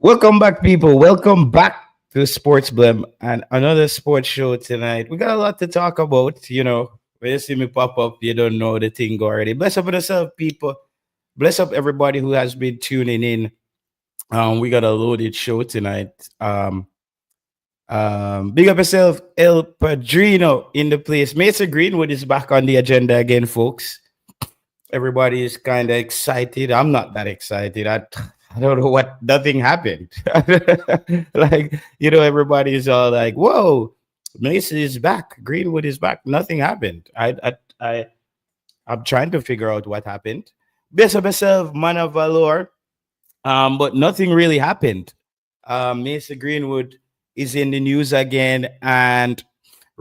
Welcome back, people. Welcome back to Sports Blem and another sports show tonight. We got a lot to talk about. When you see me pop up, you don't know the thing already. Bless up yourself, people. Bless up everybody who has been tuning in. We got a loaded show tonight. Big up yourself, El Padrino in the place. Mason Greenwood is back on the agenda again, folks. Everybody is kind of excited. I'm not that excited. I don't know what nothing happened. Like, everybody is all like, "Whoa, Mason is back. Greenwood is back." Nothing happened. I'm trying to figure out what happened. Best of myself, man of valor. But nothing really happened. Mason Greenwood is in the news again, and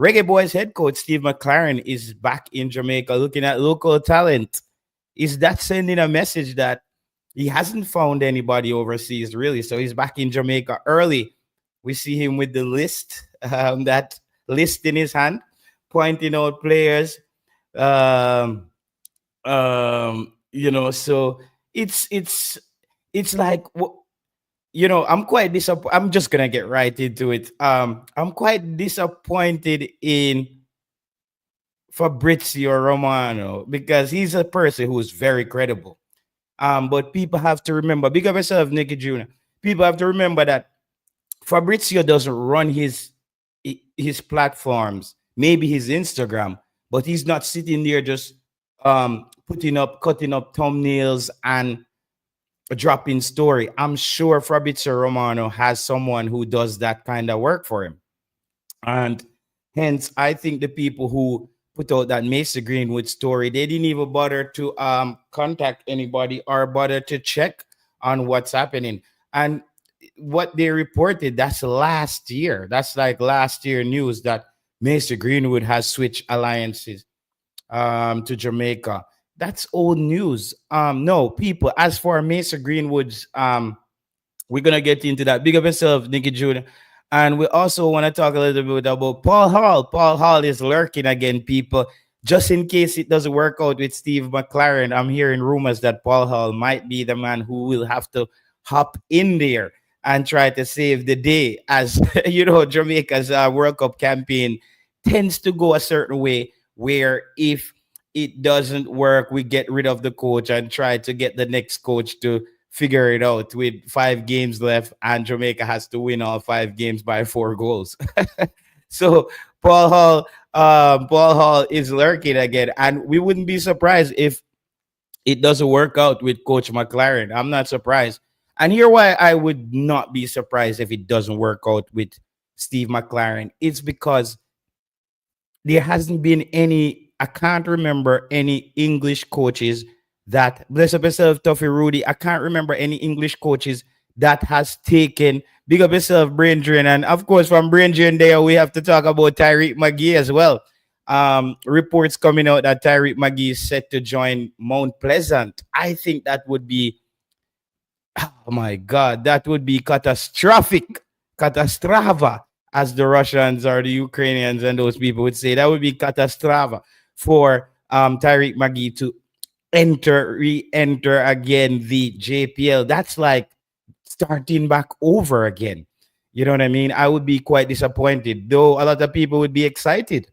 Reggae Boys head coach Steve McClaren is back in Jamaica looking at local talent. Is that sending a message that he hasn't found anybody overseas, really? So he's back in Jamaica early. We see him with the list, that list in his hand, pointing out players. Um, so it's like I'm quite disappointed. I'm just gonna get right into it. I'm quite disappointed in Fabrizio Romano because he's a person who's very credible. But people have to remember, big up yourself, Nicky Jr. People have to remember that Fabrizio doesn't run his platforms, maybe his Instagram, but he's not sitting there just cutting up thumbnails and dropping story. I'm sure Fabrizio Romano has someone who does that kind of work for him. And hence, I think the people who put out that Mesa Greenwood story, they didn't even bother to contact anybody or bother to check on what's happening. And what they reported, that's last year. That's like last year news that Mesa Greenwood has switched alliances to Jamaica. That's old news. No, people, as for Mesa Greenwood's we're gonna get into that. Big up yourself, Nicky Jr. And we also want to talk a little bit about Paul Hall. Paul Hall is lurking again, people. Just in case it doesn't work out with Steve McClaren, I'm hearing rumors that Paul Hall might be the man who will have to hop in there and try to save the day. As Jamaica's World Cup campaign tends to go a certain way, where if it doesn't work, we get rid of the coach and try to get the next coach to figure it out with 5 games left, and Jamaica has to win all 5 games by 4 goals. So Paul Hall is lurking again, and we wouldn't be surprised if it doesn't work out with Coach McClaren. I'm not surprised, and here why I would not be surprised if it doesn't work out with Steve McClaren. It's because there hasn't been any. I can't remember any English coaches that, bless up yourself, Tuffy Rudy. I can't remember any English coaches that has taken, big up yourself, Brain Drain. And of course, from Brain Drain there, we have to talk about Tyreek McGee as well. Reports coming out that Tyreek McGee is set to join Mount Pleasant. I think that would be, oh my God, that would be catastrophic, catastrofa, as the Russians or the Ukrainians and those people would say. That would be catastrofa for Tyreek McGee to re-enter again the JPL. That's like starting back over again. You know what I mean? I would be quite disappointed, though a lot of people would be excited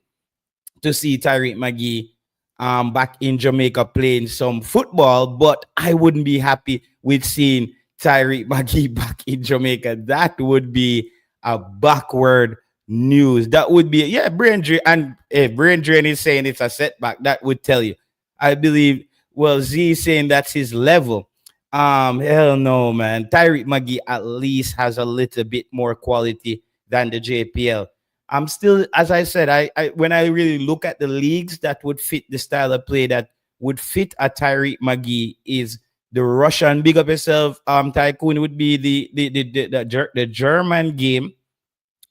to see Tyreek McGee back in Jamaica playing some football, but I wouldn't be happy with seeing Tyreek McGee back in Jamaica. That would be a backward news. That would be, yeah, brain drain. And if brain drain is saying it's a setback, that would tell you. I believe, well, Z is saying that's his level. Hell no, man. Tyreek McGee at least has a little bit more quality than the JPL. I'm still, as I said, I when I really look at the leagues that would fit the style of play that would fit a Tyreek McGee is the Russian. Big up yourself, Tycoon would be the German game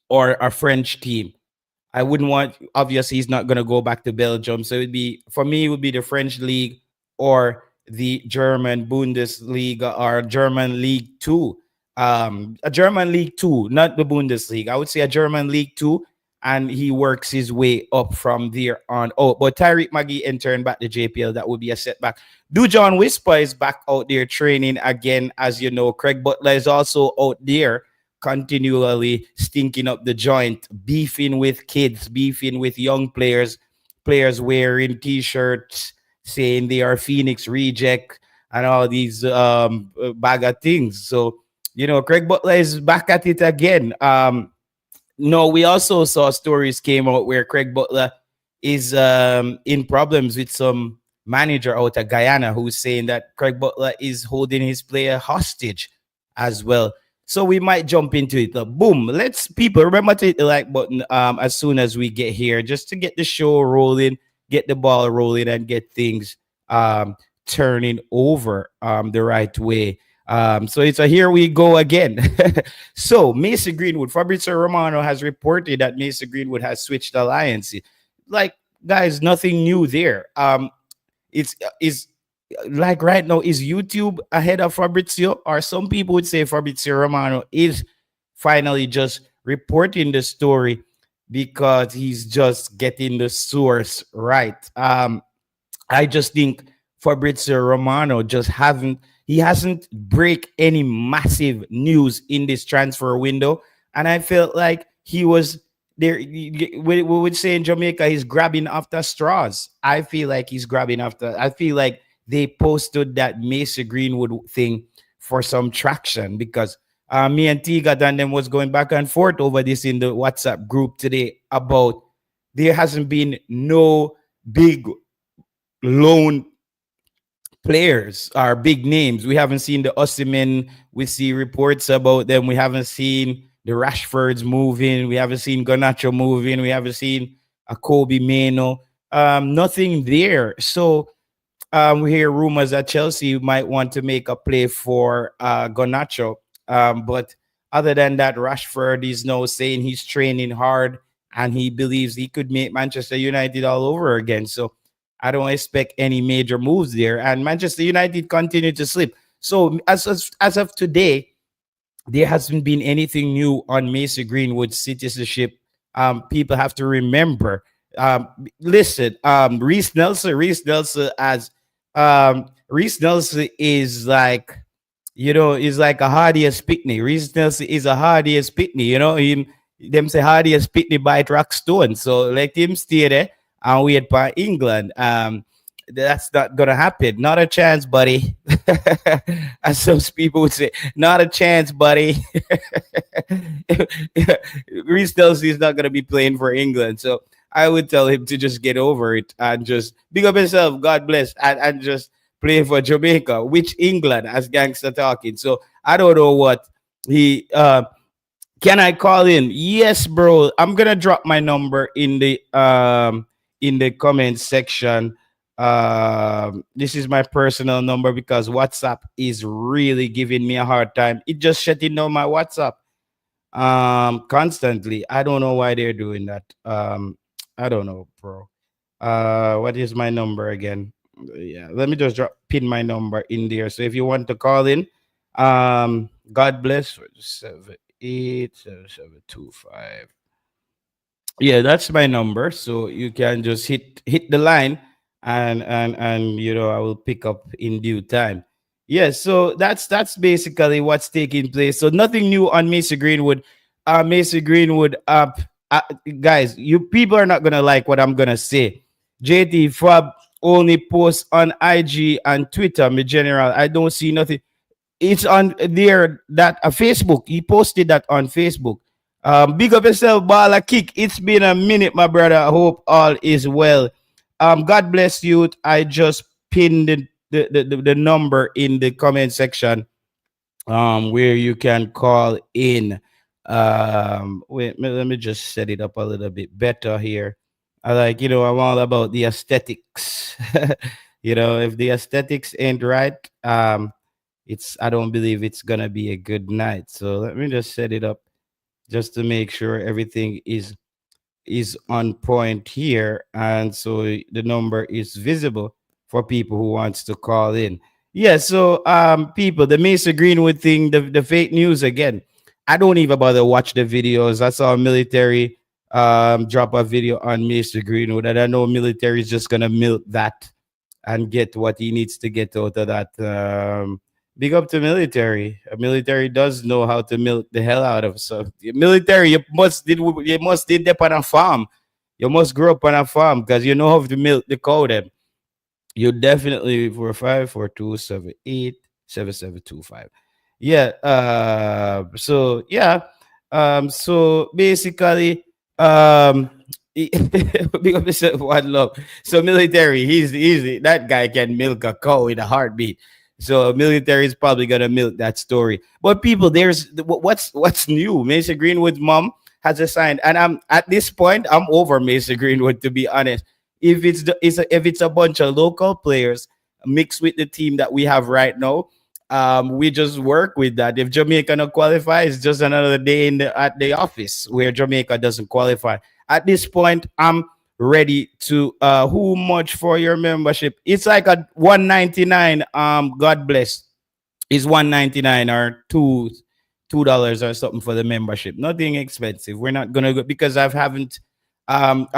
or a French team. I wouldn't want, obviously he's not gonna go back to Belgium. So it'd be, for me, it would be the French league or the German Bundesliga or German League Two. A German League Two, not the Bundesliga. I would say a German League Two, and he works his way up from there on. Oh, but Tyreek Magee entering back to JPL, that would be a setback. Dujon Whisper is back out there training again, as you know. Craig Butler is also out there continually stinking up the joint, beefing with kids, beefing with young players, players wearing t-shirts saying they are Phoenix reject and all these bag of things. So, Craig Butler is back at it again. No, we also saw stories came out where Craig Butler is in problems with some manager out of Guyana who's saying that Craig Butler is holding his player hostage as well. So we might jump into it. Boom. Let's people remember to hit the like button as soon as we get here, just to get the show rolling, get the ball rolling, and get things turning over the right way. So it's a here we go again. So Mason Greenwood, Fabrizio Romano has reported that Mason Greenwood has switched alliances. Like, guys, nothing new there. It's is like right now, is YouTube ahead of Fabrizio? Or some people would say Fabrizio Romano is finally just reporting the story because he's just getting the source right. I just think Fabrizio Romano just hasn't break any massive news in this transfer window, and I felt like he was there. We would say in Jamaica, he's grabbing after straws. I feel like he's grabbing after. I feel like they posted that Mason Greenwood thing for some traction because me and Tiga and them was going back and forth over this in the WhatsApp group today about there hasn't been no big loan players are big names. We haven't seen the Osimhen. We see reports about them. We haven't seen the Rashfords moving. We haven't seen Garnacho moving. We haven't seen a Kobe Mano. Nothing there. So we hear rumors that Chelsea might want to make a play for Garnacho. But other than that, Rashford is now saying he's training hard and he believes he could make Manchester United all over again. So I don't expect any major moves there. And Manchester United continue to slip. So as of today, there hasn't been anything new on Mason Greenwood's citizenship. People have to remember. Listen, Reese Nelson is like, is like a hardiest picnic. Reese Nelson is a hardiest picnic. Them say hardiest picnic by rock stone. So let him stay there and wait for England. That's not gonna happen. Not a chance, buddy. As some people would say, not a chance, buddy. Reece Nelson is not gonna be playing for England. So I would tell him to just get over it and just big up himself, God bless, and just play for Jamaica, which England as gangster talking. So I don't know what he can I call in? Yes, bro. I'm gonna drop my number in the comment section. This is my personal number because WhatsApp is really giving me a hard time. It just shutting down my WhatsApp constantly. I don't know why they're doing that. I don't know, bro. What is my number again? Yeah, let me just pin my number in there. So if you want to call in, God bless 787-725. Yeah, that's my number. So you can just hit the line and I will pick up in due time. Yeah, so that's basically what's taking place. So nothing new on Mason Greenwood. Mason Greenwood guys, you people are not gonna like what I'm gonna say. JT Fab only posts on IG and Twitter, me general. I don't see nothing. It's on there that Facebook. He posted that on Facebook. Big up yourself, Bala Kick. It's been a minute, my brother. I hope all is well. God bless you. I just pinned the number in the comment section where you can call in. Wait, let me just set it up a little bit better here. I'm all about the aesthetics. If the aesthetics ain't right, I don't believe it's gonna be a good night. So let me just set it up just to make sure everything is on point here, and so the number is visible for people who wants to call in. Yeah, so people, the Mason Greenwood thing, the fake news again. I don't even bother watch the videos. I saw military drop a video on Mr. Greenwood, and I know military is just gonna milk that and get what he needs to get out of that. Big up to military. Military does know how to milk the hell out of stuff. Military, you must did that on a farm. You must grow up on a farm because you know how to milk the cow them. You definitely 4542787725. Yeah. So yeah. So basically, because this is one love. So military, he's that guy can milk a cow in a heartbeat. So military is probably gonna milk that story. But people, what's new? Mason Greenwood's mom has a sign, and I'm at this point, I'm over Mason Greenwood, to be honest. If it's a bunch of local players mixed with the team that we have right now, we just work with that. If Jamaica not qualify, it's just another day at the office where Jamaica doesn't qualify. At this point, I'm ready to who much for your membership? It's like a 199. God bless. It's 199 or $2 or something for the membership. Nothing expensive. We're not gonna go because I've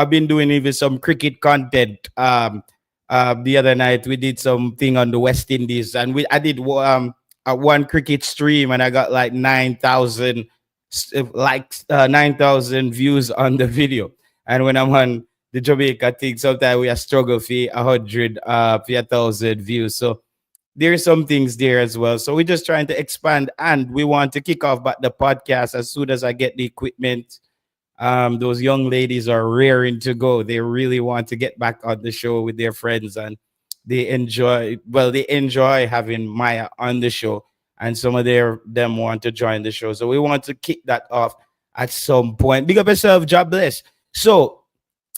been doing even some cricket content. The other night we did something on the West Indies, and I did a one cricket stream, and I got like 9,000 likes, 9,000 views on the video. And when I'm on the Jamaica thing, sometimes we are struggle for 100, for 1,000 views. So there's some things there as well. So we're just trying to expand, and we want to kick off back the podcast as soon as I get the equipment. Those young ladies are raring to go. They really want to get back on the show with their friends, and they enjoy having Maya on the show, and some of them want to join the show. So we want to kick that off at some point. Big up yourself, job bless. So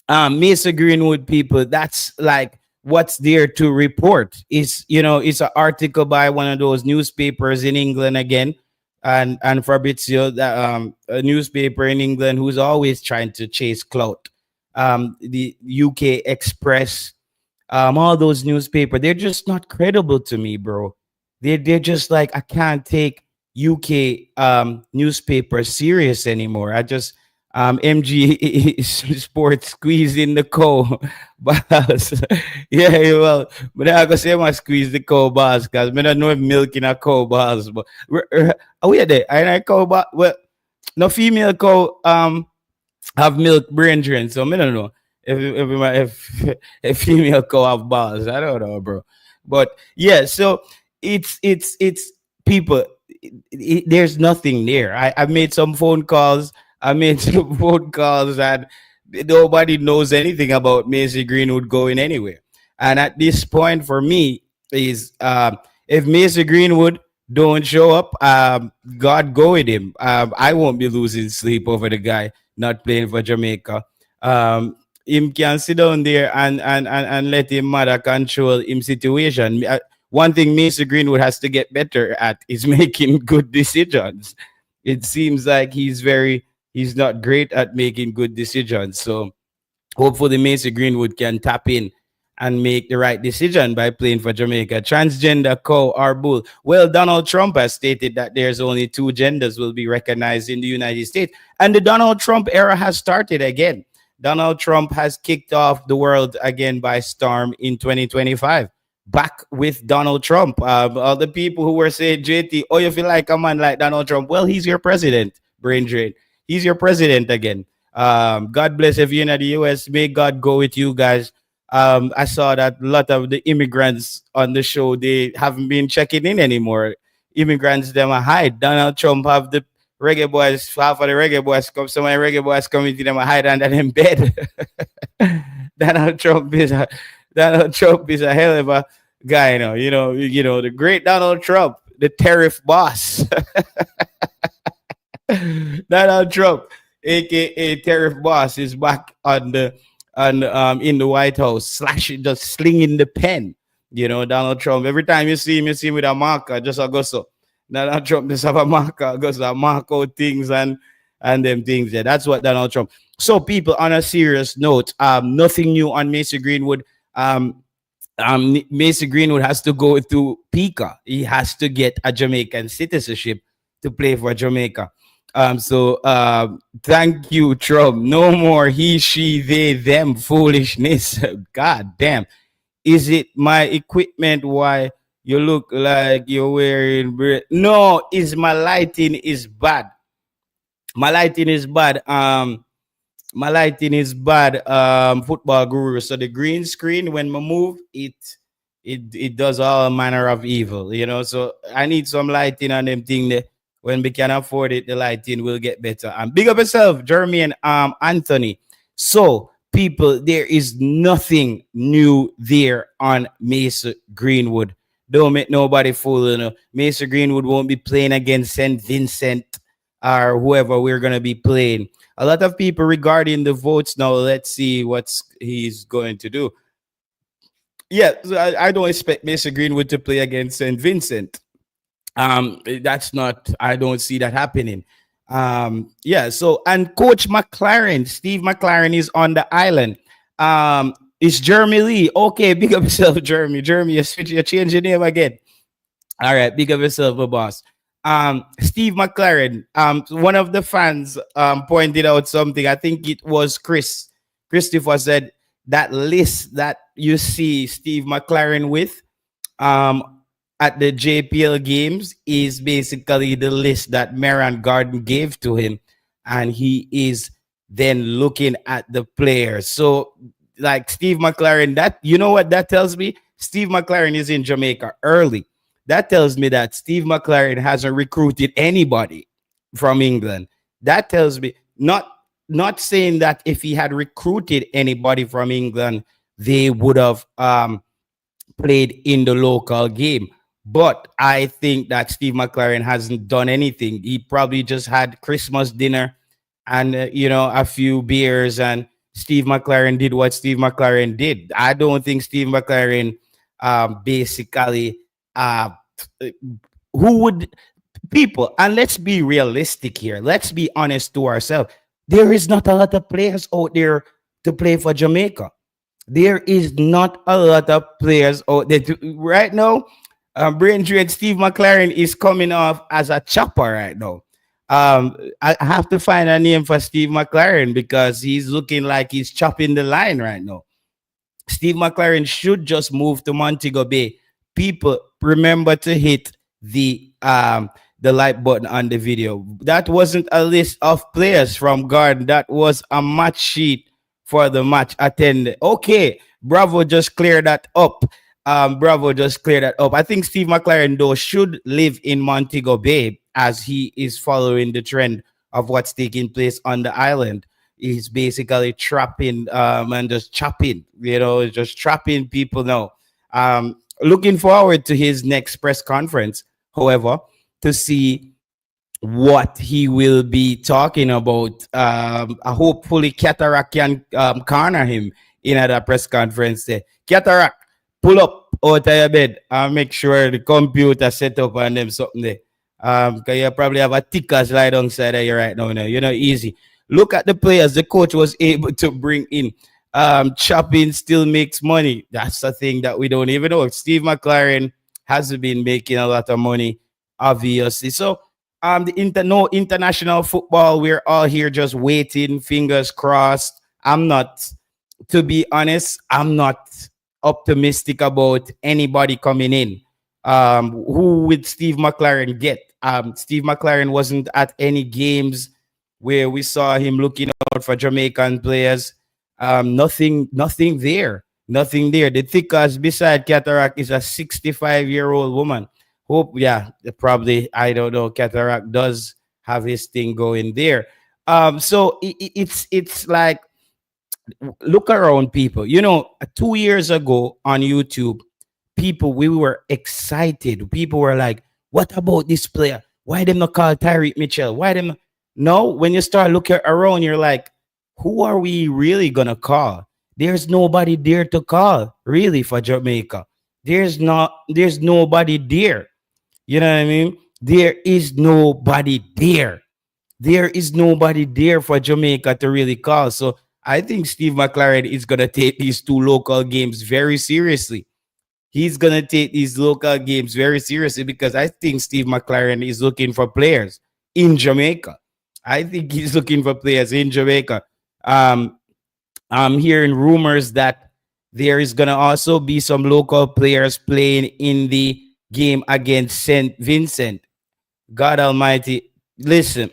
Mesa Greenwood people, that's like what's there to report. It's an article by one of those newspapers in England again, and Fabrizio, a newspaper in England who's always trying to chase clout. The UK Express, all those newspapers, they're just not credible to me, bro. They're just like, I can't take UK newspaper serious anymore. I just MG Sports squeeze in the co bars. Yeah, well, but I go say I squeeze the co bars because I don't know if milk in a co bars, but oh yeah, there. I cow bar. Well, no female cow have milk brain drain, so I don't know if female cow have bars. I don't know, bro. But yeah, so it's people. There's nothing there. I made some phone calls. I made some phone calls, and nobody knows anything about Macy Greenwood going anywhere. And at this point, for me, is if Macy Greenwood don't show up, God go with him. I won't be losing sleep over the guy not playing for Jamaica. Him can sit down there and let him mother control him situation. One thing Macy Greenwood has to get better at is making good decisions. It seems like he's not great at making good decisions. So hopefully Macy Greenwood can tap in and make the right decision by playing for Jamaica. Transgender, cow, or bull. Well, Donald Trump has stated that there's only two genders will be recognized in the United States. And the Donald Trump era has started again. Donald Trump has kicked off the world again by storm in 2025. Back with Donald Trump. All the people who were saying, JT, oh, you feel like a man like Donald Trump? Well, he's your president, brain drain. He's your president again. God bless if you're in the US. May God go with you guys. I saw that a lot of the immigrants on the show, they haven't been checking in anymore. Immigrants, them are hide. Donald Trump have the reggae boys, half of the reggae boys come, some of the reggae boys coming to them and hide under them bed. Donald Trump is a Donald Trump is a hell of a guy, the great Donald Trump, the tariff boss. Donald Trump, aka Tariff Boss, is back in the White House, slashing, just slinging the pen. Donald Trump. Every time you see him with a marker, just a go so. Donald Trump just have a marker, goes to mark out things and them things. Yeah, that's what Donald Trump. So, people, on a serious note, nothing new on Macy Greenwood. Macy Greenwood has to go through PICA. He has to get a Jamaican citizenship to play for Jamaica. Thank you, Trump. No more he, she, they, them foolishness. God damn. Is it my equipment? Why you look like you're wearing? No, is my lighting is bad. My lighting is bad. My lighting is bad. Football guru. So the green screen, when we move, it does all manner of evil. So I need some lighting on them thing there. When we can afford it, the lighting will get better. And big up yourself, Jeremy and Anthony. So people, there is nothing new there on Mesa Greenwood. Don't make nobody fool. Mesa Greenwood won't be playing against St. Vincent or whoever we're gonna be playing. A lot of people regarding the votes now. Let's see what he's going to do. Yeah, so I don't expect Mr. Greenwood to play against St. Vincent. That's not. I don't see that happening. Yeah. So and Coach McClaren, Steve McClaren, is on the island. It's Jeremy Lee. Okay, big up yourself, Jeremy. Jeremy, you're changing your name again. All right, big up yourself, boss. Steve McClaren. One of the fans pointed out something. I think it was Christopher said that list that you see Steve McClaren with um at the JPL games is basically the list that Marion Garden gave to him, and he is then looking at the players. So, like Steve McClaren, that you know what that tells me? Steve McClaren is in Jamaica early. That tells me that Steve McClaren hasn't recruited anybody from England. That tells me not saying that if he had recruited anybody from England, they would have played in the local game. But I think that Steve McClaren hasn't done anything. He probably just had Christmas dinner and a few beers, and Steve McClaren did what Steve McClaren did. I don't think Steve McClaren basically who would people, and let's be realistic here. Let's be honest to ourselves. There is not a lot of players out there to play for Jamaica. There is not a lot of players out there right now. Brain Dread Steve McClaren is coming off as a chopper right now. I have to find a name for Steve McClaren because he's looking like he's chopping the line right now. Steve McClaren should just move to Montego Bay. People remember to hit the like button on the video. That wasn't a list of players from Garden. That was a match sheet for the match attended. Okay, Bravo just cleared that up. Bravo just cleared that up. I think Steve McClaren though should live in Montego Bay as he is following the trend of what's taking place on the island. He's basically trapping and just chopping, just trapping people now. Looking forward to his next press conference, however, to see what he will be talking about. Hopefully, Cataract can corner him in at a press conference there. Cataract, pull up out of your bed and make sure the computer set up on them something there. Because you probably have a tickers right alongside of you right now. Easy. Look at the players the coach was able to bring in. Chopping still makes money. That's the thing that we don't even know. Steve McClaren has been making a lot of money, obviously. So, no international football. We're all here just waiting, fingers crossed. To be honest, I'm not optimistic about anybody coming in. Who would Steve McClaren get? Steve McClaren wasn't at any games where we saw him looking out for Jamaican players. Nothing there. Nothing there. The thickest beside Cataract is a 65-year-old woman. Probably, I don't know. Cataract does have his thing going there. So it's like, look around people. 2 years ago on YouTube, we were excited. People were like, what about this player? Why them not call Tyreek Mitchell? Why them? No, when you start looking around, you're like, who are we really gonna call? There's nobody there to call, really, for Jamaica. There's nobody there. You know what I mean? There is nobody there. There is nobody there for Jamaica to really call. So I think Steve McClaren is gonna take these two local games very seriously. He's gonna take these local games very seriously because I think Steve McClaren is looking for players in Jamaica. I think he's looking for players in Jamaica. Um, I'm hearing rumors that there is gonna also be some local players playing in the game against Saint Vincent. God Almighty, listen.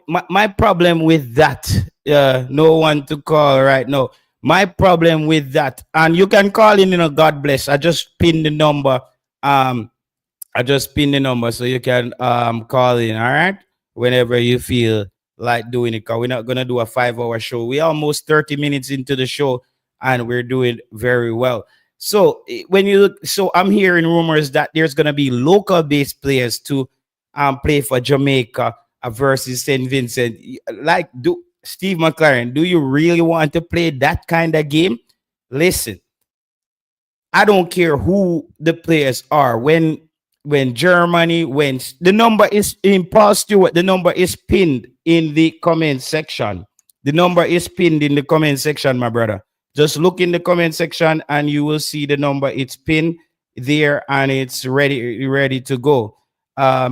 My problem with that, no one to call right now. My problem with that, and you can call in, God bless. I just pinned the number. Um, I just pin the number so you can call in, all right? Whenever you feel like doing it. Cause we're not gonna do a 5 hour show. We're almost 30 minutes into the show and we're doing very well. So when you look, so I'm hearing rumors that there's gonna be local based players to play for Jamaica versus St. Vincent. Like do Steve McClaren, do you really want to play that kind of game? Listen, I don't care who the players are. When Germany wins, the number is in Paul Stewart. The number is pinned in the comment section. The number is pinned in the comment section, my brother. Just look in the comment section and you will see the number. It's pinned there and it's ready to go.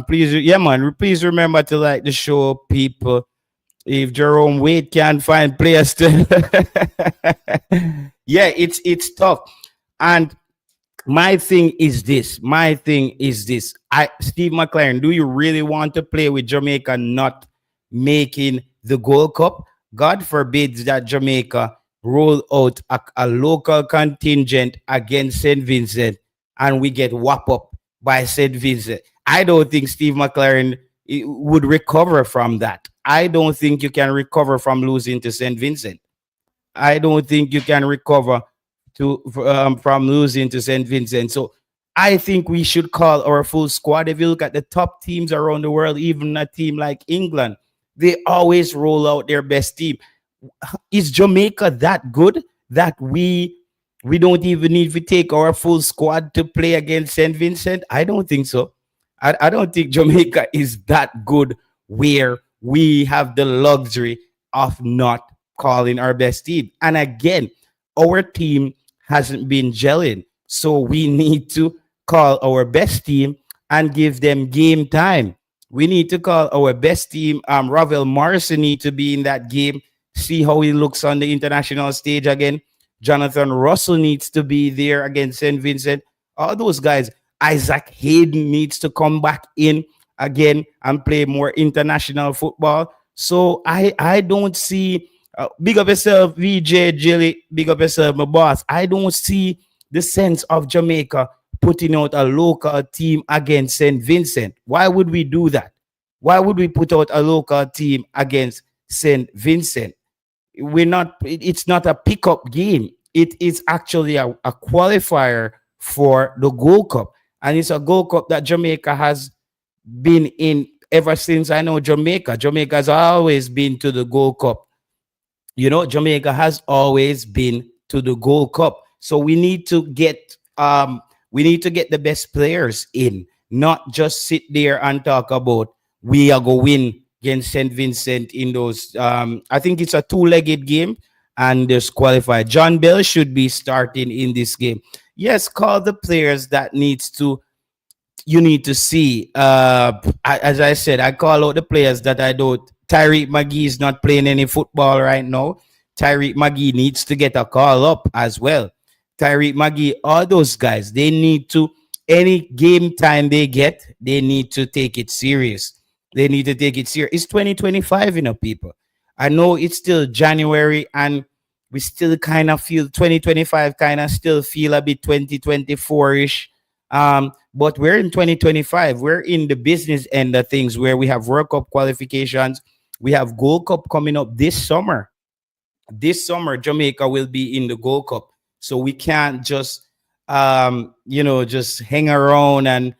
Please, yeah, man. Please remember to like the show, people. If Jerome Wade can't find players to, yeah, it's tough. And my thing is this. I Steve McClaren, do you really want to play with Jamaica not making the Gold Cup? God forbids that Jamaica roll out a local contingent against St. Vincent and we get whopped up by St. Vincent. I don't think Steve McClaren would recover from that. I don't think you can recover from losing to St. Vincent. I don't think you can recover from losing to St. Vincent. So I think we should call our full squad. If you look at the top teams around the world, even a team like England, they always roll out their best team. Is Jamaica that good that we don't even need to take our full squad to play against St. Vincent? I don't think so. I don't think Jamaica is that good where we have the luxury of not calling our best team. And again, our team hasn't been gelling. So we need to call our best team and give them game time. We need to call our best team. Ravel Morrison need to be in that game, see how he looks on the international stage again. Jonathan Russell needs to be there against St. Vincent. All those guys. Isaac Hayden needs to come back in again and play more international football. So I don't see big up yourself, VJ Jilly, big up yourself, my boss. I don't see the sense of Jamaica putting out a local team against St. Vincent. Why would we do that? Why would we put out a local team against St. Vincent? It's not a pickup game. It is actually a qualifier for the Gold Cup. And it's a Gold Cup that Jamaica has been in ever since I know Jamaica. Jamaica has always been to the Gold Cup. Jamaica has always been to the Gold Cup. So we need to get the best players in, not just sit there and talk about we are going to win against St. Vincent in those. I think it's a two-legged game and there's qualified. John Bell should be starting in this game. Yes, call the players that you need to see. As I said, I call out the players that I don't. Tyreek McGee is not playing any football right now. Tyreek McGee needs to get a call up as well. Tyreek McGee, all those guys, they need to, any game time they get, they need to take it serious. They need to take it serious. It's 2025, people. I know it's still January and we still kind of feel 2025 kind of still feel a bit 2024-ish. But we're in 2025. We're in the business end of things where we have World Cup qualifications. We have Gold Cup coming up this summer. This summer, Jamaica will be in the Gold Cup. So we can't just just hang around and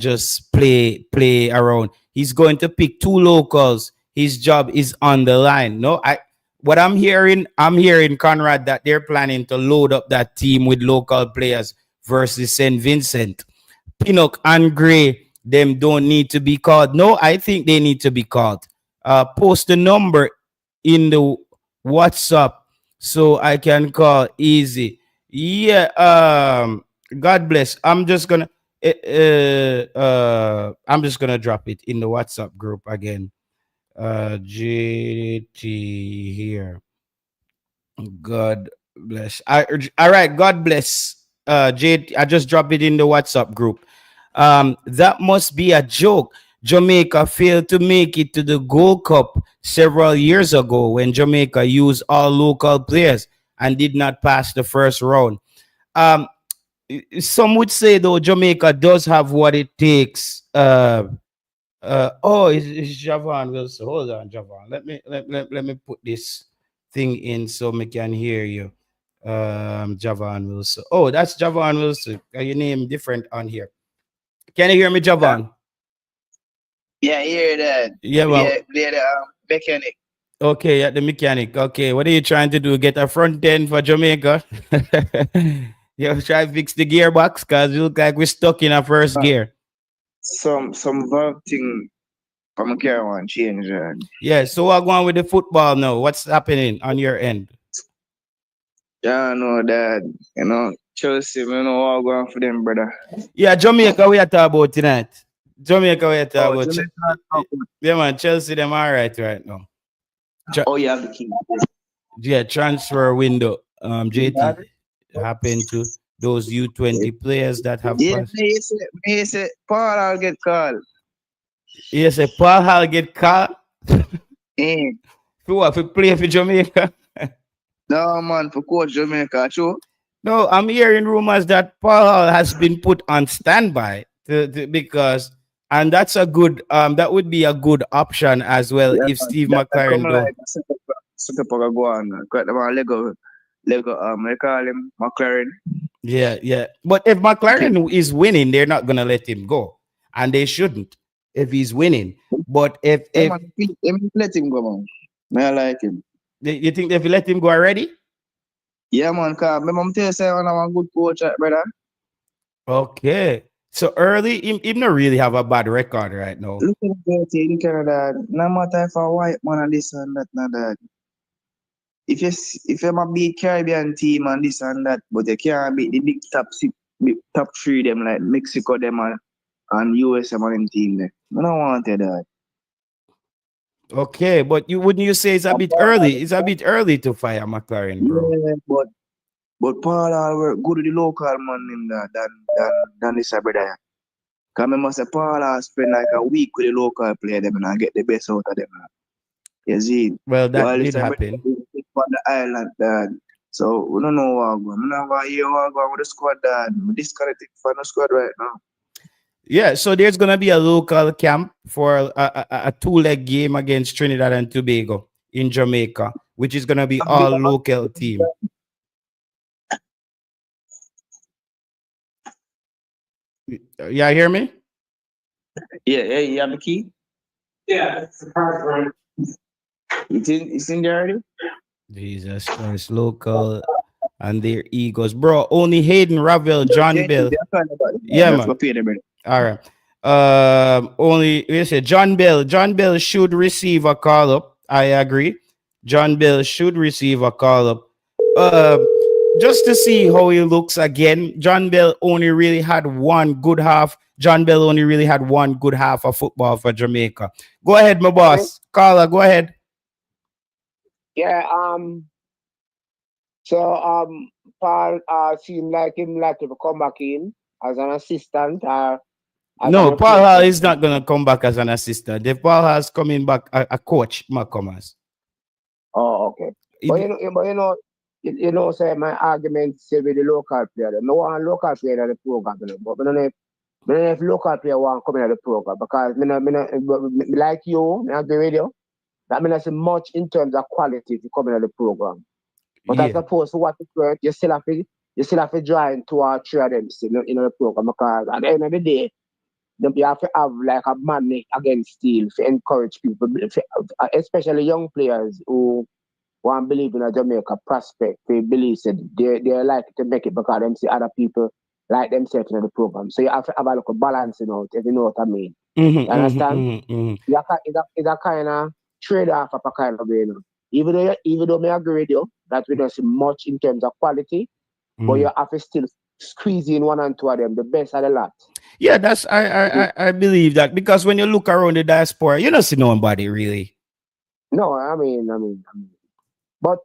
just play around. He's going to pick two locals. His job is on the line. No, I'm hearing Conrad that they're planning to load up that team with local players versus St. Vincent. Pinnock and Gray, them don't need to be called. No, I think they need to be called. Post the number in the WhatsApp so I can call easy. Yeah. God bless. I'm just gonna drop it in the WhatsApp group again. JT here. God bless. All right. God bless. JT, I just dropped it in the WhatsApp group. That must be a joke. Jamaica failed to make it to the Gold Cup several years ago when Jamaica used all local players and did not pass the first round. Um, some would say though Jamaica does have what it takes. It's Javon Wilson. Hold on, Javon. Let me put this thing in so me can hear you. Javon Wilson. Oh, that's Javon Wilson. Your name different on here. Can you hear me, Yeah, Javon? yeah, I hear that. Yeah, well, Play the mechanic. okay, at the mechanic. Okay, what are you trying to do? Get a front end for Jamaica? You try to fix the gearbox because you look like we're stuck in a first Uh, gear. some valve thing from car one change. Yeah, so we're going with the football now. What's happening on your end? Yeah, I know that. Chelsea, you know what going for them, brother. Yeah, Jamaica, we are talking about tonight. Jamaica, we are talking Oh, about. Jamaica. Yeah, man, Chelsea, them all right now. Oh, you have the key. Yeah, transfer window. JT Yeah, happened to those U20 players that have yeah, passed. me say, Paul, I'll get called. Yes, a Paul Hall get caught. Eh. For what? For play for Jamaica? No, man, for coach Jamaica, true. No, I'm hearing rumors that Paul Hall has been put on standby because, and that's a good, that would be a good option as well Yeah, if man. Steve That come McClaren do. like set up a go on. Got them on Lego, I call him McClaren. Yeah, yeah. But if McClaren is winning, they're not gonna let him go, and they shouldn't if he's winning. But Yeah, if man, let him go, man. Me I like him. you think they've let him go already? Yeah, man, cause my mom tell you say I'm a good coach, brother. Okay. So early, him not really have a bad record right now. Look at the thing, look at that. No matter if a white man and this and that, and that. If you a beat Caribbean team and this and that, but you can't beat the big big top three them like Mexico them and US them and them team there. I don't want that. Okay, but you wouldn't you say it's a bit early? It's a bit early to fire McLaren, bro. Yeah, but Paul all work good with the local man in that than this brother. Cause I must say Paul all spend like a week with the local player them and get the best out of them. You see, Well, while that this did brother happen. is on the island, dad. So we don't know what going. We never hear what going with the squad, dad. We disconnected from the squad right now. Yeah, so there's gonna be a local camp for a two-leg game against Trinidad and Tobago in Jamaica, which is gonna be all local team. Yeah, hear me? Yeah, yeah, you have the key? Yeah, it's the card right. It's in there already? Jesus Christ, local and their egos, bro. Only Hayden Ravel, John Yeah, Bell. they're talking about it. Yeah, That's man. what paid them. All right. Only you say John Bell. John Bell should receive a call up. I agree. John Bell should receive a call up. Just to see how he looks again. John Bell only really had one good half. John Bell only really had one good half of football for Jamaica. Go ahead, my boss. Caller, go ahead. Yeah, so Paul seemed like him like to come back in as an assistant or as a No, Paul Hall replacement. is not gonna come back as an assistant. If Paul Hall's coming back a coach, McComas. Oh, okay. But It, say my argument still with the local player. No one local player in the program, but I don't know if local player want to come in the program because like you, I agree with you. That means much in terms of quality to come in the program. But as yeah. opposed to what it work, you still have to join two or three of them still in the program because at the end of the day, you have to have like a money against steel to encourage people, especially young players who want to believe in a Jamaica prospect. They believe that they're likely to make it because them see other people like themselves in the program. So you have to have a look balancing out, if you know what I mean. Mm-hmm, You mm-hmm, understand? mm-hmm, mm-hmm. It's a kind of trade off of a kind of way. Even though I agree with you that we don't see much in terms of quality, but Mm-hmm. you have to still squeeze in one and two of them, the best of the lot. Yeah, that's I believe that because when you look around the diaspora, you don't see nobody really. No, but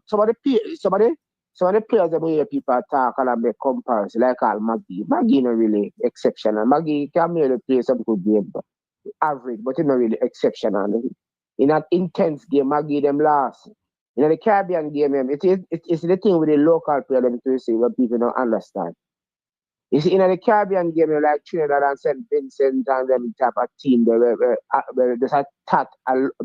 some of the players that we hear people talk and make comparison, like all Maggie. Maggie not really exceptional. Maggie can merely play some good game, but average, but he's not really exceptional. In an intense game, Maggie them last. In the Caribbean game, it's the thing with the local player them to say what people don't understand. You see, in the Caribbean game, like Trinidad and St. Vincent and them type of team, where there's a tat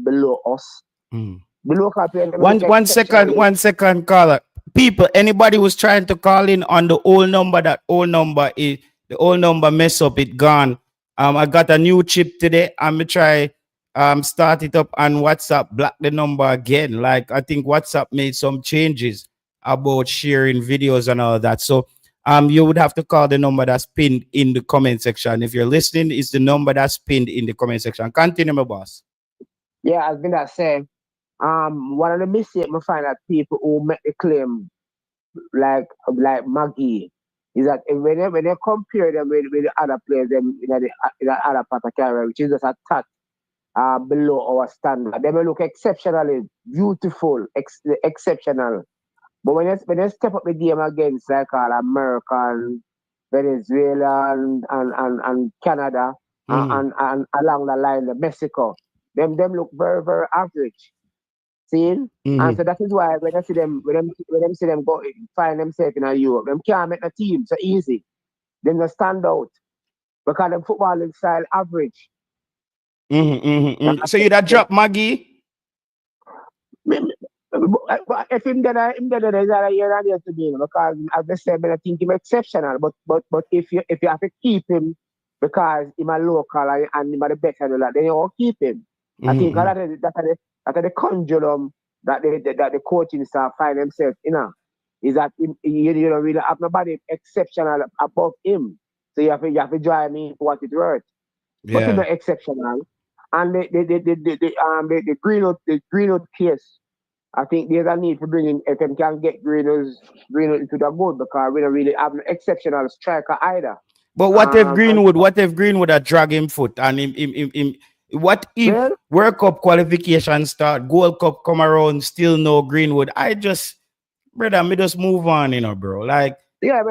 below us. Mm. The local player them One look one second, exceptional. 1 second, caller. People, anybody who's trying to call in on the old number, that old number is the old number mess up, it gone. I got a new chip today. I'm gonna try start it up on WhatsApp, block the number again. Like I think WhatsApp made some changes about sharing videos and all that. So you would have to call the number that's pinned in the comment section. If you're listening, it's the number that's pinned in the comment section. Continue, my boss. Yeah, as been that said, one of the mistakes I find that people who make the claim like Maggie is that when they compare them with the other players them in the other part of career, which is just a touch below our standard, they may look exceptionally beautiful, exceptional. But when they step up the game against like all American, Venezuela and Canada Mhm. and along the line the Mexico, them look very, very average. See? And so Mhm. that is why when I see them when them see them go find themselves in a Europe, them can't make the team so easy. Them just stand out because them footballing style average. Mhm. Mhm. And Mhm. So you that drop Maggie? me- me- but if him dead is a year and year to me because as I said, I think him exceptional. But if you have to keep him because he's a local and him are the best and all that, then you all keep him. I think Mhm. that are the conundrum that the coaching staff find themselves is that you don't really have nobody exceptional above him. So you have to drive me for what it's worth. But he's Yeah. not exceptional. And the Greenwood case, I think there's a need to bring in if them can get Greenwood into the good because we don't really have an exceptional striker either. But And What if Greenwood a drag him foot and him what if well, World Cup qualification start, Gold Cup come around, still no Greenwood? I just brother, me just move on, bro. Like yeah,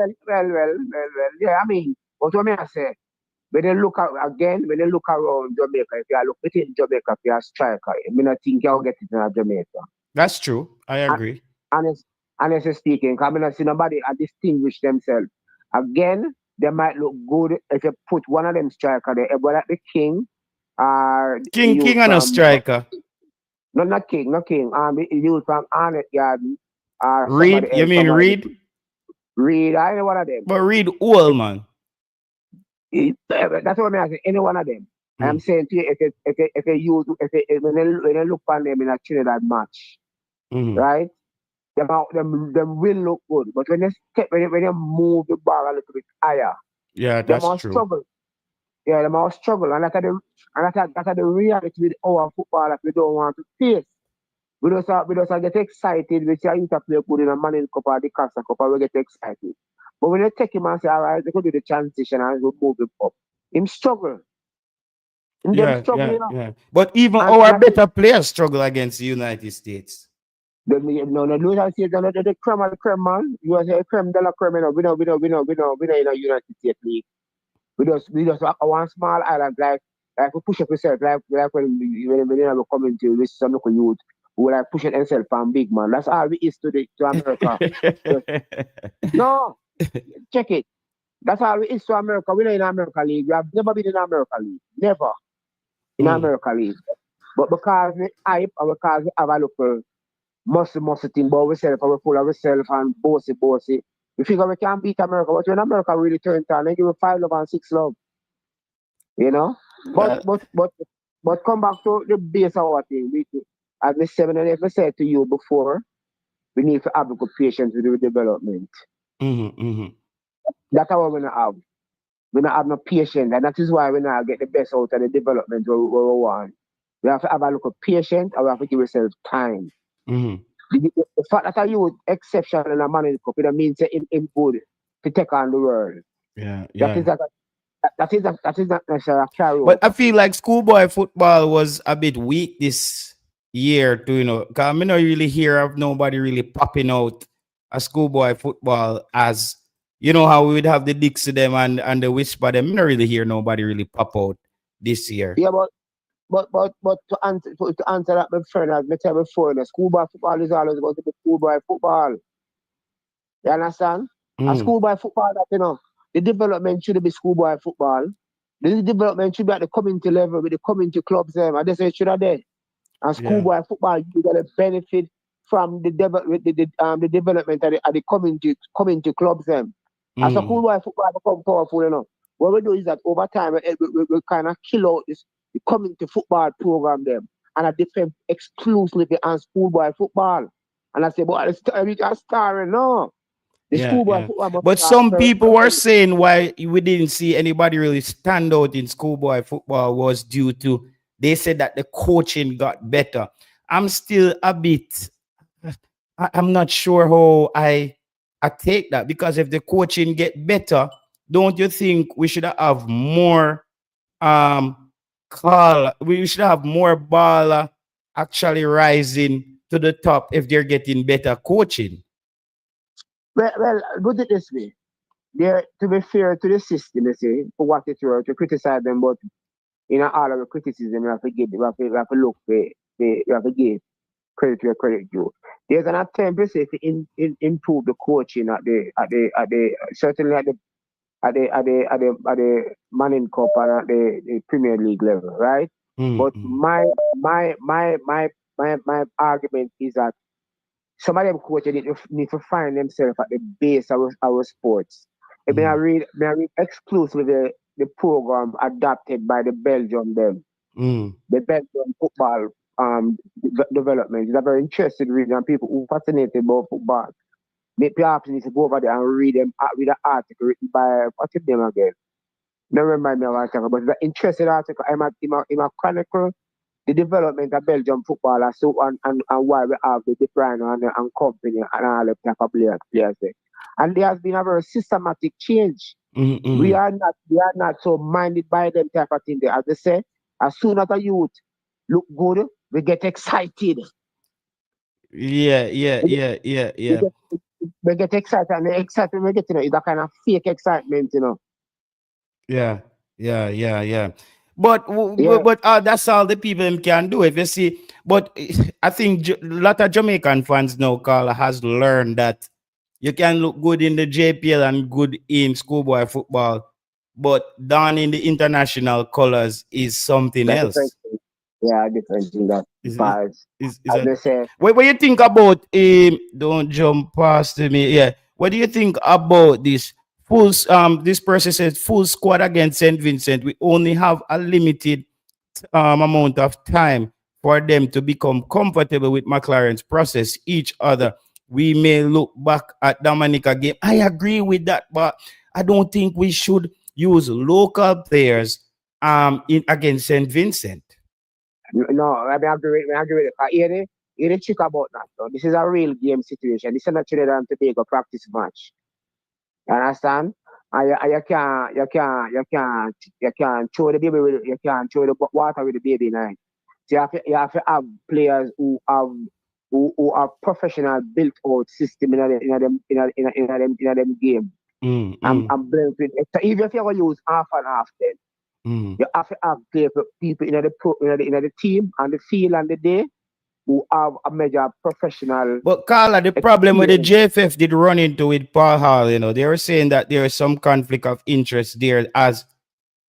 yeah. I mean, but what I say, when they look out again, when they look around Jamaica, if you look within Jamaica, if you're a striker, I mean, I think you'll get it in Jamaica. that's true. I And agree. honest, honestly speaking, because I mean, I see nobody distinguish themselves. Again, they might look good if you put one of them striker there, whether like the King or King you and a from striker. no, not King, not King. You from Arnett Garden or somebody Reed, you else, mean Reed? Reed, I know one of them. But Reed old man. That's what I'm saying. Any one of them. I'm Mm. saying to you, if you use when they look on them in a Trinidad match, Mhm. right? Them will look good, but when you move the ball a little bit higher, Yeah, them that's all true. struggle. Yeah, them all struggle, and that's the reality with our football that we don't want to face. We just get excited. We see a interplay good in a Manning Cup or the Casa Cup, and we get excited. But when you take him and say, all right, they could do the transition and we move him up, him struggle. And them Yeah, struggle, yeah, yeah. But even our And I think better players struggle against the United States. no, lose and see the creme of the creme, man. You are say creme de la creme, we know in a United States league. We just a one small island like we push up yourself like when you know, come into with some local youth who like pushing themselves from big man. That's all we is to America. Just, no, check it. That's all we is to America. We're not in America League. We have never been in America League. Never in Mm. America League. But because we hype and because we have a local muscle thing about ourselves and we full of ourselves and bossy. We figure we can beat America. But when America really turns on, they give you 5 love and 6 love. You know? But Well, but but but come back to the base of our thing. As I said, and as I said to you before, we need to have a good patience with the development. mhm, mhm. That's how we're gonna have. We don't have no patience, and that is why we not get the best out of the development where we want. We have to have a little patience and we have to give ourselves time. Mhm. The fact that you would exceptional in a man in the cup, it means him good to take on the world. Yeah, That is yeah. that that is not necessarily a carry But I over. feel like schoolboy football was a bit weak year to, because I not really hear of nobody really popping out a schoolboy football as, how we would have the Dixie them and the Whisper them. I not really hear nobody really pop out this year. Yeah, but to answer that, my friend, as I tell before, the schoolboy football is always going to be schoolboy football. You understand? A Mm, schoolboy football, the development should be schoolboy football. The development should be at the community level with the community clubs them. And they say it should have there. And yeah. schoolboy football, you got to benefit from the development at the community clubs them. As a Mm, schoolboy football become powerful. What we do is that over time we kind of kill out the community football program them and I depend exclusively on schoolboy football. And I say, but we are starring, no. The yeah, schoolboy yeah. football must But start some first. people were saying why we didn't see anybody really stand out in schoolboy football was due to they said that the coaching got better. I'm still a bit I'm not sure how I take that because if the coaching get better, don't you think we should have more call we should have more baller actually rising to the top if they're getting better coaching? Well, put it this way. There, to be fair to the system, you see, for what it's worth, to criticize them, but all of the criticism, you have to look you have to give credit where credit due. There's an attempt to say to improve the coaching at the certainly at the Manning Cup and at the Premier League level, right? Mm, But mm, my argument is that some of them coaches need to find themselves at the base of our sports. mm, I read exclusively the program adapted by the Belgium them, mm. the Belgium football development. It's a very interesting reading and people who are fascinated about football. They perhaps need to go over there and read an article written by what's his name again? Don't remind me of article, but it's an interesting article. I'm a chronicle the development of Belgium football and why we have the De Bruyne and company and all the type of players there. And there has been a very systematic change. Mm, We mm. are not we are not so minded by them type of thing there. As they say, as soon as a youth look good, we get excited. Yeah, yeah, We get, yeah, yeah, we yeah, get, we get excited and the excitement we get, is that kind of fake excitement. yeah, yeah, yeah, yeah. But Yeah. that's all the people them can do. If you see, but I think a lot of Jamaican fans now, Carl, has learned that you can look good in the JPL and good in schoolboy football, but down in the international colors is something That different else. thing. Yeah, different thing that Is is because is as that they say, what you think about don't jump past me, yeah, what do you think about this this person said full squad against St. Vincent? We only have a limited amount of time for them to become comfortable with Mcclaren's process each other. We may look back at Dominica game. I agree with that, but I don't think we should use local players in against St. Vincent. no, I agree with it. Hear the trick about that. So this is a real game situation. This is not Trinidad and Tobago practice match. You understand? And you can't throw the baby with you can't throw the water with the baby now. So you have to have players who are professional built out system in them game. Mm, I'm mm, I'm blend with it. So even if you gonna use half and half then mm. you have to have people in the team and the field and the day who have a major professional But Carla, the problem with the experience. JFF did run into with Paul Hall, they were saying that there is some conflict of interest there as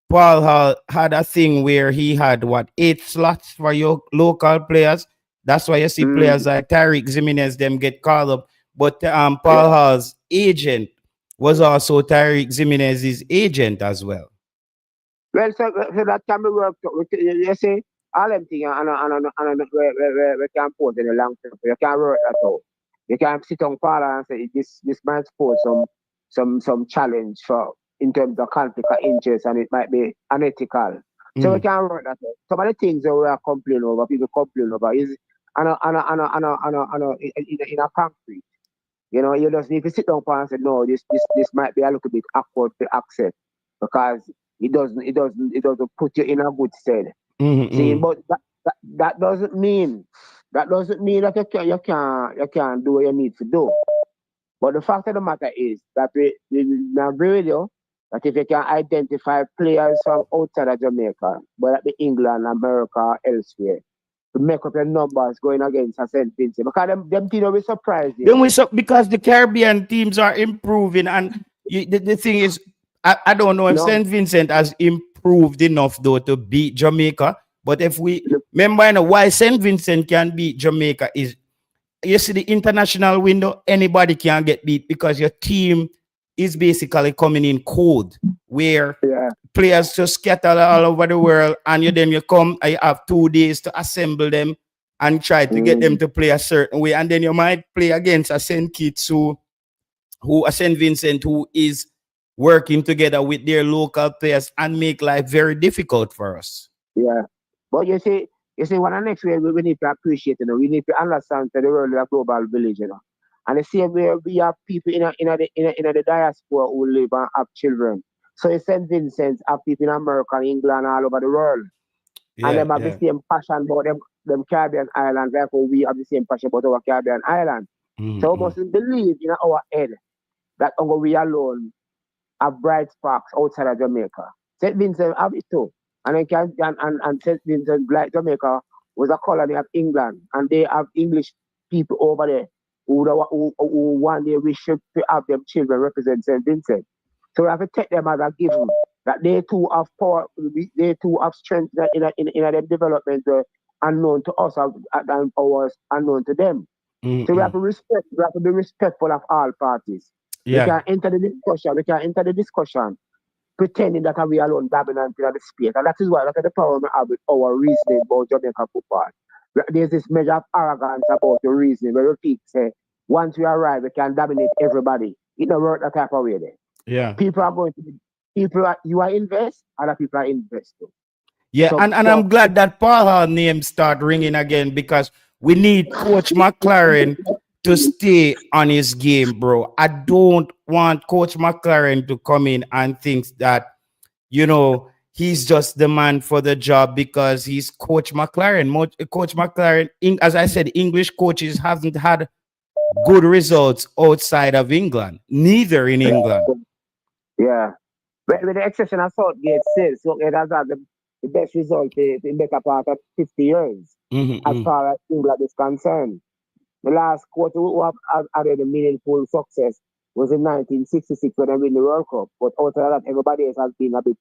Paul Hall had a thing where he had what 8 slots for your local players. That's why you see Mm, players like Tariq Jimenez them get called up. But Paul yeah. Hall's agent was also Tariq Jimenez's agent as well. Well, so that can be worked out. You see, all them things we can put in the long term. You can work that out. You can sit on Paula and say this might pose some challenge for in terms of conflict of interest and it might be unethical. So we Mm. can work that out. Some of the things that we are complaining over, people complain over is in a concrete. You just need to sit down and say, no, this might be a little bit awkward to accept because it doesn't put you in a good stead. Mm, See, mm. but that doesn't mean that doesn't mean that you can't do what you need to do. But the fact of the matter is that we agree with you that if you can identify players from outside of Jamaica, whether it be England, America, or elsewhere, to make up your numbers going against a St. Vincent, because them team will surprise you. Then because the Caribbean teams are improving, and the thing is, I don't know if No, St. Vincent has improved enough though to beat Jamaica. But if we remember, why St. Vincent can beat Jamaica is, you see the international window, anybody can get beat because your team is basically coming in cold, where yeah. players just scatter all over the world, and you come, you have 2 days to assemble them and try to get them Mm, to play a certain way, and then you might play against a St. Kitts who a St. Vincent who is working together with their local players and make life very difficult for us. yeah. But you see, one of the next way we need to appreciate, we need to understand that the world is a global village. And the same way we have people in the diaspora who live and have children. So in St. Vincent have people in America, England, all over the world. And Yeah, them have the yeah. same passion about them Caribbean islands, therefore we have the same passion about our Caribbean island. So we Mm-mm. must believe in our head that only we alone have bright sparks outside of Jamaica. St. Vincent have it too. And then and St. Vincent, like Jamaica, was a colony of England, and they have English people over there who one day wish to have them children represent St. Vincent. So we have to take them as a given that they too have power, they too have strength in their development unknown to us and ours unknown to them. So we have Mm-mm. to we have to be respectful of all parties. We Yeah, can enter the discussion, pretending that we alone dominant in the space. And that is why that's the problem we have with our reasoning about Jamaican football. There's this measure of arrogance about the reasoning where we think say once we arrive we can dominate everybody. It don't work that type of way there. yeah. People are going to you are invest, other people are investing. Yeah, So and so I'm glad that Paul Hall name start ringing again, because we need Coach McClaren to stay on his game, bro. I don't want Coach McClaren to come in and think that, he's just the man for the job because he's Coach McClaren. Coach McClaren, as I said, English coaches haven't had good results outside of England, neither in England. yeah. With the exception of Southgate still, Southgate has had the best result in better part of 50 years as Mm-hmm. far as England is concerned. The last quarter who have added a meaningful success was in 1966 when they win the World Cup. But outside of that, everybody else has been a bit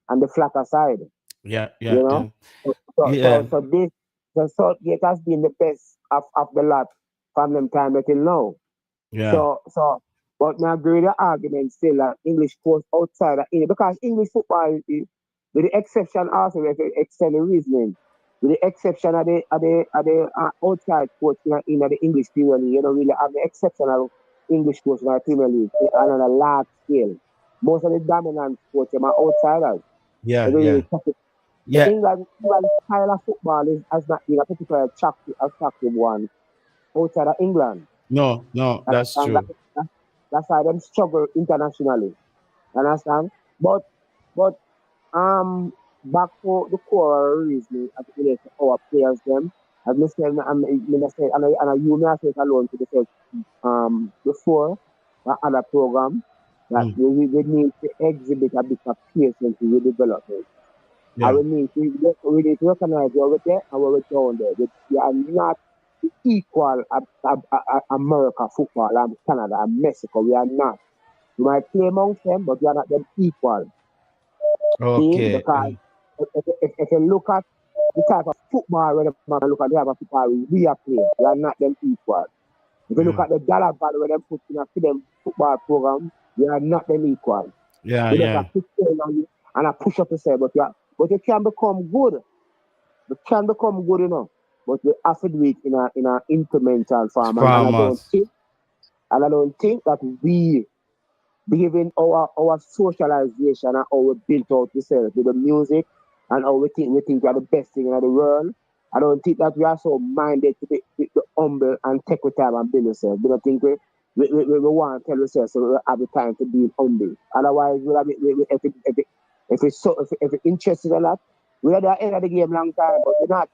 on the flatter side, Yeah, you yeah, know. yeah, So, so, yeah, so, so this, the Southgate has been the best of the lot from them time until now. yeah, But I agree with the argument still that English coach outside of England, because English football, with the exception also, if you extend the reasoning, with the exception of the outside coach in the English Premier League, you don't really have the exceptional English coach in the Premier League on a large scale. Most of the dominant coaches are outsiders. yeah, They don't yeah, really touch it. The yeah. England style of football has not been a particularly attractive one outside of England. No, no, that's And true. that's why them struggle internationally. Understand? But um back to the core reason as it relates to our players them. As I said, and you may have said alone to the first before that other program that Mm, we need to exhibit a bit of patience in the development. And yeah, we need to recognize where we're there and where we're down there. We are not equal America football and Canada and Mexico. We are not. We might play amongst them, but we are not them equal. See, okay. because if you look at the type of football, when you look at the type of football we are playing, we are not them equal. If you look Yeah, at the dollar value when them put in a them football program, we are not them equal. yeah, We just yeah. have to stay and I push up to say, but you can become good. You can become good enough. But we have to do it in a incremental form. And Farmers. I don't think that we given our socialization and how we built out ourselves with the music and how we think we are the best thing in the world. I don't think that we are so minded to be humble and take the time and build ourselves. We don't think we want to tell ourselves so we have the time to be humble. Otherwise, if we're interested in that, we're at the end of the game long time, but we're not.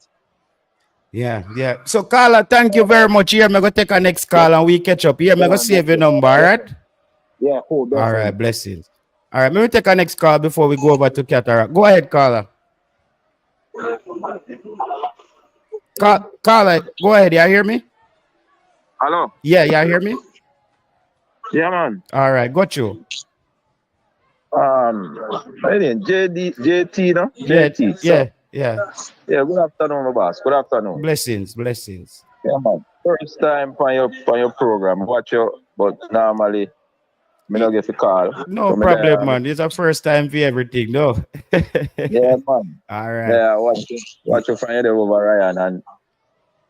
Yeah. So, Carla, thank you very much. Here, I'm going to take our next call and we catch up. Here, I'm going to save your number, all right? Yeah, cool. All right, blessings. All right, let me take our next call before we go over to Cataract. Go ahead, Carla. Carla, go ahead. You hear me? Hello? Yeah, you hear me? Yeah, man. All right, got you. My name JT, no? Yeah, JT. yeah, So, yeah. yeah, good afternoon, my boss. Good afternoon. Blessings. Yeah, man. First time on your program. Watch you, but normally, me not get the call. No So me problem, there, man. It's a first time for everything, no? yeah, man. All right. Yeah, watch you from there over Ryan and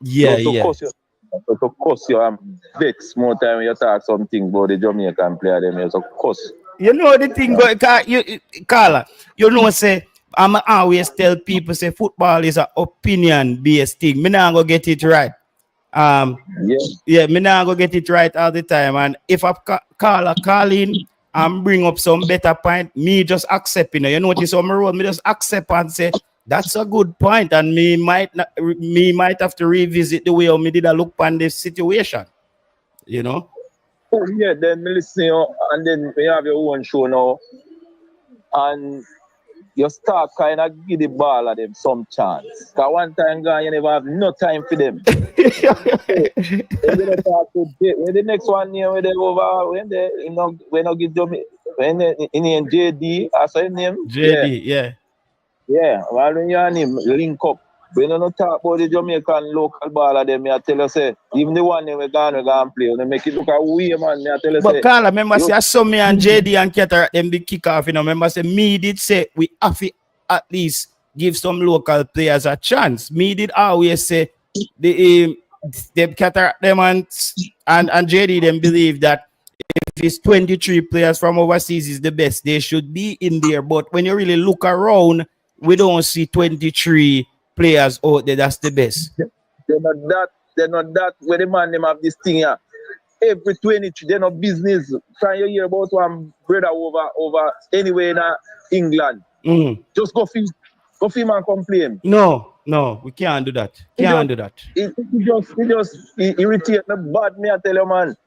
Yeah, to yeah. cuss you. To cuss you and vex more time when you talk something about the Jamaican player them. So cuss. You know the thing, Carla, you know, say, I'm always tell people, say, football is an opinion-based thing. Me not go get it right. Yeah. Yeah, me not go get it right all the time. And if I call in and bring up some better point, me just accept, you notice on my road, me just accept and say, that's a good point. And me might have to revisit the way me did I look on this situation, you know? Oh, yeah, then me listen you, and then you have your own show now. And you start kind of give the ball at them some chance. Because one time gone, you never have no time for them. When the next one here, when they over, when they, when I give them, when they, in the JD, I say name, JD, yeah. Yeah, while when you and him link up, when you not talk about the Jamaican local ball of them, I tell you, say, even the one we gonna play, they make it look a way, man. I tell you, But say, Carla, remember say I saw me and JD and Cataract them big kick off, remember say me did say we have to at least give some local players a chance. Me did always say the Cataract them and JD them believe that if it's 23 players from overseas is the best, they should be in there. But when you really look around, we don't see 23 players out there. That's the best. they're not that, where the man them have this thing here. Every 23, they're not business. Try you hear about one brother over anywhere in England. Just go film and complain. No, we can't do that. Can't do that. It just irritate me bad, me I tell you, man.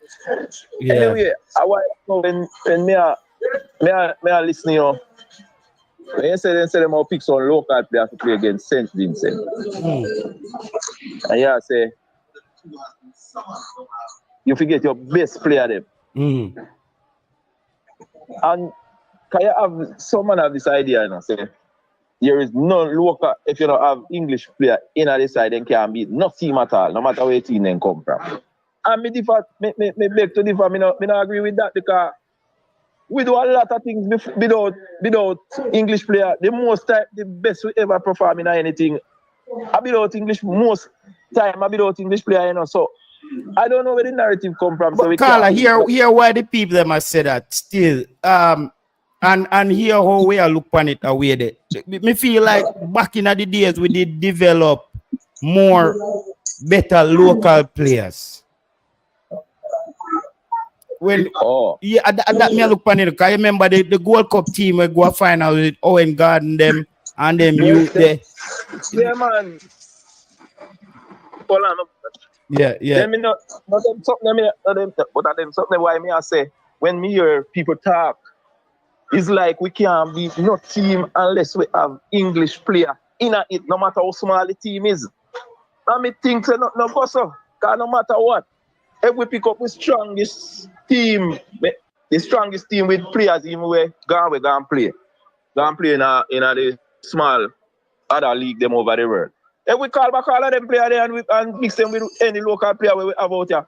Yeah. Anyway, I want when me I listen, you know, when you say them all pick some local players to play against St. Vincent. And yeah, say you forget your best player them. And can you have someone have this idea, you know, say there is no local, if you don't have English player in this side, then can beat no team at all, no matter where team then come from. And me beg to differ, me not agree with that, because we do a lot of things without English player. The best we ever perform in anything, without English, most time without English player, you know. So I don't know where the narrative come from. But So Carla, here why the people them must say that still. And here how we are look on it away there. Me feel like back in the days we did develop more better local players. When that me look on it, because I remember the Gold Cup team we go final with Owen Garden them and them youth there. Yeah, man. Hold on. Yeah. Let me not them something, but them something why me I say when me hear people talk, it's like we can't beat no team unless we have English player in it, no matter how small the team is. And me think no go so, because no matter what, if we pick up the strongest team with players, even we gonna play. Gonna play in the small other league them over the world. If we call back all of them players there and mix them with any local player we have out here.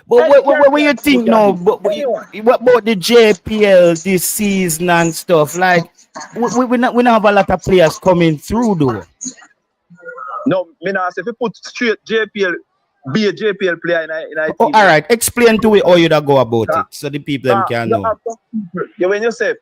But what you think now? What about the JPL this season and stuff? Like we not have a lot of players coming through though. No, me not say if you put straight JPL, be a JPL player in a team. All right, explain to me how you go about it so the people them can know. Yeah, when you say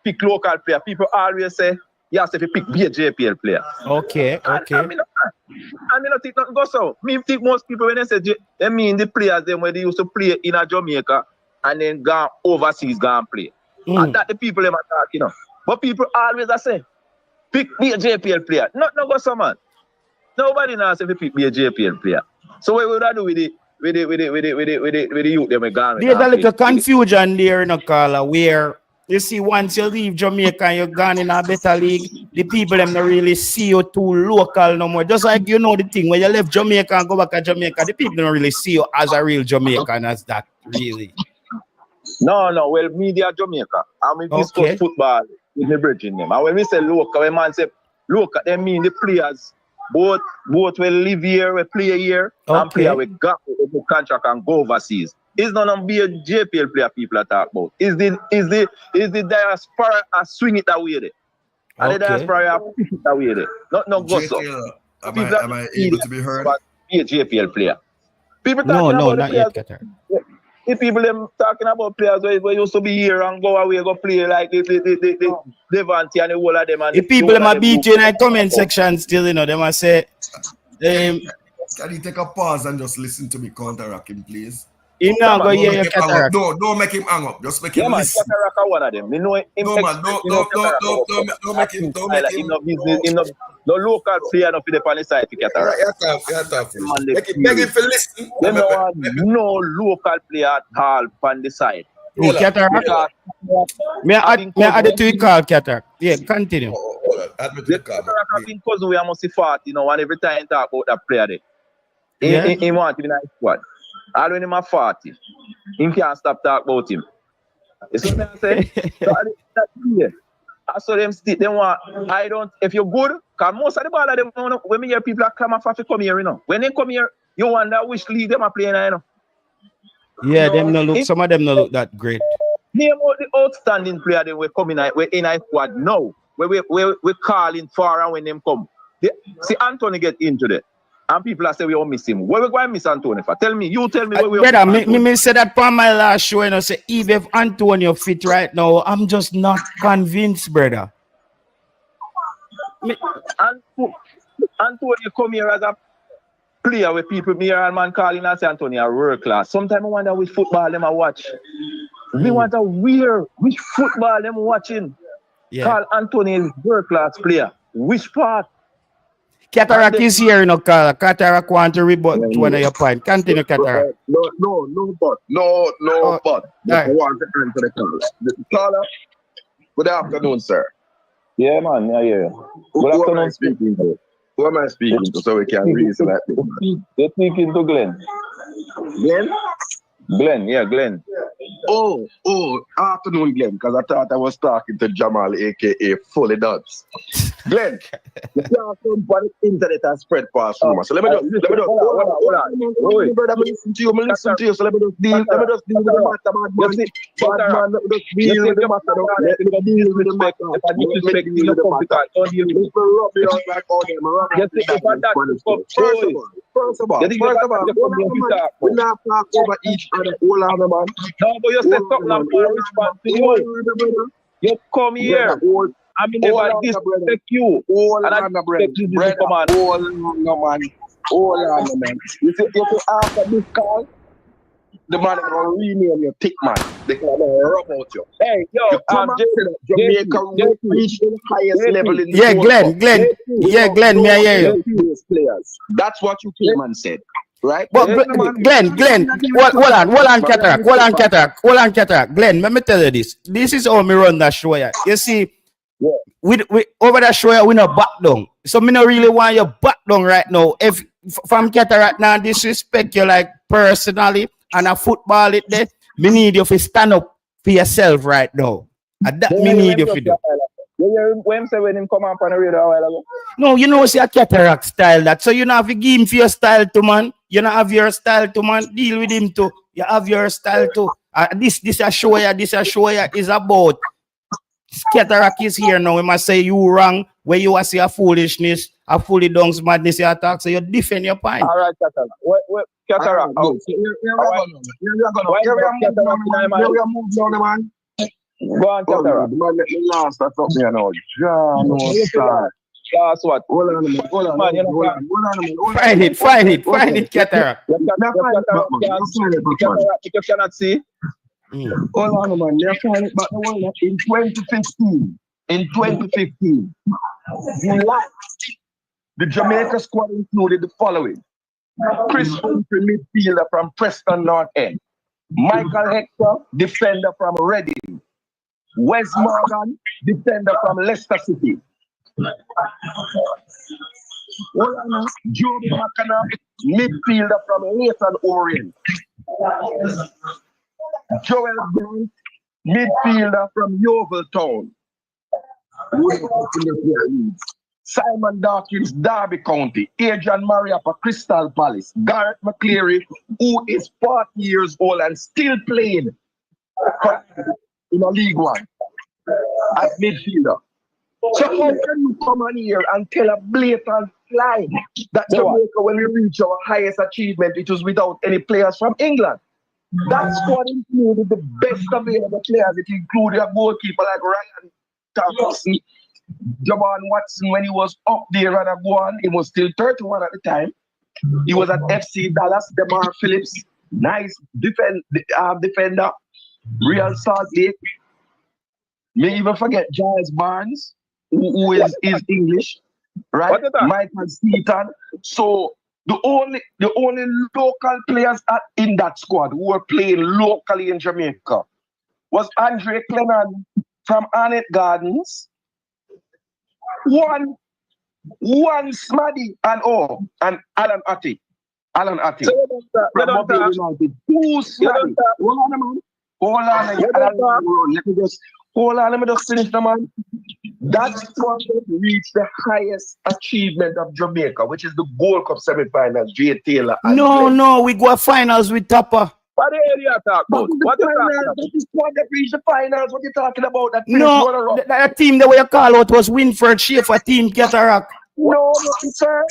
pick local player, people always say you have to pick be a JPL player. Okay. I mean, I think nothing goes so. Me think most people when they say they mean the players them where they used to play in a Jamaica and then go overseas go and play. And that the people them are talking, you know. But people always say pick be a JPL player. Not go so, man. Nobody knows if he be a JPL player. So what would I do with the youth them gone? There's a little confusion there, no caller, where you see once you leave Jamaica and you're gone in a better league, the people them not really see you too local no more. Just like you know the thing when you left Jamaica and go back to Jamaica, the people don't really see you as a real Jamaican as that really. No. Well, media Jamaica. I mean, discuss football with the bridging them. And when we say local, when man say local, they mean the players. Both will live here, we play here, and player we got the contract and go overseas. It's not gonna be a JPL player people are talking about. Is the diaspora and swing it away there. And the diaspora push it away there. Not go so. Am I able to be heard? Be a JPL player. People no, about not players, yet, Qatar. If people them talking about players who used to be here and go away, go play like the Levante and the whole of them. And if people them beat you in the comment section still, you know, they must say, can you take a pause and just listen to me counteract him, please? You know, go hear your cataract. No, don't make him hang up. Just make him listen. Cataract are one of them. You know him. No, man, don't make him. The local player not fit on the side for cataract. Make him for listen. No local player at all on the side. Oh, cataract? May I add it to you call cataract? Yeah, continue. The cataract have been cousin we must see 40, you know, and every time talk about that player there. He want to be in the squad. All when him at 40, he can't stop talking about him. You see what I'm saying? I saw them still, they want, if you're good, because most of the ball of them, when we hear people are clamor for to come here, you know. When they come here, you wonder which league them are playing, you know. Yeah, some of them don't look that great. Name out the outstanding player that we're coming we're in a squad now. We're calling for and when them come. See, Anthony get into it. And people are saying we all miss him. Where we going to miss Antonio for? Tell me where we are. Me say that for my last show, and I say, even if Antonio fit right now, I'm just not convinced, brother. Antonio come here as a player with people, me and man calling and say Antonio world class. Sometimes I wonder which football them are watch. We want to wear which football them watching. Yeah. Call Antonio world class player. Which part? Cataract is here, you know, Carl. Cataract want to rebut one of your point. Continue, Cataract. No, but. I want to answer the call. Caller, good afternoon, sir. Yeah, man, yeah, yeah. Good afternoon, speaking to. Who am I speaking to so we can reason like this? You're speaking to Glenn. Glenn? Glenn, yeah, Glenn. Oh, afternoon, Glenn, because I thought I was talking to Jamal, aka Fully Dubs. Glenn, you can't come on the internet and spread past rumors. So let me just hold on. Brother, me listen to you, so let me just deal with the matter, bad man. Let me just deal with the matter. Let me deal with the matter. Let me deal with the matter. Let me rub it out like all them. First of all, we're not talking over each other. Hold on, man. No, but you said something about which man to you. You come here. I mean, never disrespect you. Hold on, man. You see, after this call, the man is going to rename you thick man. They can rub out you. Hey, yo, Jamaica will reach the highest level in the world. Glenn, may I hear you? Players. That's what you came and said. Right? But Glenn, hold on, Cataract. Glenn, let me tell you this. This is how me run that show. You see, we over that show, we not back down. So me not really want you back down right now. If from Cataract now disrespect you like personally and a football it there, me need you to stand up for yourself right now. And that me need you to do. When him come up on the radio a while ago? No, you know, see a Cataract style that. So you don't have to give him for your style to man. You don't have your style to man. Deal with him too. You have your style too. This a show ya is about Cataract is here now. We must say you wrong where you are see a foolishness, a fully dunks madness you attack. So you defend your point. All right, Cataract. Cataract. Go on, Cataract. Man, let me last. That's up there now. Last what? Hold on a minute. Find it, Cataract. You cannot see. Hold on, man. They're find it back in 2015. In 2015, The Jamaica squad included the following: Chris Humphrey, midfielder from Preston North End; Michael Hector, defender from Reading; Wes Morgan, defender from Leicester City; Joe McClaren, midfielder from Leighton Orient; Joel Grant, midfielder from Yeovil Town; Simon Dawkins, Derby County; Adrian Maria for Crystal Palace; Gareth McClaren, who is 40 years old and still playing in a League One as midfielder. So how can you come on here and tell a blatant lie that Jamaica, when we reach our highest achievement, it was without any players from England? That squad included the best available players. It included a goalkeeper like Ryan Thompson, Jaban Watson when he was up there and Aguan. He was still 31 at the time. He was at FC Dallas. Demar Phillips, nice defender. Real Salt Lake. May even forget Giles Barnes, who is English, right? Michael Seaton. So the only local players in that squad who were playing locally in Jamaica was Andre Clennan from Arnett Gardens, one Smaddy and Alan Atty. Alan Atty. From Mobile United. Two Smaddy. Hold on, let me just finish the man. That squad reached the highest achievement of Jamaica, which is the Gold Cup semi-finals. Jay Taylor. No, we go finals with Tapa. What the hell you talking about? What you talking about? That is squad that reached the finals. What you talking about? That team the way you call out was Winford Schaefer team Cataract. No, sir.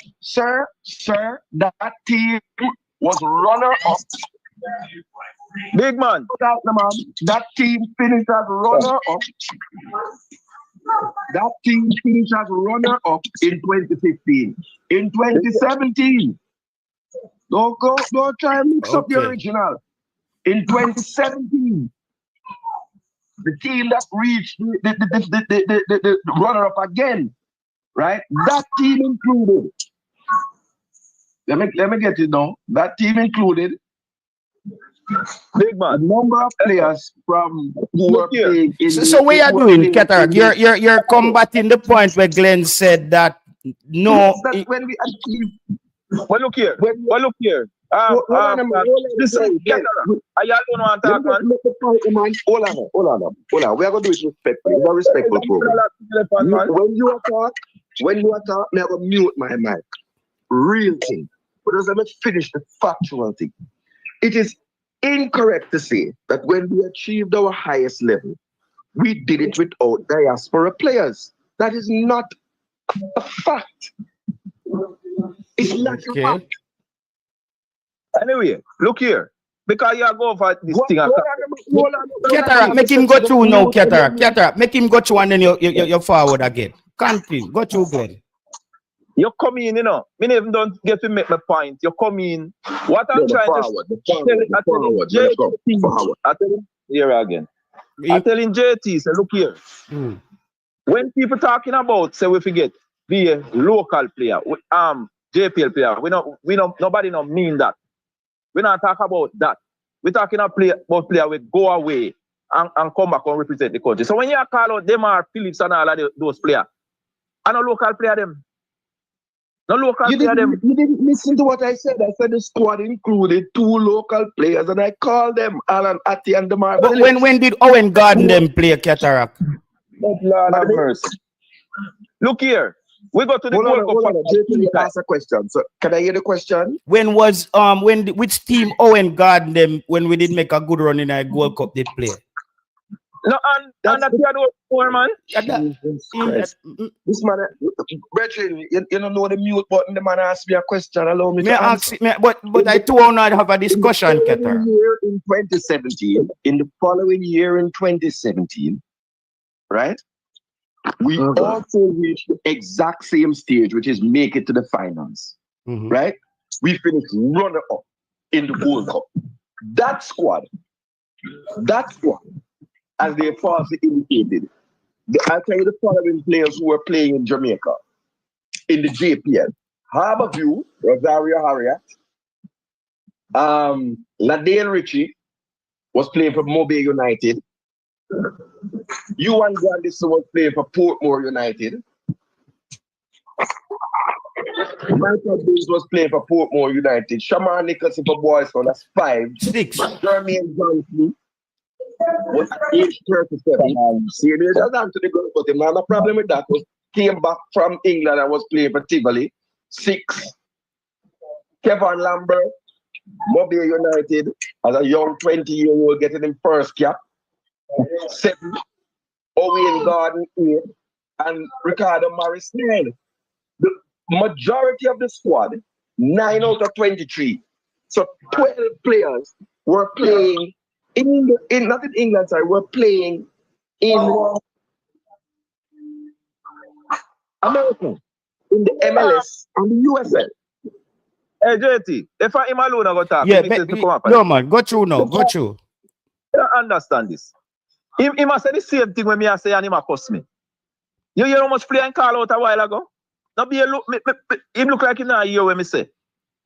That team was runner-up. Big man. That team finished as runner-up. That team finished as runner-up in 2015. In 2017, don't try and mix up the original. In 2017, the team that reached the runner-up again, right? That team included. Let me get it now. That team included big man, a number of players from who were playing in. So what you doing, Cataract? You're combating the point where Glenn said that no. That's when we achieve. Well, look here. Listen, Cataract. I don't want to talk, man. Hold on. We are going to do it respectfully. It's a respectful program. When you attack, I'm going to mute my mic. Real thing. But let me finish the factual thing. It is incorrect to say that when we achieved our highest level, we did it without diaspora players. That is not a fact. It's not a fact. Anyway, look here. Because you are going for this thing. Cataract, make him go through now, Cataract. Make him go through and then you forward again. Continue. Go through, Glenn. You come in, you know. Me even don't get to make my point. You come in. What I'm trying to I tell him here again. I telling JT, say, look here. When people talking about, say we forget, be a local player, JPL player. Nobody don't mean that. We not talk about that. We talking about player we go away and come back and represent the country. So when you call out Demar Phillips and all of those players, and a local player them. No local player them. You didn't listen to what I said. I said the squad included 2 local players, and I called them Alan Atty and Demar. But when did Owen Garden them play, Cataract? Lord have mercy. Look here. We go to the World Cup. JP asked a question. So can I hear the question? When was which team Owen Garden them when we did make a good run in a World Cup they play? No, and that's the other man. This man, Brethren, you don't know the mute button. The man asked me a question. Allow me to answer. But I too want to have a discussion, Keter. In the following year in 2017, right? We also reached the exact same stage, which is make it to the finals, right? We finished runner-up in the Gold Cup. That squad, as they falsely indicated, I'll tell you the following players who were playing in Jamaica. in the JPL. Harborview, Rosario Harriet. Ladale Ritchie was playing for Mobile United. Ewan Grandison was playing for Portmore United. Michael Bills was playing for Portmore United. Shaman Nicholson for Boystown, that's 5. 6. Jermaine Johnson was at age 37. See, there's a to the goal, but him had a problem with that. Was came back from England and was playing for Tivoli. 6. Kevin Lambert, Mobile United, as a young 20-year-old getting him first cap. 7. Owen Gordon, 8. And Ricardo Morris, 9. The majority of the squad, 9 out of 23. So 12 players were playing not in England, sorry, were playing in America, in the MLS and the USL. Hey, JT, if I'm alone, I'm going to talk. Yeah, no, man, go through now, go through. I understand this. He must say the same thing when me I say and he must cost me. You hear how much player in call out a while ago? Now be a look, him look like him now hear when me say.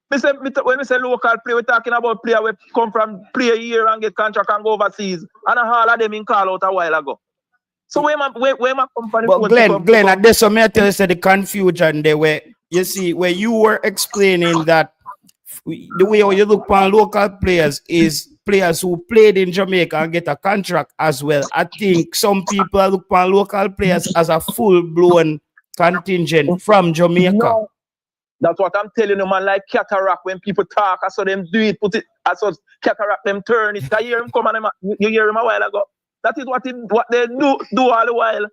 When we say local play, we're talking about player we come from play here and get contract and go overseas. And all of them in call out a while ago. So where my company... But Glenn, at this, so may I tell you say the confusion there where, you see, where you were explaining that the way you look upon local players is players who played in Jamaica and get a contract as well. I think some people look upon local players as a full-blown contingent from Jamaica. No. That's what I'm telling you, man. Like cataract, when people talk, I saw them do it, put it, I saw cataract them turn it. I hear him come and you hear him a while ago. That is what they do all the while.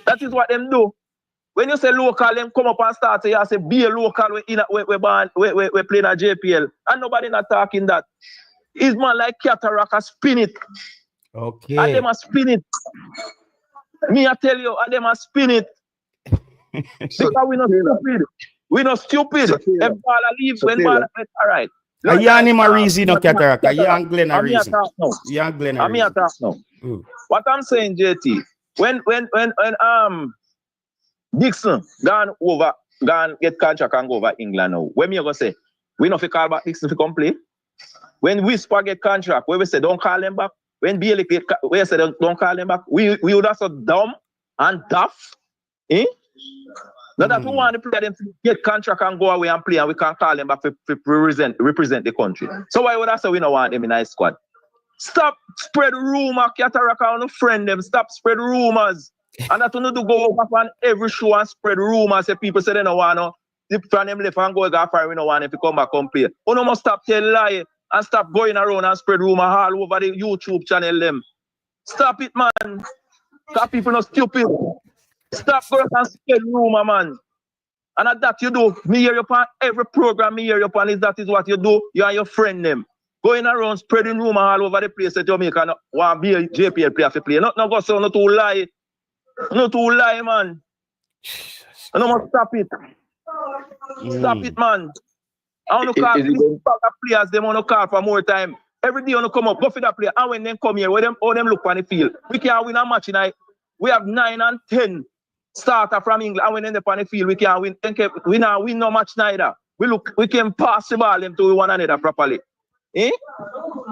That is what them do. When you say local, them come up and start say, say be a local we playing a JPL. And nobody not talking that. It's man like cataract a spin it. Okay. And them a spin it. Me I tell you, and them a spin it. So, because we're not stupid. We're not stupid. If ball leave, when ball all right. Are you him a reason, no cataract? Are you and Glenn a reason? You and Glenn a reason. What I'm saying, JT, when Dixon gone get contract and go over England now, when me gonna say, we not fi call back Dixon to come play? When Whisper get contract, where we say don't call them back, when Bailey get, we say don't call them back, we would have so dumb and daft, eh? Now that we want to play them to get contract and go away and play, and we can't call them back to represent the country. So why would I say we don't want them in our squad? Stop spread rumor, cataract on a friend them. Stop spread rumors. And that we need to go up on every show and spread rumors. Say people say they don't want to. If from them left and go far, we don't want them to come back and play. We don't must stop telling lie and stop going around and spread rumor all over the YouTube channel them. Stop it, man. Because people not stupid. Stop going and spread rumor, man. And at that you do. Me hear you on every program, me hear you on is that is what you do. You and your friend them. Going around spreading rumor all over the place that Jamaica want to be a JPL player to play. Not go so not to lie. Not to lie, man. I don't want to stop it. Stop it, man. I want to call the players, they want to call for more time. Every day you want to come up, go for that player. And when they come here, all them look on the field. We can't win a match tonight. We have 9 and 10 starter from England. And when they on the field, we can't win. We not win no match neither. We can pass the ball them to one another properly. Eh?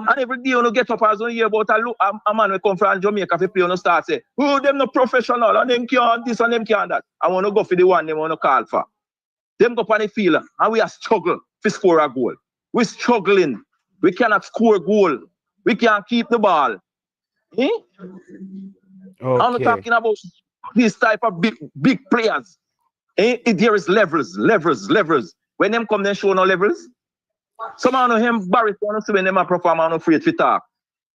And every day you get up as you hear about a man who come from Jamaica to play on the start say, oh, them no professional and them can't this and them can't that. I want to go for the one they want to call for. Them go on the field and we are struggling to score a goal. We're struggling. We cannot score a goal. We can't keep the ball. Eh? Okay. I'm not talking about this type of big players. Eh? There is levels. When them come, they show no levels. Some of them embarrassed when them perform and afraid to talk.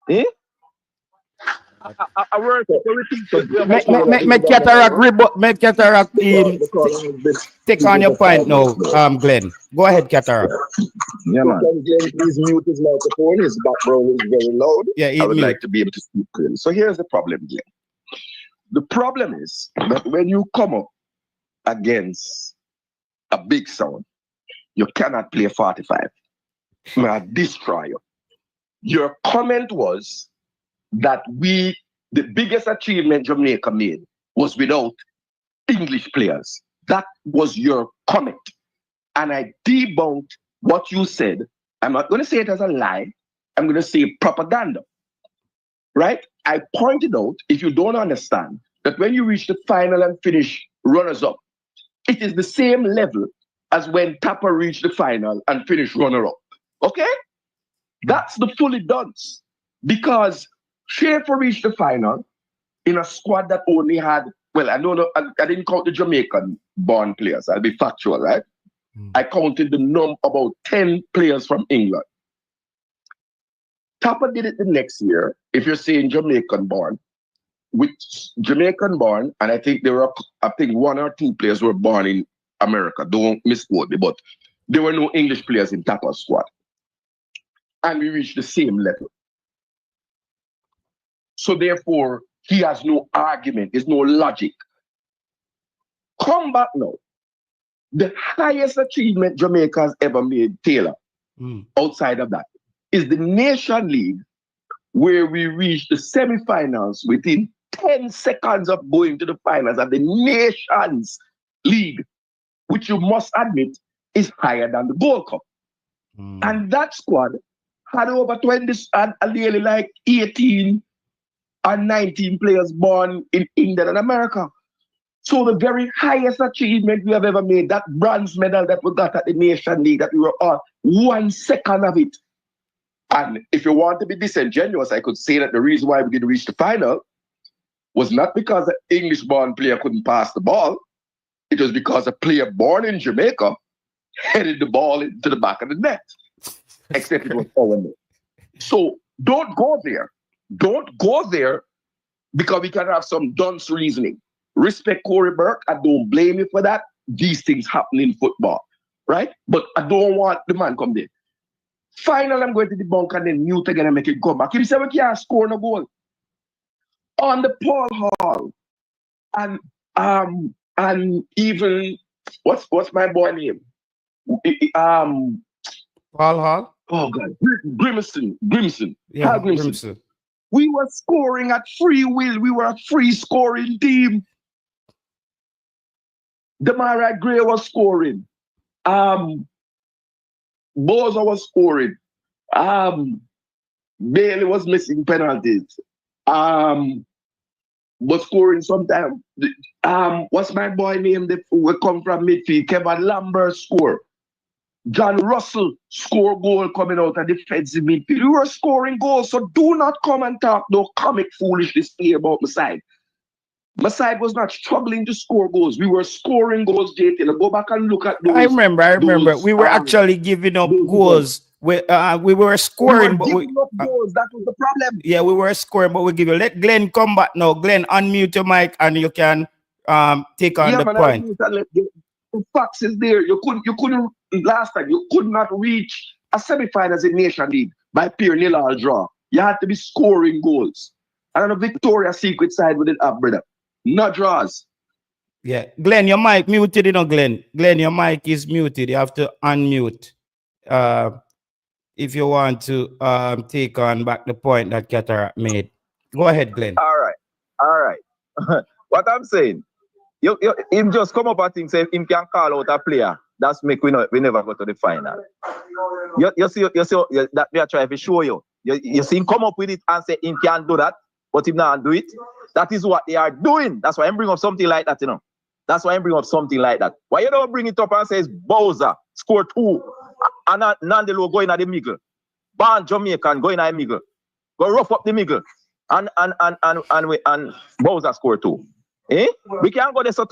Eh? I work. Make cataract take on your point now, Glenn. Go ahead, cataract. Yeah, man. Can Glenn please mute his microphone? His background is very loud. Yeah, I would like to be able to speak clearly. So here's the problem, Glenn. The problem is that when you come up against a big sound, you cannot play 45. May destroy you. Your comment was that the biggest achievement Jamaica made was without English players. That was your comment. And I debunked what you said. I'm not going to say it as a lie. I'm going to say propaganda. Right? I pointed out, if you don't understand, that when you reach the final and finish runners-up, it is the same level as when Tapper reached the final and finished runner-up. Okay? That's the fully dance. Because Schaefer reached the final in a squad that only had, well, I don't know, I didn't count the Jamaican-born players. I'll be factual, right? I counted the about 10 players from England. Tapper did it the next year, if you're saying Jamaican-born, with Jamaican-born, and I think there were, one or two players were born in America. Don't misquote me, but there were no English players in Tapper's squad. And we reached the same level. So therefore, he has no argument, there's no logic. Come back now. The highest achievement Jamaica has ever made, Taylor, outside of that, is the Nation League, where we reached the semi-finals within 10 seconds of going to the finals of the Nations League, which you must admit is higher than the Gold Cup. And that squad had over 20, and nearly like 18 and 19 players born in England and America. So the very highest achievement we have ever made, that bronze medal that we got at the Nation League, that we were on 1 second of it. And if you want to be disingenuous, I could say that the reason why we didn't reach the final was not because an English-born player couldn't pass the ball. It was because a player born in Jamaica headed the ball into the back of the net. Except it was our net. So don't go there. Don't go there because we can have some dunce reasoning. Respect Corey Burke. I don't blame you for that. These things happen in football, right? But I don't want the man come there. Final, I'm going to debunk and then mute again and make it come back. He said we can't score no goal. On the Paul Hall and even what's my boy name? Paul Hall? Oh God, Grimson. Yeah, Grimson. We were scoring at free will. We were a free scoring team. Demarai Gray was scoring. Boza was scoring. Bailey was missing penalties. But scoring sometimes. What's my boy name? We come from midfield. Kevin Lambert score. John Russell score goal coming out of defensive midfield. We were scoring goals, so do not come and talk no comic foolishness here about my side. My side was not struggling to score goals. We were scoring goals, JT. Go back and look at those. I remember. We were actually giving up goals. We were scoring, but giving up goals. That was the problem. Yeah, we were scoring, but we give you. Let Glenn come back now. Glenn, unmute your mic and you can take on the point. The facts is there. You couldn't last time. You could not reach a semi-final as a Nation League by pure nil or draw. You had to be scoring goals. And on the Victoria Secret side with it up, brother. No draws. Yeah, Glenn, your mic muted, Glenn. Glenn, your mic is muted. You have to unmute if you want to take on back the point that Cataract made. Go ahead, Glenn. All right. What I'm saying, him just come up and think, say him can call out a player. That's make we never go to the final. You see that we are trying to show you. You see him come up with it and say him can do that, but him not do it. That is what they are doing. That's why I'm bringing up something like that, That's why I'm bringing up something like that. Why you don't bring it up and says Bowser score 2 and Nandelo going at the middle. Born Jamaican going at the middle. Go rough up the middle. And Bowser score 2. We can't go there so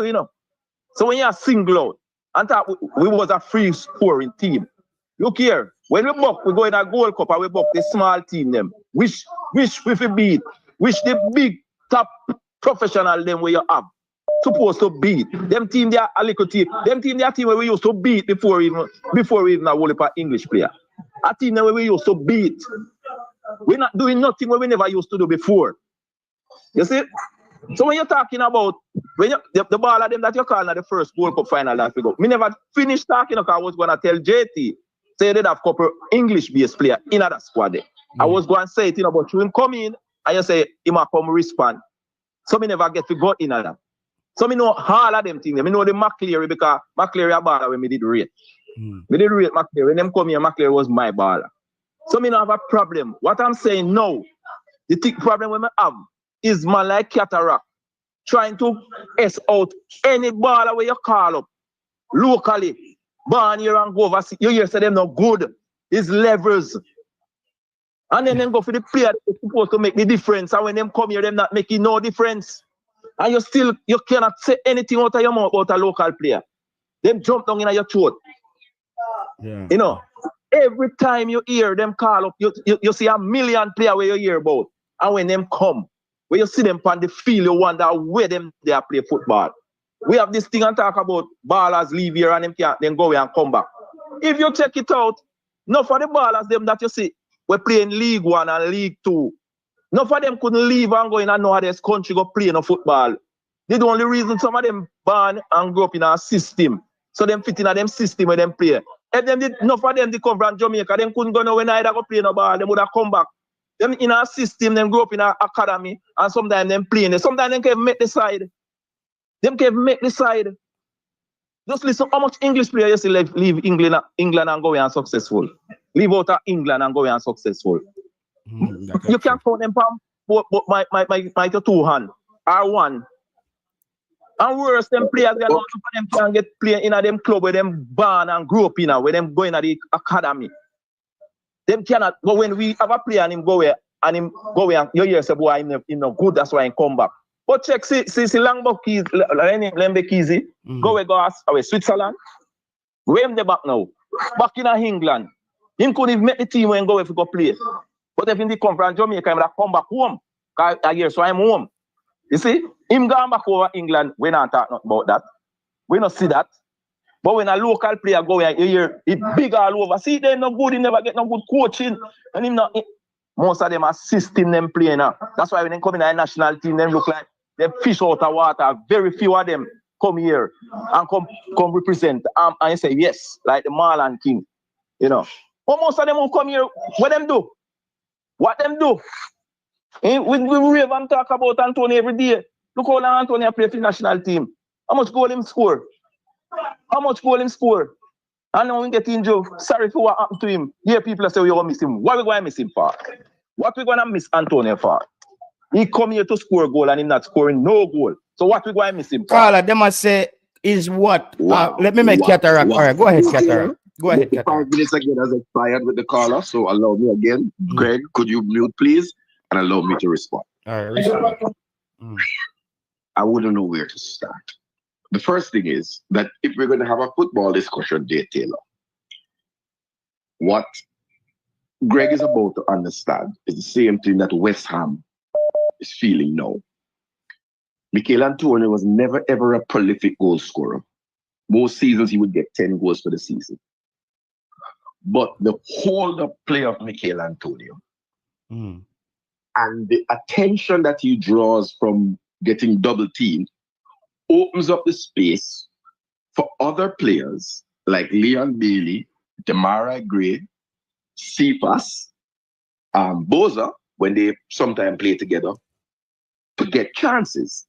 So when you are single out and talk, we was a free scoring team. Look here, when we buck, we go in a Gold Cup and we buck the small team them. Which we beat. Which the big top professional them where you have supposed to beat. Them team they are a little team. Them team they are team where we used to beat before we even a World Cup English player. A team where we used to beat. We're not doing nothing where we never used to do before. You see? So when you're talking about when the ball of them that you're calling at the first World Cup final that we go, me never finished talking because I was gonna tell JT say they'd have couple English-based player in that squad there. I was going to say it, but you him come in and you say, he might come respond. So me never get to go in at that. So me know all of them things. Me know the Mcclaren because Mcclaren a baller when me did rate. Me did rate Mcclaren. When them come here, Mcclaren was my baller. So me don't have a problem. What I'm saying now, the problem we have is man like Cataract trying to S out any baller where you call up locally. Born here and go over. You hear say them not good. It's levels. And then go for the player that's supposed to make the difference. And when them come here, them not making no difference. And you cannot say anything out of your mouth about a local player. Them jump down in your throat. Yeah. You know, every time you hear them call up, you see a million player where you hear about. And when them come, when you see them on the field, you wonder where them they are play football. We have this thing and talk about ballers leave here and them can't then go away and come back. If you check it out, not for the ballers them that you see, we're playing League 1 and League 2. None of them couldn't leave and go in another country go play no football. The only reason some of them born and grow up in our system. So them fit in a them system where them play. If them did enough of them they come from Jamaica, them couldn't go nowhere neither go play no ball, them would have come back. Them in our system, them grow up in our academy and sometimes them playing it. Sometimes them can make the side. Them can make the side. Just listen how much English player you see leave England and go and successful. Leave out of England and go and successful. You can't count them from my two hand or one. And worse, them players them can get playing in a them club where them born and grow up in where them go in at the academy. Them cannot go when we have a player and him go where and you hear say boy him no good, that's why he come back. But check see Langbekizi, go away Switzerland. Where him the back now? Back in England. Him couldn't even make the team when go if he go play. But if he come from Jamaica, he will come back home. I hear so I'm home. You see? Him going back over England, we not talk nothing about that. We not see that. But when a local player go here, you hear it big all over. See, they no good, he never get no good coaching. And him not most of them are system them playing now. That's why when they come in the national team, them look like they fish out of water. Very few of them come here and come represent. And you say yes, like the Marlon King. You know. But most of them who come here, what them do? What them do? We rave and talk about Antonio every day. Look how long Antonio play for the national team. How much goal him score? How much goal him score? And now we get injured. Sorry for what happened to him. Here people say we going to miss him. What we going to miss him for? What we going to miss Antonio for? He come here to score a goal and he's not scoring no goal. So what we going to miss him for? Carla, they must say is what? Let me make Cataract. All right, go ahead, Cataract. Go ahead, Cataract. 5 minutes again has expired with the caller, so allow me again. Greg, could you mute, please? And allow me to respond. All right, respond. I wouldn't know where to start. The first thing is that if we're going to have a football discussion, Jay Taylor, what Greg is about to understand is the same thing that West Ham is feeling now. Mikel Antonio was never ever a prolific goal scorer. Most seasons he would get 10 goals for the season. But the hold-up play of Mikel Antonio and the attention that he draws from getting double teamed opens up the space for other players like Leon Bailey, Demarai Gray, Cephas, Boza, when they sometimes play together, to get chances.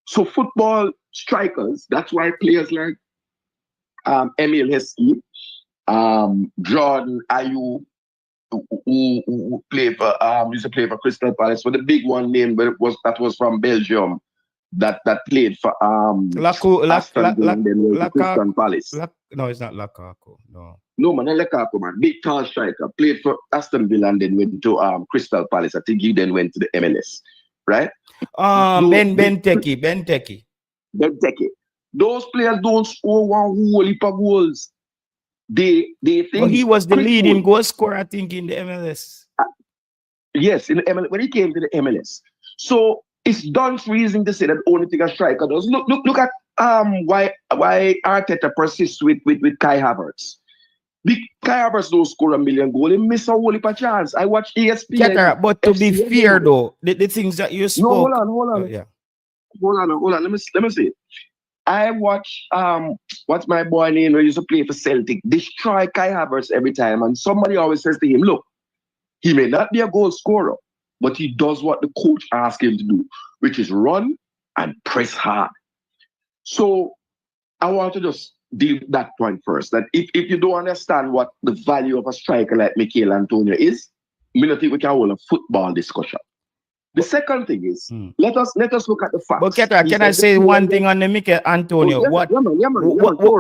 So football strikers, that's why players like Emil Heskey, Jordan Ayew, who played for used to play for Crystal Palace, but the big one name that was from Belgium that played for Aston Villa and then went to Crystal Palace. No, it's not Lukaku. No man, not Lukaku, man. Big tall striker, played for Aston Villa and then went to Crystal Palace. I think he then went to the MLS, right? Benteke. Those players don't score one whole heap of goals. They think he was the leading goal scorer, I think, in the MLS. Yes, in the MLS when he came to the MLS. So it's Don's reason to say that only thing a striker does. Look at why Arteta persists with Kai Havertz. Kai Havertz don't score a million goals. He miss a whole heap of chance. I watch ESPN. But to be fair though, the things that you spoke. No, hold on. Hold on. Let me see. I watch what's my boy name who used to play for Celtic destroy Kai Havertz every time, and somebody always says to him, look, he may not be a goal scorer, but he does what the coach asks him to do, which is run and press hard. So I want to just deal with that point first. That if you don't understand what the value of a striker like Mikel Antonio is, I don't think we can hold a football discussion. The second thing is, let us look at the facts. But Ketra, can I say one thing on the Mikel Antonio?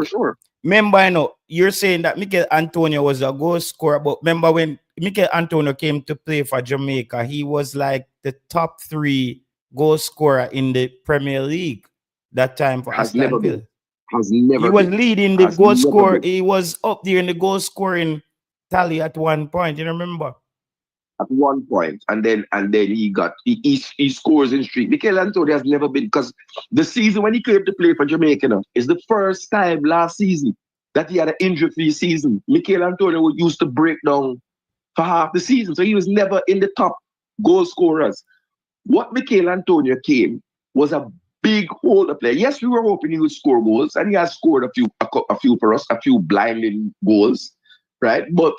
Sure. Remember, I know you're saying that Mikel Antonio was a goal scorer, but remember when Mikel Antonio came to play for Jamaica, he was like the top 3 goal scorer in the Premier League that time for Aston Villa. He was leading the goal score. He was up there in the goal scoring tally at one point. You remember? At one point, and then he scores in streak. Mikel Antonio has never been, because the season when he came to play for Jamaica is the first time last season that he had an injury-free season. Mikel Antonio used to break down for half the season, so he was never in the top goal scorers. What Mikel Antonio came was a big holder player. Yes, we were hoping he would score goals, and he has scored a few for us, a few blinding goals, right? But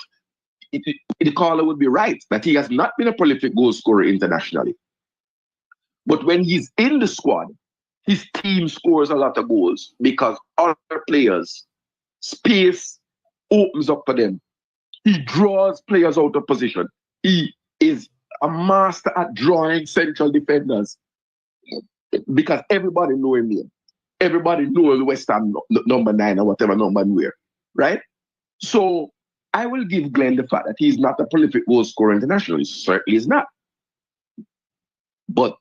the caller would be right that he has not been a prolific goal scorer internationally. But when he's in the squad, his team scores a lot of goals because other players, space opens up for them. He draws players out of position. He is a master at drawing central defenders because everybody knows him here. Everybody knows West Ham number 9 or whatever number we're, right? So I will give Glenn the fact that he's not a prolific goal scorer internationally. Certainly is not. But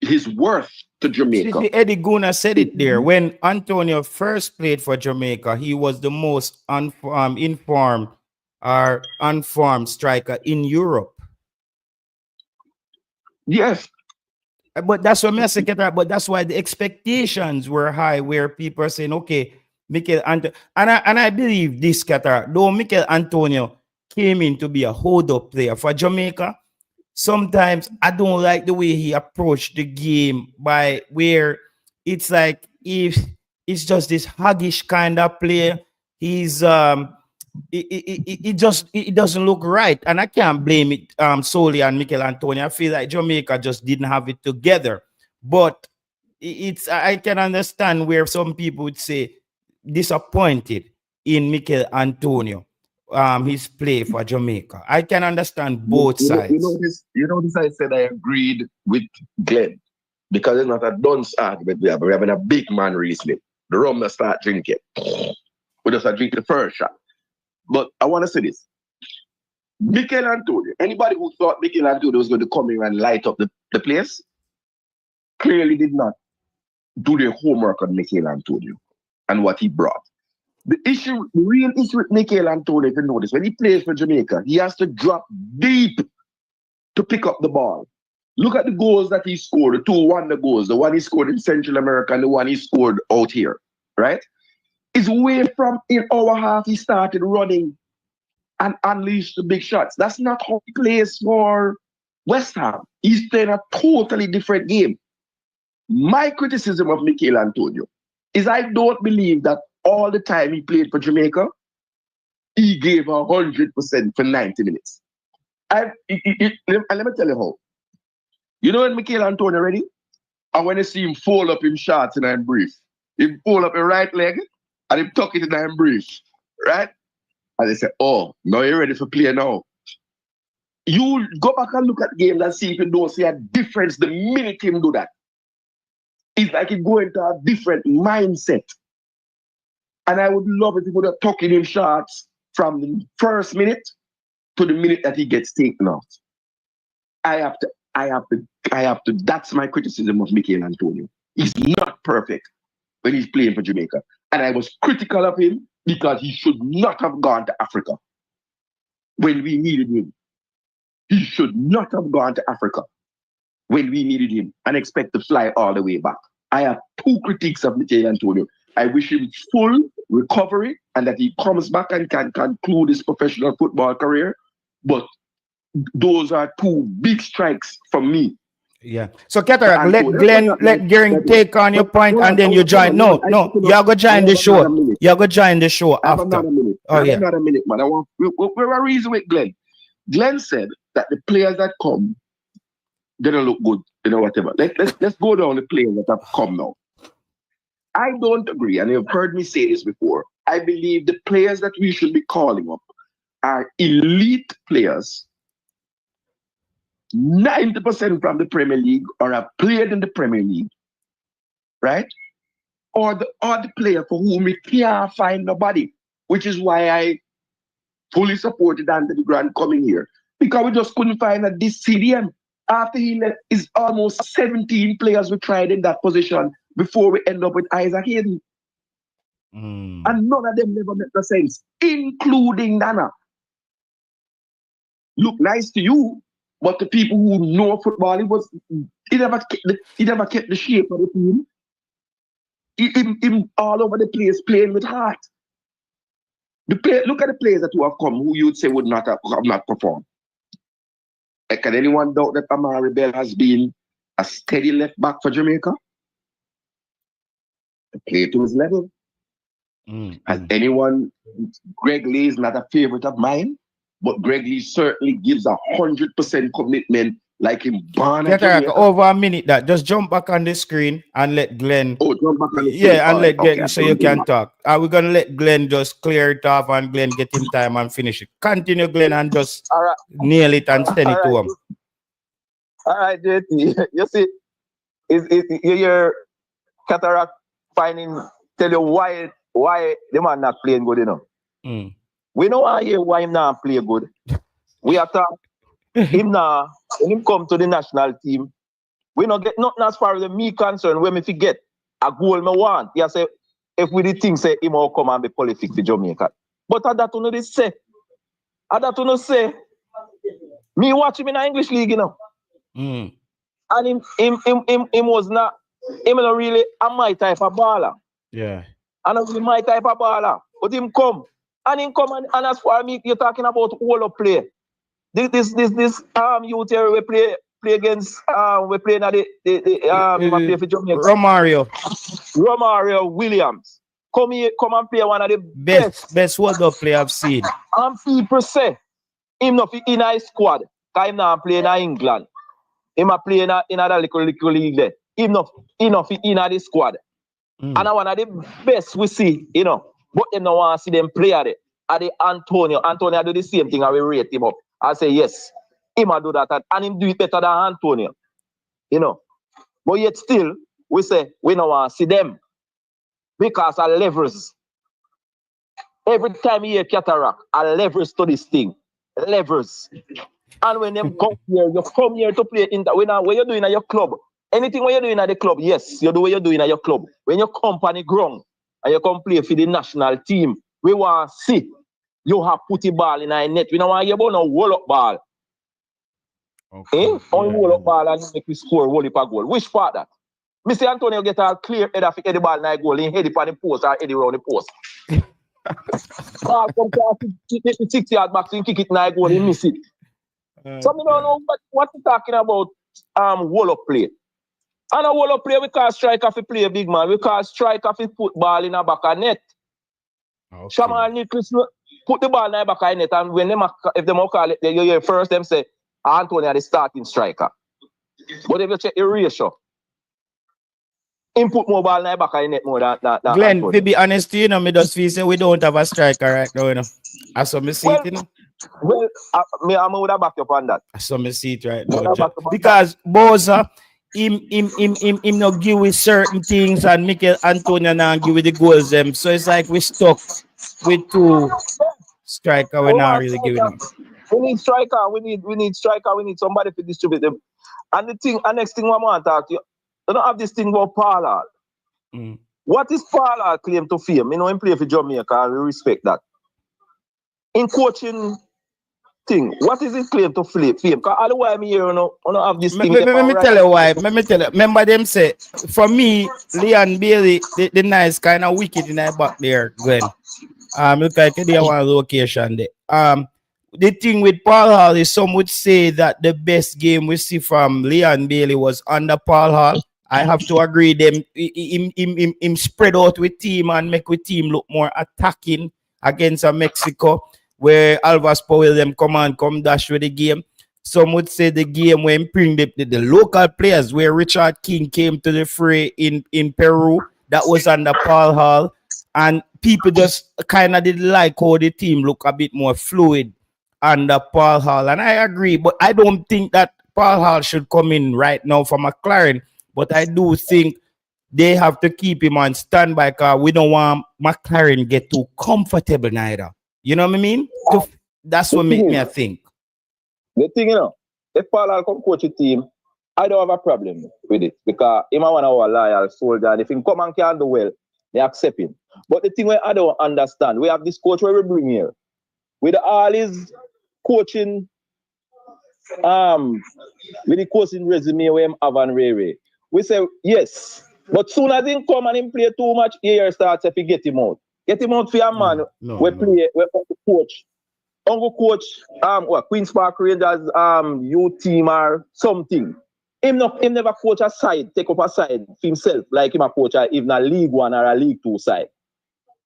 his worth to Jamaica. Eddie Guna said it there. When Antonio first played for Jamaica, he was the most informed or unformed striker in Europe. Yes. But that's what I say, but that's why the expectations were high, where people are saying, okay, Mikel Antonio, and I believe this, Qatar, though Mikel Antonio came in to be a hold-up player for Jamaica, sometimes I don't like the way he approached the game, by where it's like if it's just this huggish kind of player. He's it doesn't look right, and I can't blame it solely on Mikel Antonio. I feel like Jamaica just didn't have it together, but I can understand where some people would say disappointed in Mikel Antonio, his play for Jamaica. I can understand both sides. You know this I said I agreed with Glenn because it's not a dunce argument we're having a big man recently. The rum that start drinking. We just drink the first shot. But I want to say this. Mikel Antonio, anybody who thought Mikel Antonio was going to come in and light up the place clearly did not do their homework on Mikel Antonio and what he brought. The real issue with Mikel Antonio, if you notice, when he plays for Jamaica, he has to drop deep to pick up the ball. Look at the goals that he scored, the 2 wonder goals, the one he scored in Central America and the one he scored out here, right? It's way from in our half he started running and unleashed the big shots. That's not how he plays for West Ham. He's playing a totally different game. My criticism of Mikel Antonio is I don't believe that all the time he played for Jamaica, he gave 100% for 90 minutes. And let me tell you how. You know when Mikel Antonio ready? And when you see him fold up in shorts and I'm brief. He fold up his right leg and he tuck it in and brief. Right? And they say, oh, now you're ready for play now. You go back and look at the game and see if you don't see a difference the minute him do that. It's like he go into a different mindset. And I would love it if he would have tucked in shots from the first minute to the minute that he gets taken out. I have to, that's my criticism of Mikel Antonio. He's not perfect when he's playing for Jamaica. And I was critical of him because he should not have gone to Africa when we needed him. He should not have gone to Africa when we needed him and expect to fly all the way back. I have 2 critiques of Mikel Antonio. I wish him full recovery and that he comes back and can conclude his professional football career. But those are 2 big strikes from me. Yeah. So, Cataract, let Gering take on your point and then you join. No, you're going to join the show. You're going to join the show after. Not a minute, man. We're reason with Glenn. Glenn said that the players that come, they don't look good, whatever. Let's go down the players that have come now. I don't agree, and you've heard me say this before. I believe the players that we should be calling up are elite players, 90% from the Premier League or have played in the Premier League, right? Or the player for whom we can't find nobody, which is why I fully supported Anthony Grant coming here, because we just couldn't find at this CDM. After he left, is almost 17 players we tried in that position before we end up with Isaac Hayden. And none of them never made the sense, including Nana. Look nice to you, but the people who know football, he never kept the shape of the team. Him all over the place playing with heart. Look at the players that who have come who you would say would not have not performed. Can anyone doubt that Amari Bell has been a steady left back for Jamaica? Play to his level. Has anyone? Greg Lee is not a favorite of mine, but Greg Lee certainly gives 100% commitment, like him born at Jamaica. Over a minute. That just jump back on the screen and let Glenn. Oh, jump back on the screen. Yeah, and let Glenn so you can talk. We're gonna let Glenn just clear it off and Glenn get him time and finish it. Continue, Glenn, and just nail it and send it to him. All right, JT. You see, your cataract finding tell you why the man not playing good enough. We know why him not play good. We have to him now when him come to the national team. We not get nothing as far as me concerned. When me forget a goal me want, you say if we did think say him will come and be prolific for Jamaica. But at that you know they say, me watch him in the English league, you know. And him was not really my type of baller. Yeah. And not really my type of baller. But him come and as for me, you're talking about all of play. This youth here we play against we play now the play for Jamaica. Romario Williams. Come and play one of the best World Cup player I've seen. And people say him not in a squad. Cause him not play in England. Him a play in a little league there. Him not in the squad. And one of the best we see, you know. But them don't want to see them play at it. At the Antonio do the same thing and we rate him up. I say yes, him a do that and him do it better than Antonio. You know. But yet still, we say we don't want to see them. Because of levers. Every time you hear cataract, I levers to this thing. Levers. And when them come here, you come here to play in that. When you're doing at your club, anything when you're doing at the club, yes, you do what you're doing at your club. When you come on the ground and you come play for the national team, we want to see you have put the ball in our net. We don't want to hear about no wall-up ball. Okay. Only wall-up ball and make we score wall-up goal. Which part that? Mr. Antonio get a clear head of the ball in our goal, he head it on the post or head it around the post. Ball come to 60 yard back, so he kick it in our goal, he miss it. So we don't know what we're talking about wall-up play. And a wall-up play, we call striker if play big man. We call striker if put ball in the back of net. Okay. Shaman Nicholas put the ball in the back of net, and when if they call it, you hear first them say, Antonio are the starting striker. But if you check the ratio, input more ball in the back of net more than Glenn, Antonio. to be honest, you know, me just feel say we don't have a striker right now, you know. I saw me see it, you know. Well, I would have backed up on that. I saw me see it right now. Because Boza, him not give with certain things and Mikel Antonio not give with the goals them. So it's like we stuck with two striker. We're not really giving them. We need striker. We need striker. We need somebody to distribute them. And the next thing I want to talk to you, you don't have this thing about Paul. What is Paul claim to fame? You know, him play for Jamaica. We respect that. In coaching thing, what is his claim to fame? Because otherwise, me here, you don't have this thing. Let me tell you why. Let me tell you. Remember them say, for me, Leon Bailey, the nice kind of wicked in the back there, Glenn. Look like they have one location there. The thing with Paul Hall is some would say that the best game we see from Leon Bailey was under Paul Hall. I have to agree. Him spread out with team and make with team look more attacking against Mexico, where Alvas Powell them come dash with the game. Some would say the game when bring the local players, where Richard King came to the fray in Peru that was under Paul Hall, and people just kind of didn't like how the team look a bit more fluid under Paul Hall. And I agree, but I don't think that Paul Hall should come in right now for McClaren. But I do think they have to keep him on standby because we don't want McClaren get too comfortable neither. You know what I mean? That's what make me think. The thing, if Paul Hall come coach a team, I don't have a problem with it because he might want to a loyal soldier, and if he come and can do well, they accept him. But the thing where I don't understand, we have this coach where we bring here with all his coaching, with the coaching resume where him have and Ray. We say yes, but soon as he come and he play too much, here starts if he get him out. Get him out for a man. Play, we coach. Uncle coach, Queen's Park Rangers, youth team or something. Him never coach a side, take up a side for himself, like him a coach even a League One or a League Two side.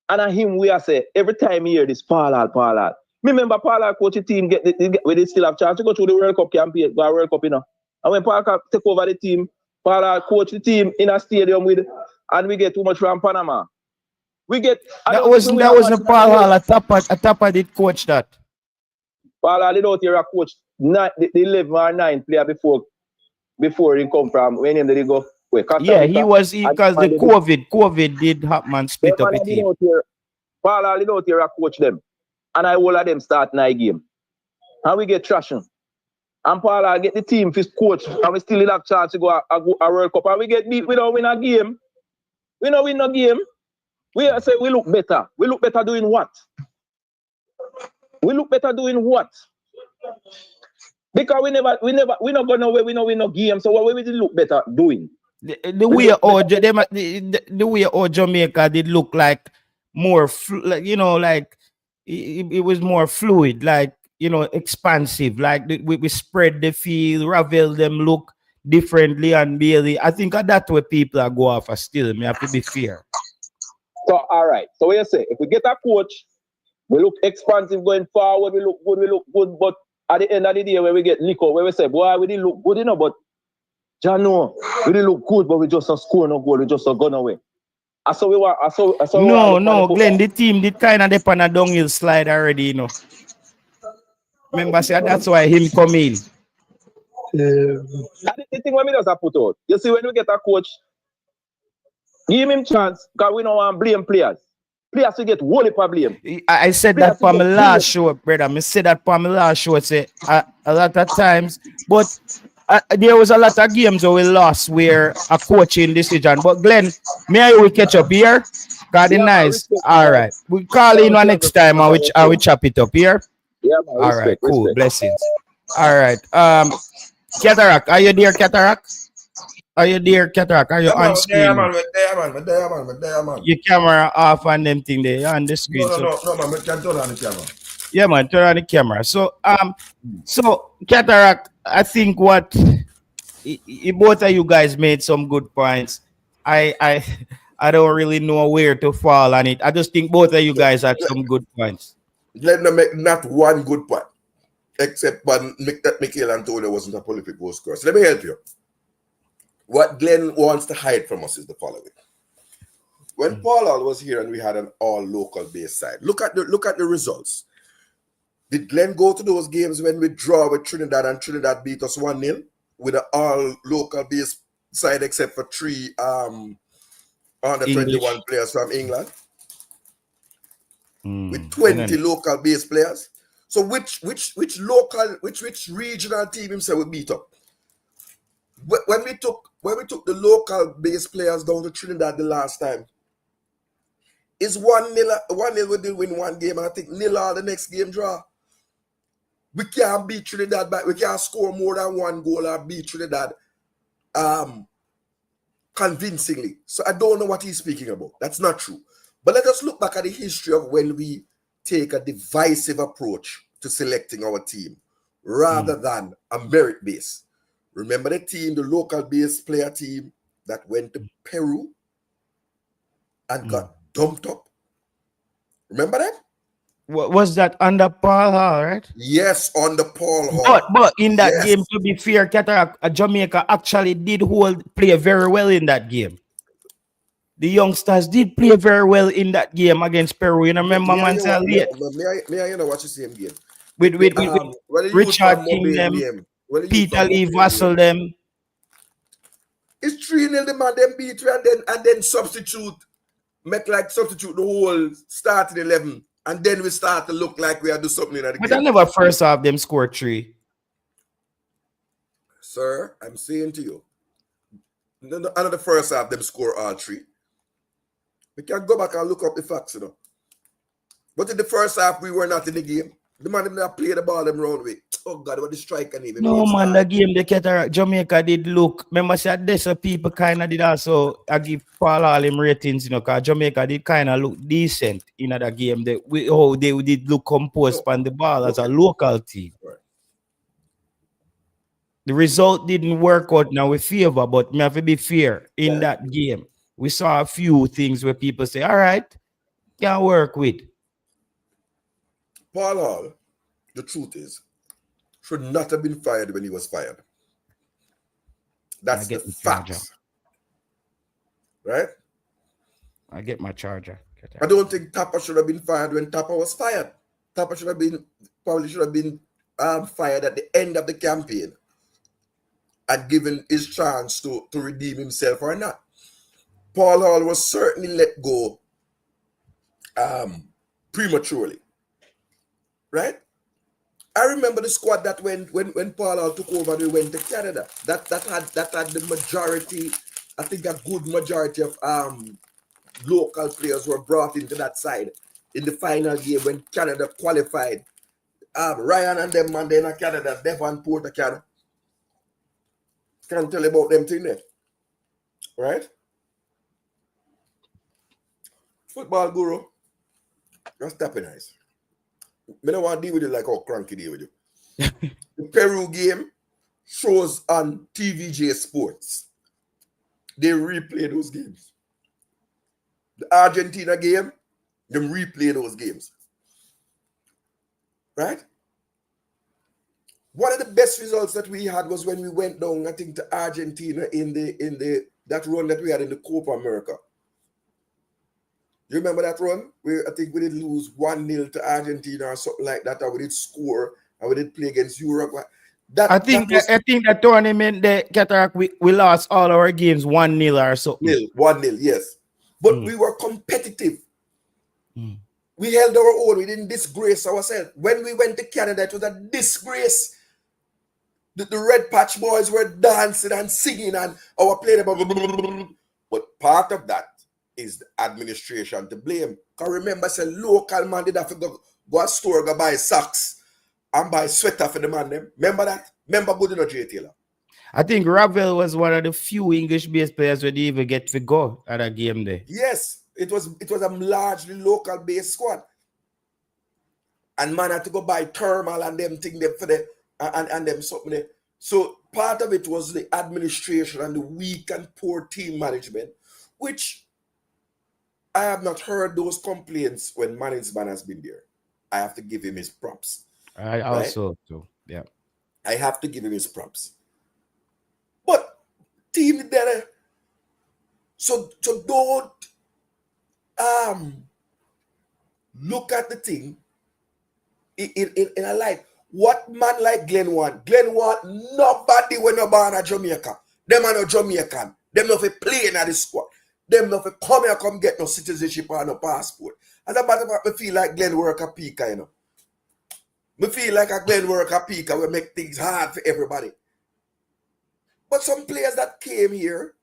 And at him, we are say every time he hear this, Paul Hall. Me remember Paul Hall coach a team, where they still have chance to go through the World Cup campaign, go World Cup, And when Paul Hall take over the team, Paul Hall coach the team in a stadium and we get too much from Panama. We get that wasn't Paul Hall. A tapper did coach that. Paul Hall did out here a coach the 11 or 9 player before he come from when did he go? Yeah, he was because the COVID did happen and split up the team. Paul Hall did out here a coach them, and I all of them start 9 game, and we get trashing. And Paul Hall get the team for his coach, and we still have chance to go a World Cup, and we get beat. We don't win a game. We don't win no game. We say we look better. We look better doing what? We look better doing what? Because we not going nowhere. We know we no game. So what we did look better doing? The way all Jamaica did look like more, like it was more fluid, like expansive. Like we spread the field, Ravel them look differently, and Bailey. I think that's where people are go off still. Me have to be fair. So all right. So what you say? If we get a coach, we look expansive going forward. We look good, but at the end of the day, where we get liquor, where we say, boy, we didn't look good, but John, no, we didn't look good, but we just not score no goal, we just not gone away. No, Glenn, the team did kind of dip on a downhill slide already, Remember, say that's why him come in. The thing when we just put out, you see, when we get a coach, give him chance, because we don't want to blame players. Players to get wholly problem. I said that for my last show, brother. I said that for my last show. Say a lot of times, but there was a lot of games where we lost where a coaching decision. But Glenn, may I will catch up here? God is nice. All right, we call in one next time and we chop it up here. Yeah, man, all right, cool, blessings. All right, Cataract, are you there, Cataract? Are you there, Cataract? Are you on screen? Yeah, man. Your camera off and them thing there. You're on the screen. No, man. We can turn on the camera. Yeah, man. Turn on the camera. So, Cataract, I think both of you guys made some good points. I don't really know where to fall on it. I just think both of you guys had some good points. Let them make not one good point, except one that Mcclaren told there wasn't a prolific goal scorer. So let me help you. What Glenn wants to hide from us is the following. When Paul Hall was here and we had an all-local base side, look at the results. Did Glenn go to those games when we draw with Trinidad and Trinidad beat us 1-0 with an all-local base side except for 3 under 21 players from England? With 20 local base players. So which regional team himself we beat up? When we took the local base players down to Trinidad the last time, is 1-0 we did win one game and I think 0 the next game draw. We can't beat Trinidad back. We can't score more than one goal or beat Trinidad convincingly. So I don't know what he's speaking about. That's not true. But let us look back at the history of when we take a divisive approach to selecting our team rather than a merit base. Remember the local base player team that went to Peru and got dumped up? Remember that? What was that under Paul Hall, right? Yes, under Paul Hall. But in that game, to be fair, Cataract, Jamaica actually did play very well in that game. the youngsters did play very well in that game against Peru. You know, remember May I man hear what? late May I hear watch the same game? with When the youth Richard from King Mobile them, game, when the youth Peter from Lee Mobile Vassell game, them. it's 3-0 the man them beat you and then substitute, make like substitute the whole starting 11, and then we start to look like we are do something in the But I game. never first half them score 3. Sir, I'm saying to you, another first half them score all 3. We can go back and look up the facts, you know. But in the first half, we were not in the game. The man that played the ball them round way. Oh God, what the strike and even No man, the game the Cataract Jamaica did look. Remember, said this people kind of did also. I give Paul all him ratings, you know, because Jamaica did kind of look decent in that game. They did look composed on the ball as a local team. Right. The result didn't work out now with favor, but me have to be fair in that game. We saw a few things where people say, all right, can work with. Paul Hall, the truth is, should not have been fired when he was fired. That's the facts. Right? I get my charger. I don't think Tapper should have been fired when Tapper was fired. Tapper probably should have been fired at the end of the campaign and given his chance to redeem himself or not. Paul Hall was certainly let go prematurely. Right? I remember the squad that when Paul Hall took over, we went to Canada. That had the majority, I think a good majority of local players were brought into that side in the final game when Canada qualified. Ryan and them man, they're in Canada, Devonport, Canada. Can't tell you about them thing there. Right? Football guru. Just tapping eyes. I don't want to deal with you like how cranky deal with you. The Peru game shows on TVJ Sports. They replay those games. The Argentina game, them replay those games. Right? One of the best results that we had was when we went down, I think, to Argentina in that run that we had in the Copa America. You remember that run? I think we did lose 1-0 to Argentina or something like that, or we did score and we did play against Uruguay. I think that tournament, the Cataract, we lost all our games 1-0 or something. 1-0, yes. But we were competitive. We held our own. We didn't disgrace ourselves. When we went to Canada, it was a disgrace. The Red Patch boys were dancing and singing and our playing. But part of that is the administration to blame. Because remember, say local man did have to go a store, go buy socks and buy sweater for the man them. Remember that? Remember good enough, J. Taylor? I think Ravel was one of the few English-based players who didn't even get to go at a game there. Yes, it was a largely local-based squad. And man had to go buy thermal and them thing them for the and them something there. So part of it was the administration and the weak and poor team management, which I have not heard those complaints when Manningsman has been there. I have to give him his props. I also too. Yeah. I have to give him his props. But team there, so don't look at the thing in a light. What man like Glenn want? Glenn want nobody when you're born in Jamaica. Them are no Jamaican. Them not for playing at the squad. Them not for come here, come get no citizenship or no passport. As a matter of fact, I feel like Glenn work a peaker, you know. I feel like a Glenn work a peaker will make things hard for everybody. But some players that came here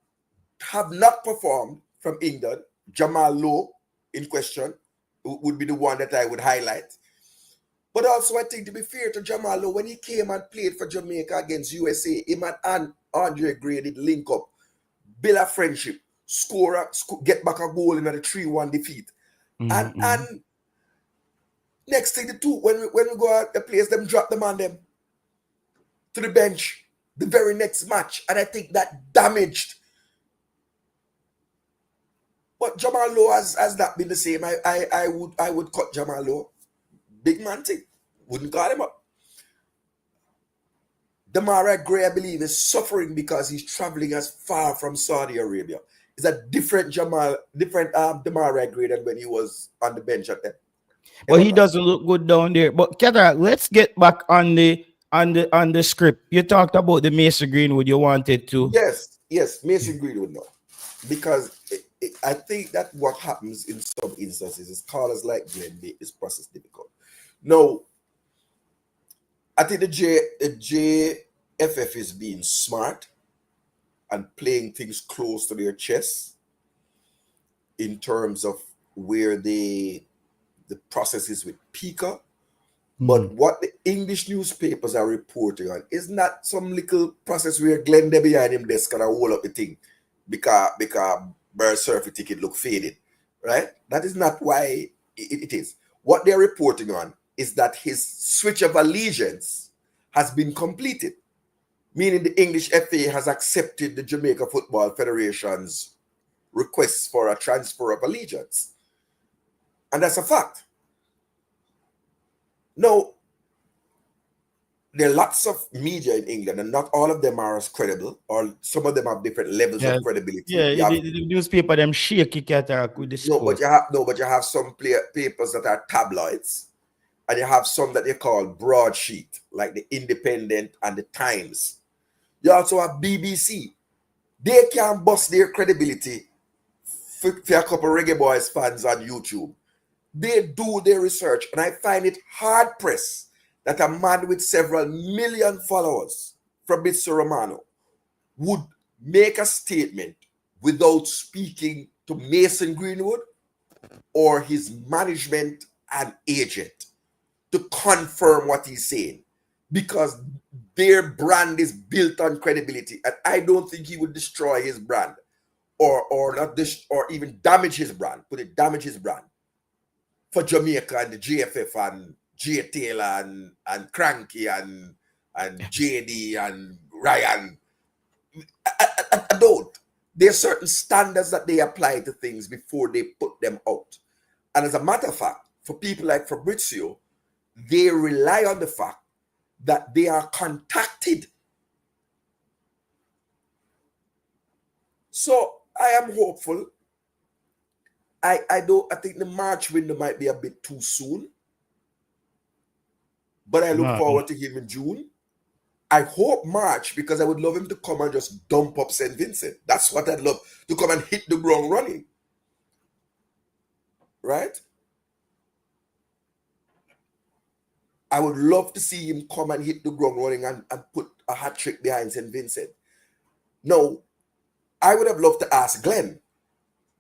have not performed from England. Jamal Lowe in question would be the one that I would highlight. But also, I think to be fair to Jamal Lowe, when he came and played for Jamaica against USA, him and Andre Gray did link up, build a friendship, get back a goal in the 3-1 defeat. And next thing, the two, when we go out the place, them drop the man them to the bench the very next match. And I think that damaged. But Jamal Lowe has not been the same. I would cut Jamal Lowe. Big man thing. Wouldn't call him up. Damara Gray, I believe, is suffering because he's traveling as far from Saudi Arabia. is a different Demarai grade than when he was on the bench at that. But he doesn't look good down there. But Cataract, let's get back on the script. You talked about the Mason Greenwood you wanted to. Yes, Mason Greenwood now. Because I think that what happens in some instances is callers like Glenn make this process difficult. Now, I think the JFF is being smart and playing things close to their chest in terms of where the process is with Pika. But what the English newspapers are reporting on is not some little process where Glenn there behind him desk and hold up the thing because Bird Surfy ticket look faded, right? That is not why it is. What they're reporting on is that his switch of allegiance has been completed, meaning the English FA has accepted the Jamaica Football Federation's request for a transfer of allegiance. And that's a fact. Now, there are lots of media in England, and not all of them are as credible, or some of them have different levels of credibility. Yeah, the newspaper them shaky Cataract with the but you have some papers that are tabloids, and you have some that they call broadsheet, like the Independent and the Times. You also have BBC. They can bust their credibility for a couple of Reggae Boys fans on YouTube. They do their research, and I find it hard pressed that a man with several million followers, Fabrizio Romano, would make a statement without speaking to Mason Greenwood or his management and agent to confirm what he's saying, because their brand is built on credibility, and I don't think he would destroy his brand or even damage his brand. Damage his brand for Jamaica and the JFF and J Taylor and Cranky and JD and Ryan. I don't. There are certain standards that they apply to things before they put them out. And as a matter of fact, for people like Fabrizio, they rely on the fact that they are contacted. So I am hopeful. I think the March window might be a bit too soon, but I look forward to him in June. I hope March, because I would love him to come and just dump up St. Vincent. That's what I'd love, to come and hit the ground running. Right? I would love to see him come and hit the ground running and put a hat trick behind St. Vincent. Now, I would have loved to ask Glenn.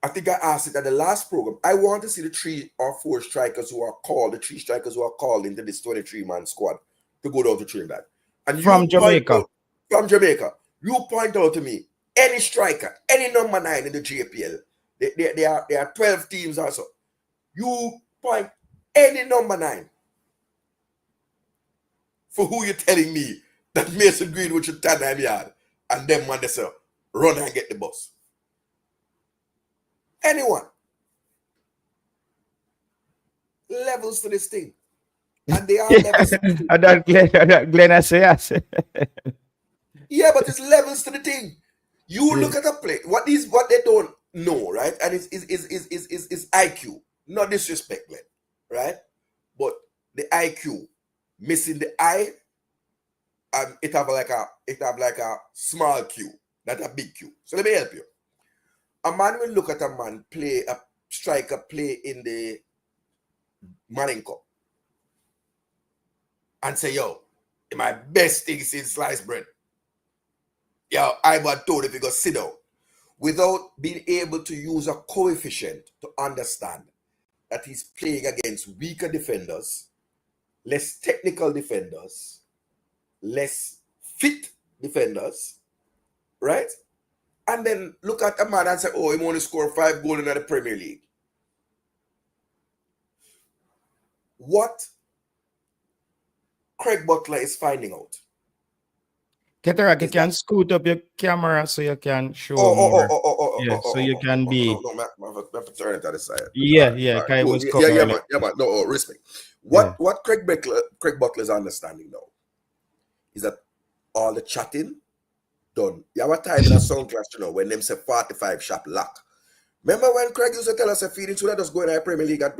I think I asked it at the last program. I want to see the 3 or 4 strikers who are called, into this 23-man squad to go down to Trinidad. And from Jamaica. From Jamaica. You point out to me any striker, any number 9 in the JPL. There are 12 teams also. You point any number 9. For who you're telling me that Mason Greenwood should turn them yard and them when they say, run and get the bus. Anyone. Levels to this thing. And they are levels to the thing. Glenn, I say yes. Yeah, but it's levels to the thing. You look at a play. What they don't know, right? And is IQ. Not disrespect, Glenn, right? But the IQ, missing the I, and it have like a small Q, not a big Q. So let me help you. A man will look at a man play, a striker play in the Manning Cup and say, yo, my best thing since sliced bread. Yo, I was told if you go sit down, without being able to use a coefficient to understand that he's playing against weaker defenders, less technical defenders, less fit defenders, right? And then look at a man and say, oh, he only scored 5 goals in the Premier League. What Craig Butler is finding out. Cataract, you can scoot up your camera so you can show more. So you can be. No, I have to turn it to the side. Yeah, man. No, respect. What Craig Butler is understanding now is that all the chatting done. You have a time in a sound clash, when them say 45 shop lock. Remember when Craig used to tell us a feeding to let us go in the Premier League and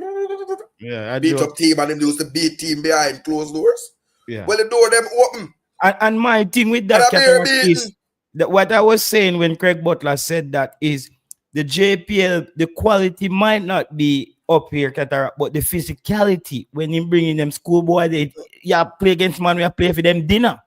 Yeah, I beat do. up team and them used to beat team behind closed doors? Yeah. Well, the door them open. And my thing with And that, I'm here Cataract, is that what I was saying when Craig Butler said that is the JPL, the quality might not be up here, Cataract, but the physicality when you bringing them schoolboy, they play against man, we play for them dinner.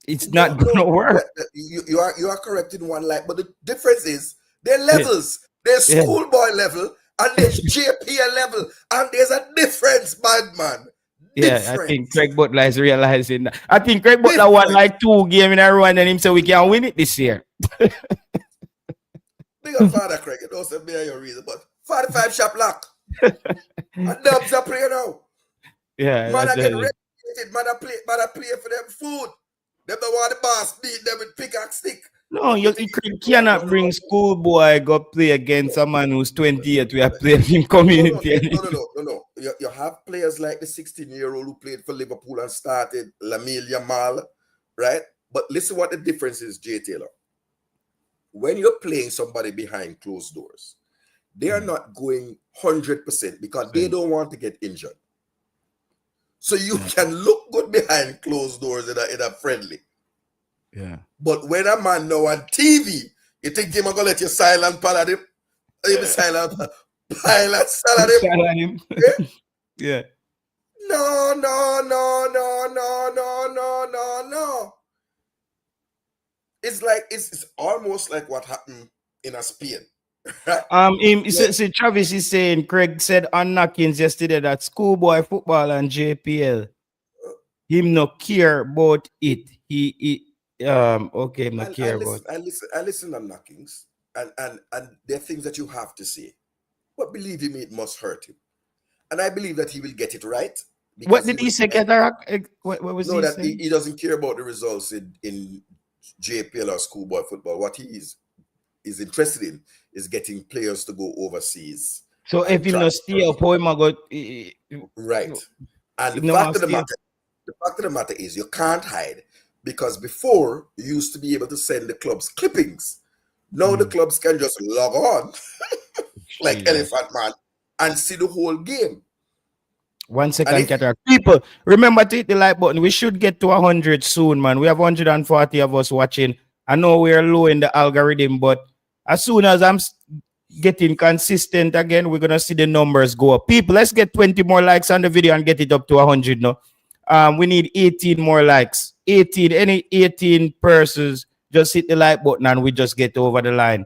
It's not gonna work. You are correct in one line, but the difference is they're levels. There's schoolboy level and there's JPL level, and there's a difference, bad man. Yeah, I think Craig Butler is realizing that. I think Craig Butler won like 2 games in a row, and then him say we can win it this year. Big up Father Craig, it don't say me your reason, but 45 shop lock. And Dubs are playing now. Yeah, man, I get regulated. Man, I play for them food. Them don't want the boss beat them with pickaxe stick. No, you cannot bring schoolboy go play against a man who's 28. We are playing in community. No. You have players like the 16-year-old who played for Liverpool and started Lamine Yamal, right? But listen what the difference is, Jay Taylor. When you're playing somebody behind closed doors, they are not going 100% because they don't want to get injured. So you can look good behind closed doors in a friendly. Yeah. But when a man now on TV, you think him gonna let you silent palad him? Even silent pilot salad him? Yeah. No. It's like it's almost like what happened in a Spain. See, Travis is saying Craig said on knockings yesterday that schoolboy football and JPL, him no care about it. Him no care about. I listen on knockings, and there are things that you have to say, but believe me, it must hurt him, and I believe that he will get it right. What did he say, Cataract? What was he saying? That he doesn't care about the results in JPL or schoolboy football. What he is interested in is getting players to go overseas. So if he no stay up, how him go? Right. And the fact of the matter is you can't hide, because before you used to be able to send the clubs clippings. Now the clubs can just log on like Elephant Man and see the whole game. 1 second, Cataract. People, remember to hit the like button. We should get to 100 soon, man. We have 140 of us watching. I know we're low in the algorithm, but as soon as I'm getting consistent again, we're gonna see the numbers go up. People, let's get 20 more likes on the video and get it up to 100 now. We need 18 more likes. 18, any 18 persons, just hit the like button and we just get over the line.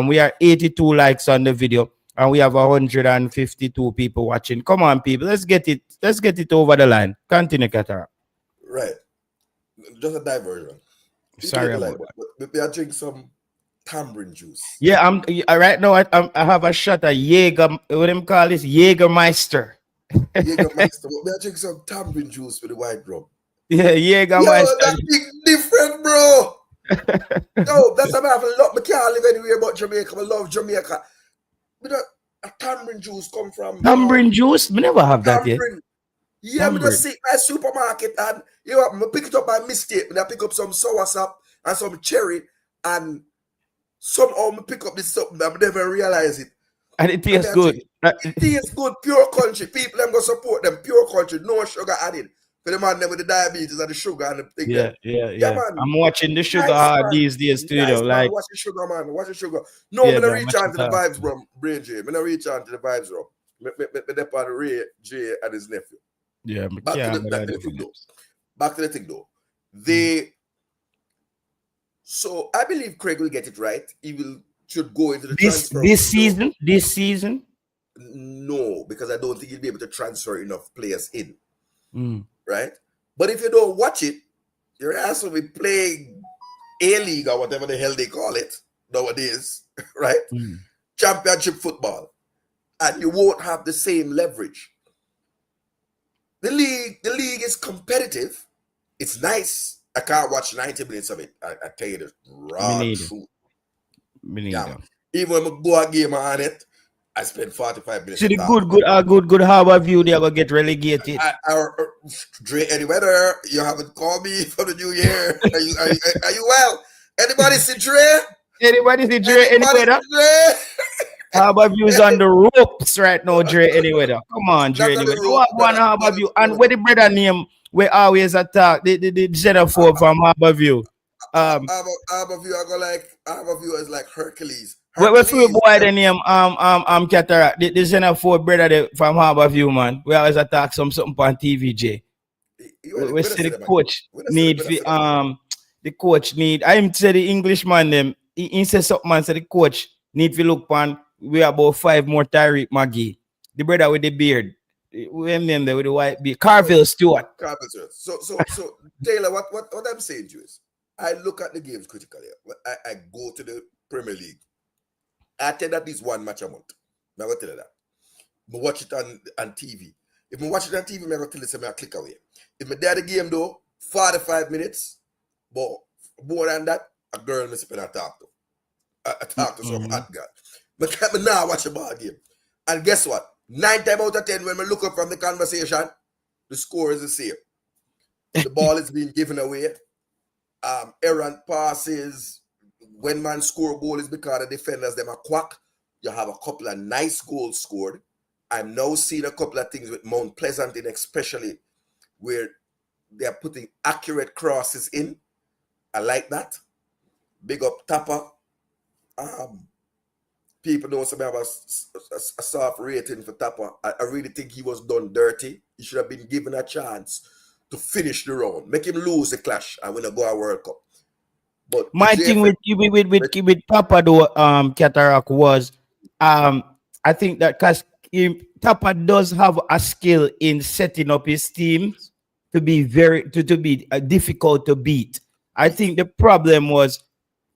We are 82 likes on the video and we have 152 people watching. Come on, people, let's get it over the line. Continue, Qatar. Right. Just a diversion. Sorry about that. We are drinking some tamarind juice. Yeah, I'm right now. I have a shot of Jaeger. What them call this? Jägermeister. Jägermeister. We are drinking some tamarind juice with the white rum. Yeah, Jägermeister. Yo, that's big different, bro. Yo, that's why I have a lot. I can't live anywhere but Jamaica. I love Jamaica. But a tamarind juice come from tamarind juice. We never have that yet. Yeah, I just see my supermarket and I pick it up by mistake. I pick up some soursop and some cherry and somehow I pick up this something I never realize it. And it tastes good. It tastes good, pure country. People them go support them, pure country, no sugar added. For the man them with the diabetes and the sugar and the thing. Yeah, man. I'm watching the sugar hard these days too, though. Like watch the sugar, man. Watch the sugar. No, I'm gonna reach out to the vibes, bro. Brain J. I'm gonna reach out to the vibes, bro. Me depend Ray J and his nephew. Yeah, back to the thing though. So I believe Craig will get it right. He should go into the transfer this season. No, because I don't think he'll be able to transfer enough players in. Right? But if you don't watch it, your ass will be playing A-League or whatever the hell they call it nowadays, right? Championship football. And you won't have the same leverage. The league is competitive. It's nice. I can't watch 90 minutes of it. I tell you the raw truth. Even when I go a game on it, I spend 45 minutes. See the good Harbour View, they will get relegated. Dre, any weather, you haven't called me for the new year. Are you well? Anybody see Dre? Anybody see Dre Anybody anyway? Though? see Dre? Harbour View's on the ropes right now, Dre. Anyway, though. Come on, Dre. Not on Anyway, the road. what one Harbour View and where the brother name we always attack the xenophobe from Harbour View. Harbour View, Harbour View is like Hercules. We feel Hercules. boy the name Cataract, the xenophobe brother from Harbour View, man. We always attack something on TVJ. We say the coach need the coach need. I say the Englishman them. He say something man say the coach need to look on. We about 5 more Tyreek Maggie. The brother with the beard. We name there with the white beard. Carville Stewart. Carville Stewart. So Taylor, what I'm saying to you is I look at the games critically. I go to the Premier League. I tell that this one match a month. I'm going to tell you that. I watch it on TV. If I watch it on TV, I'm going to tell you I click away. If I there the game though, 45 minutes, but more than that, a girl me spend a talk to. I talk to some hot girl. But I now watch a ball game. And guess what? 9 times out of 10, when we look up from the conversation, the score is the same. The ball is being given away. Errant passes. When man score a goal is because the defenders them are quack. You have a couple of nice goals scored. I'm now seeing a couple of things with Mount Pleasant in, especially where they are putting accurate crosses in. I like that. Big up Tapper. People don't have a soft rating for Tapper. I really think he was done dirty. He should have been given a chance to finish the round. Make him lose the clash and win a World Cup. But my thing with Papa though, Cataract was I think that because Papa does have a skill in setting up his teams to be difficult to beat. I think the problem was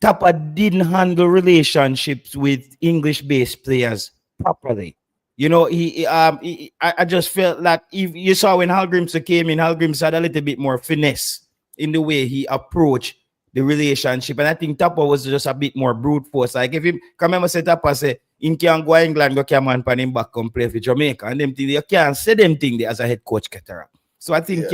Tapa didn't handle relationships with English-based players properly. You know, I just felt like if you saw when Hallgrimsson came in, Hallgrimsson had a little bit more finesse in the way he approached the relationship. And I think Tapa was just a bit more brute force. Like if him, come remember say Tapa say, in can go England, go come and pan him back and play for Jamaica. And them thing, you can't say them thing there as a head coach, Cataract. So I think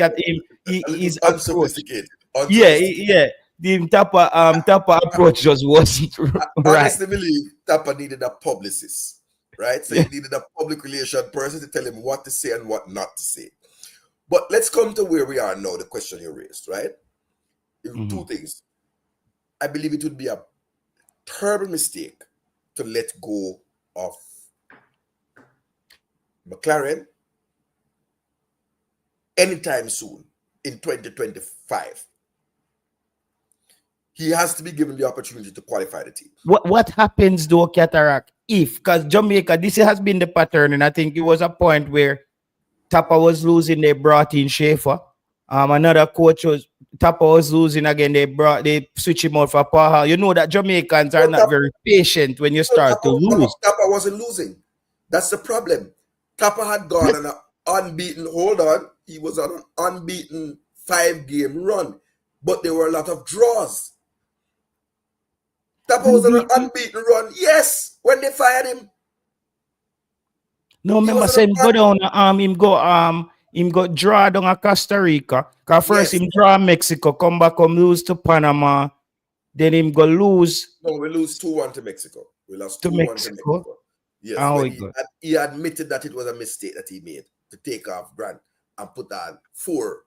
he's unsophisticated. Yeah. The Tapa approach just wasn't right. I honestly believe Tapa needed a publicist, right? So he needed a public relation person to tell him what to say and what not to say. But let's come to where we are now, the question you raised, right? Two things. I believe it would be a terrible mistake to let go of McClaren anytime soon in 2025. He has to be given the opportunity to qualify the team. What happens though, Cataract, because Jamaica, this has been the pattern, and I think it was a point where Tapa was losing, they brought in Schaefer. Another coach was Tapa was losing again, they switch him out for Paul. You know that Jamaicans are not very patient when you start to lose. Tapa wasn't losing. That's the problem. Tapa had gone on an unbeaten, he was on an unbeaten 5-game run, but there were a lot of draws. Tapa was on an unbeaten run, yes, when they fired him. No, remember saying go down, him go draw down at Costa Rica. Cause first him draw Mexico, come back, lose to Panama. Then him go lose. No, we lose 2-1 to Mexico. We lost 2-1 to Mexico. Yes, he admitted that it was a mistake that he made to take off Grant and put on 4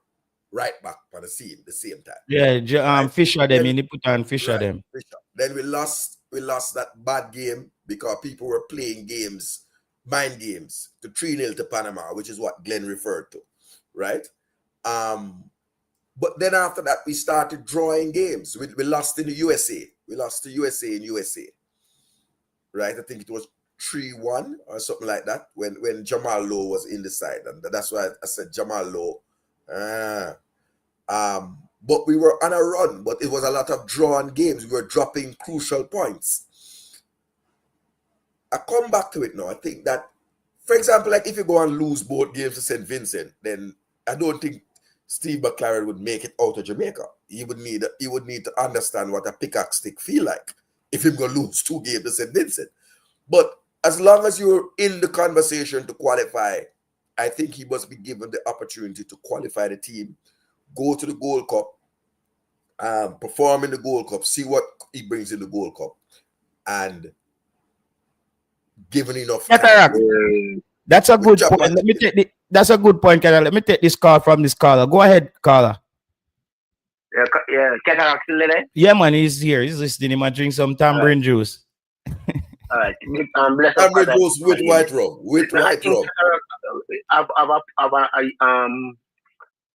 right back on the same time. Yeah, Fisher them, he put on Fisher them. Then we lost that bad game because people were playing games, mind games, to 3-0 to Panama, which is what Glenn referred to, right? But then after that, we started drawing games. We lost in the USA. We lost to USA in USA, right? I think it was 3-1 or something like that when Jamal Lowe was in the side. And that's why I said Jamal Lowe. But we were on a run, but it was a lot of drawn games. We were dropping crucial points. I come back to it now. I think that, for example, like if you go and lose both games to St. Vincent, then I don't think Steve McClaren would make it out of Jamaica. He would need to understand what a pickaxe stick feel like if he's going to lose 2 games to St. Vincent. But as long as you're in the conversation to qualify, I think he must be given the opportunity to qualify the team, go to the Gold Cup, perform in the Gold Cup, see what he brings in the Gold Cup, and given enough time. Cataract. That's a good Chapman point. That's a good point, Cataract. Let me take this call from this caller. Go ahead, caller. Yeah, Cataract still there? Yeah, man, he's here. He's listening. He might drink some tambourine juice. All right. Bless up. Tambourine juice with white rum. With white rum.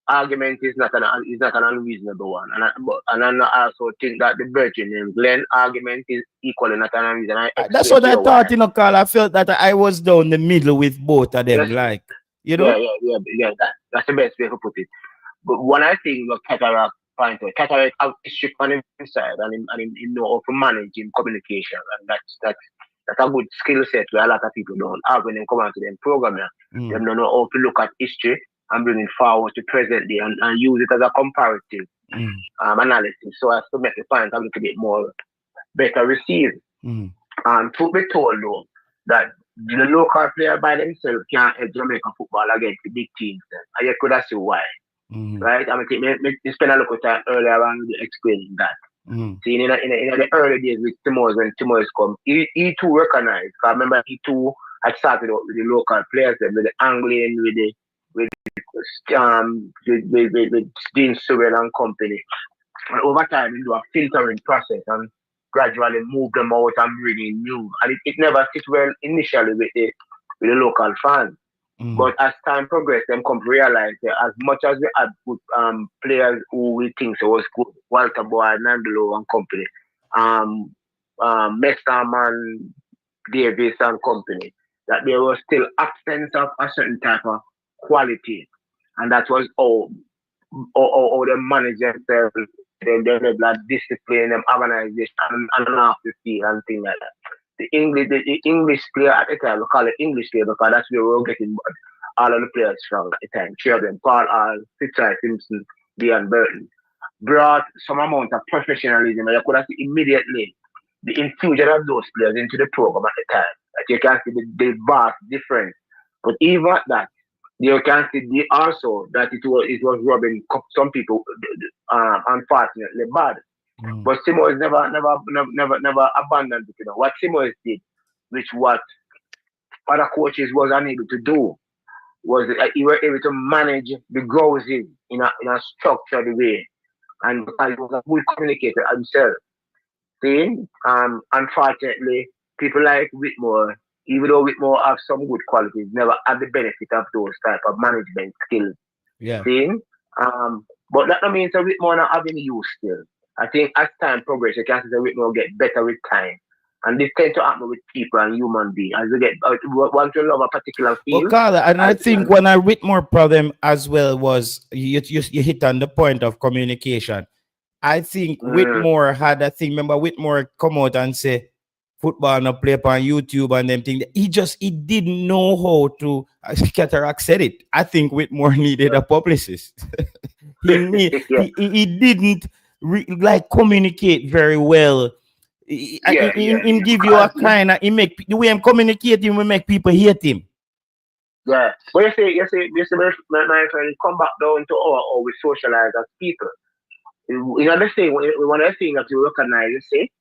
Argument is not an unreasonable one, and I also think that the Virgin and Glenn argument is equally not an unreasonable. That's what I thought, you know, Carl. I felt that I was down the middle with both of them, yes. like, you know. Yeah. That's the best way to put it. But one I think what Cataract point out, Cataract has strict on inside and he know how to manage in communication, and that's a good skill set where a lot of people don't have when they come onto them program. They don't know how to look at history and bring it forward to present day and use it as a comparative analysis so as to make the point a little bit more better received. Truth be told though, that the local player by themselves can't help Jamaican football against the big teams. And you could have seen why. Right? I mean, we spent a lot of time earlier on explaining that. See, in the early days with Timors, when Timors come, he too recognized. I remember he too had started out with the local players, with the Anglian, with Dean Sewell and company. And over time, we do a filtering process and gradually move them out and bring in new. And it never sits well initially with the local fans. But as time progressed, them come to realize that as much as we had good players who we think was good, Walter Boy, Nandolo and company, Mesterman, Davis and company, that there was still absence of a certain type of quality. And that was all they manage themselves, they like discipline, them organization, and off the field and things like that. The English player at the time, we call it English player because that's where we were getting all of the players from at the time. Three of them, Paul Hall, Fitzroy Simpson, Dean Burton, brought some amount of professionalism, and you could have seen immediately the infusion of those players into the program at the time. Like you can see the vast difference. But even at that, you can see also that it was rubbing some people unfortunately bad. But Simoes never abandoned it. You know what Simoes did, which what other coaches was unable to do, was he was able to manage the goals in a structured way, and because he was a good communicator himself. See, unfortunately, people like Whitmore, even though Whitmore have some good qualities, never had the benefit of those type of management skills. Yeah. See, but that means that Whitmore not having use still. I think as time progresses, you can see that Whitmore get better with time. And this tends to happen with people and human beings. As they get want to love a particular field. Well, Carla, and I think when I Whitmore problem as well was you hit on the point of communication. I think Whitmore had a thing. Remember, Whitmore come out and say football no play on YouTube and them thing. He didn't know how to. Cataract said it. I think Whitmore needed a publicist. He didn't communicate very well. He give you a kind of the way I'm communicating will make people hate him. Yeah, but you see, my friend, come back down to how we socialize as people. You know the thing. One of the things that you recognize, you see,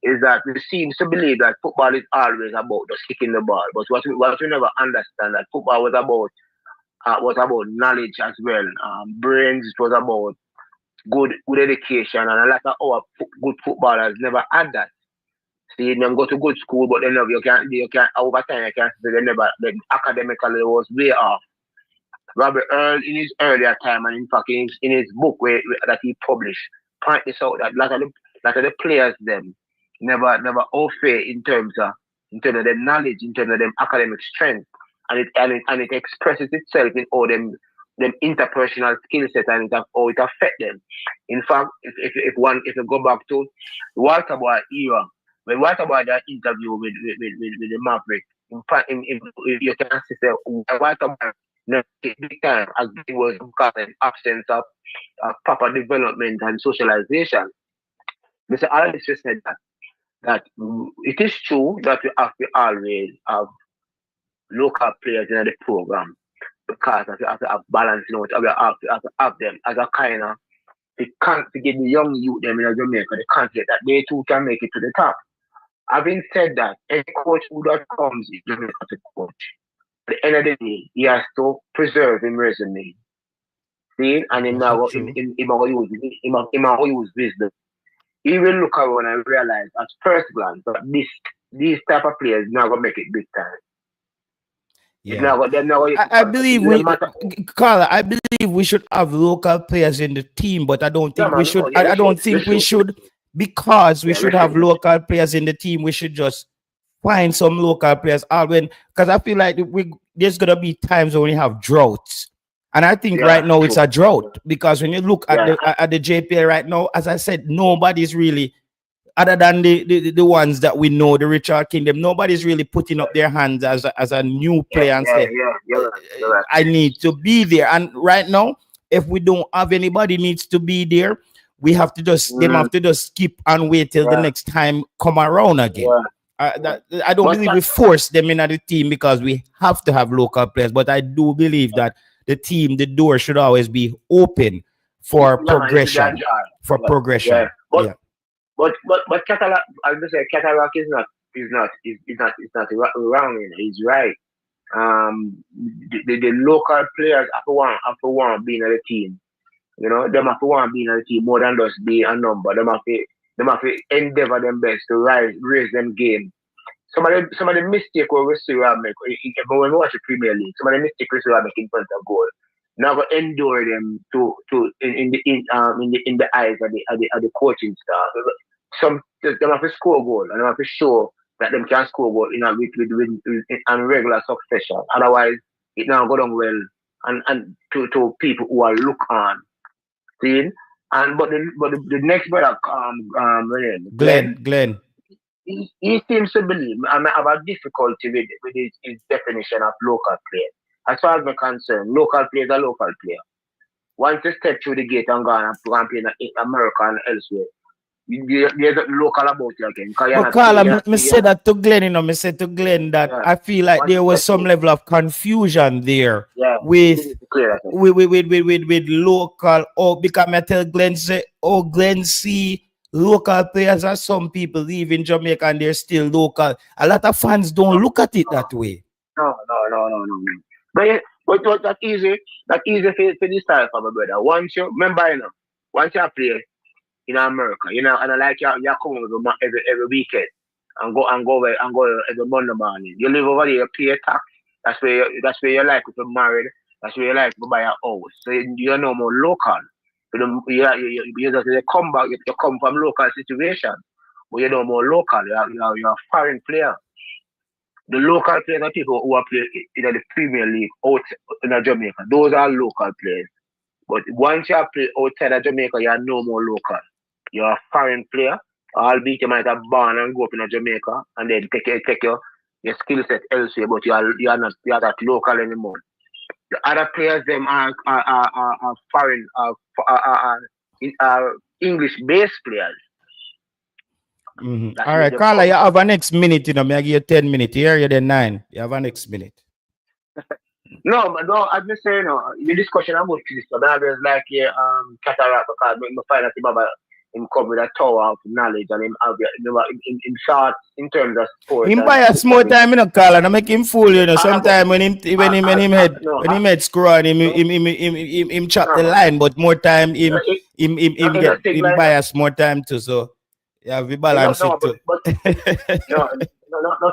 is that we seem to believe that football is always about just kicking the ball. But what we never understand that football was about knowledge as well. Brains, it was about good education, and a lot of our good footballers never had that. See, them go to good school, but they never you can't over time you can't say they academically was way off. Robert Earl in his earlier time, and in fact in his book that he published, point this out that a lot of the players them never all fair in terms of their knowledge, in terms of them academic strength, and it expresses itself in all them interpersonal skill set and how it affect them. In fact, if you go back to Walter Boy era, when Walter Boy that interview with the Maverick, you can see that Walter Boy big time as it was because of absence of proper development and socialization. Mr. Alice just said that it is true that we have to always have local players in the program because we have to have balance, we have to have them as a kind of to give the young youth them in Jamaica the confidence that they too can make it to the top. Having said that, a coach who that comes in Jamaica to coach, at the end of the day, he has to preserve his resume. See, and him That's now true. him now use wisdom. He will look around and realize at first glance that these type of players not gonna make it big time. It's Yeah. they're not gonna I believe we, matter. Carla, I believe we should have local players in the team, but I don't Yeah, think we man, should. no, yeah, I don't we think we should. should, because we Yeah, we should have should. local players in the team. We should just find some local players. Because I feel like there's gonna be times when we have droughts, and I think right Yeah, now it's true. a drought because when you look at Yeah, the JPL right now, as I said, nobody's really, other than the ones that we know, the Richard Kingdom, nobody's really putting up their hands as a new player and say, yeah. You're right. You're right. I need to be there. And right now, if we don't have anybody needs to be there, we have to them have to just skip and wait till the Yeah, next time come around again. yeah. I don't But believe we force them into the team because we have to have local players, but I do believe that the door should always be open for yeah, man, it's a progression. jar. For Yeah, progression. yeah. Yeah. But Cataract, as I say, Cataract is not wrong. You know, he's right. The local players have to want being on the team. You know, them have to want being on the team more than just be a number. Them have to endeavor them best to raise them game. Some of the mistake we see make when we watch the Premier League, some of the mistake we see make in front of goal. Now go endure them to in the eyes of the coaching staff. Some them have to score goal and they have to show that them can score goal in a with and regular succession. Otherwise, it now go down well and to people who are look on. See? And the next brother Glenn. he seems to believe I have a difficulty with his definition of local player. As far as I'm concerned, local player is a local player. Once you step through the gate and go and play in America and elsewhere, there's a local about you again. But Carla, me said that to Glenn, me said to Glenn that I feel like there was some level of confusion there with local, or because I tell Glenn say, Glenn see local players as some people leave in Jamaica and they're still local. A lot of fans don't look at it that way. No. But that's easy. That's easy for this type of a brother. Once you play in America, and I like you come over every weekend and go every Monday morning. You live over there, you pay tax. That's where you like to be married. That's where you like to buy a house. So you're no more local. You just come back. You come from local situation, but you're no more local. You're a foreign player. The local players are people who are playing in the Premier League out in Jamaica. Those are local players. But once you play outside of Jamaica, you are no more local. You're a foreign player, albeit you might have born and grow up in Jamaica and then take your skill set elsewhere, but you are not that local anymore. The other players them are foreign English based players. All right, Carla, you have a next minute, may I give you 10 minutes. Here you're the 9. You have a next minute. No, as I say, the discussion I'm going to this, but I was like, Cataract, because I find out about him come with a tower of knowledge and him have in short in terms of sport. Him buy a small time, Carla, and make him fool, Sometimes when him head screw on him chop the line, but more time him buy a small time too, so yeah, we balance it too. No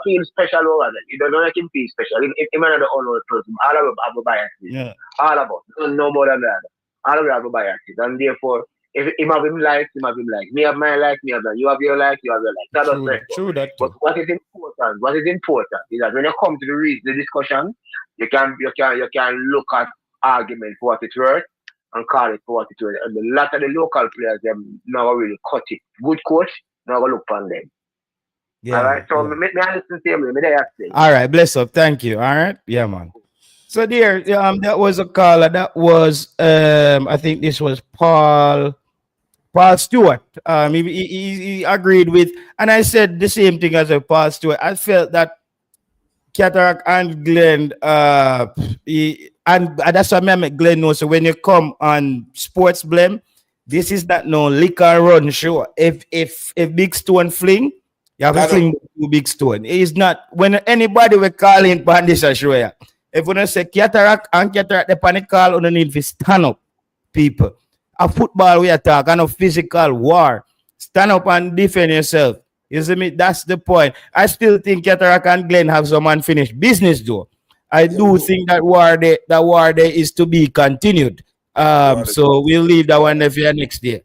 feel special over that. You don't make him feel special. If him another unknown person, all of us have a bias. Yeah. All of us. No more than that. All of us have a bias. And therefore, if him have him like, him have him like. Me have my like, me have that. You have your like, you have your like. True that too. But what is important is that when you come to the discussion, you can look at argument for what it's worth and call it for what it's worth. And a lot of the local players them now really cut it. Good coach, now go look on them. Yeah, all right, so me listen to him. All right, bless up. Thank you. All right, yeah, man. So there, that was a caller. That was I think this was Paul Stewart. He agreed with, and I said the same thing as a Paul Stewart. I felt that Cataract and Glenn, and that's what I make Glenn know. So when you come on Sports Blend, This is not no liquor run show. If Big Stone fling, you have to I know. fling to Big Stone. It's not when anybody will call in pan this show. Yeah. If we don't say cataract and cataract, the panic call on the need to stand up, people. A football we attack and a physical war. Stand up and defend yourself. You see me? That's the point. I still think Cataract and Glenn have some unfinished business though. I Yeah, do we do. think that war there is to be continued. War there. So we'll leave that one there for next day.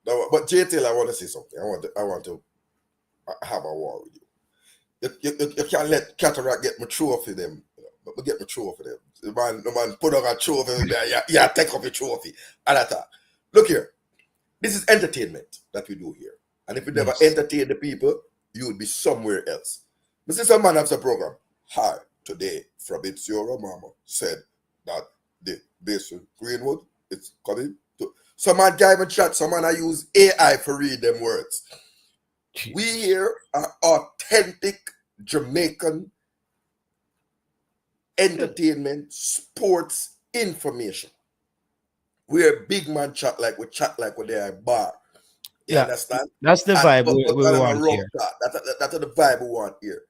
No, but JTL, I want to say something. I want to have a war with you. You can't let Cataract get my trophy them. But get my trophy them. The man put on a trophy. Yeah, take off your trophy. And I thought, look here. This is entertainment that we do here. And if we never entertain the people, you would be somewhere else. This is a man of the program. Hi, today, Fabrizio Romano said that the Basin Greenwood is coming to. Some man can't even chat. Some man I use AI for read them words. Jeez. We here are authentic Jamaican entertainment, sports information. We're big man chat like we're there at bar. You understand? That's the vibe we But want here. That's the vibe we want here.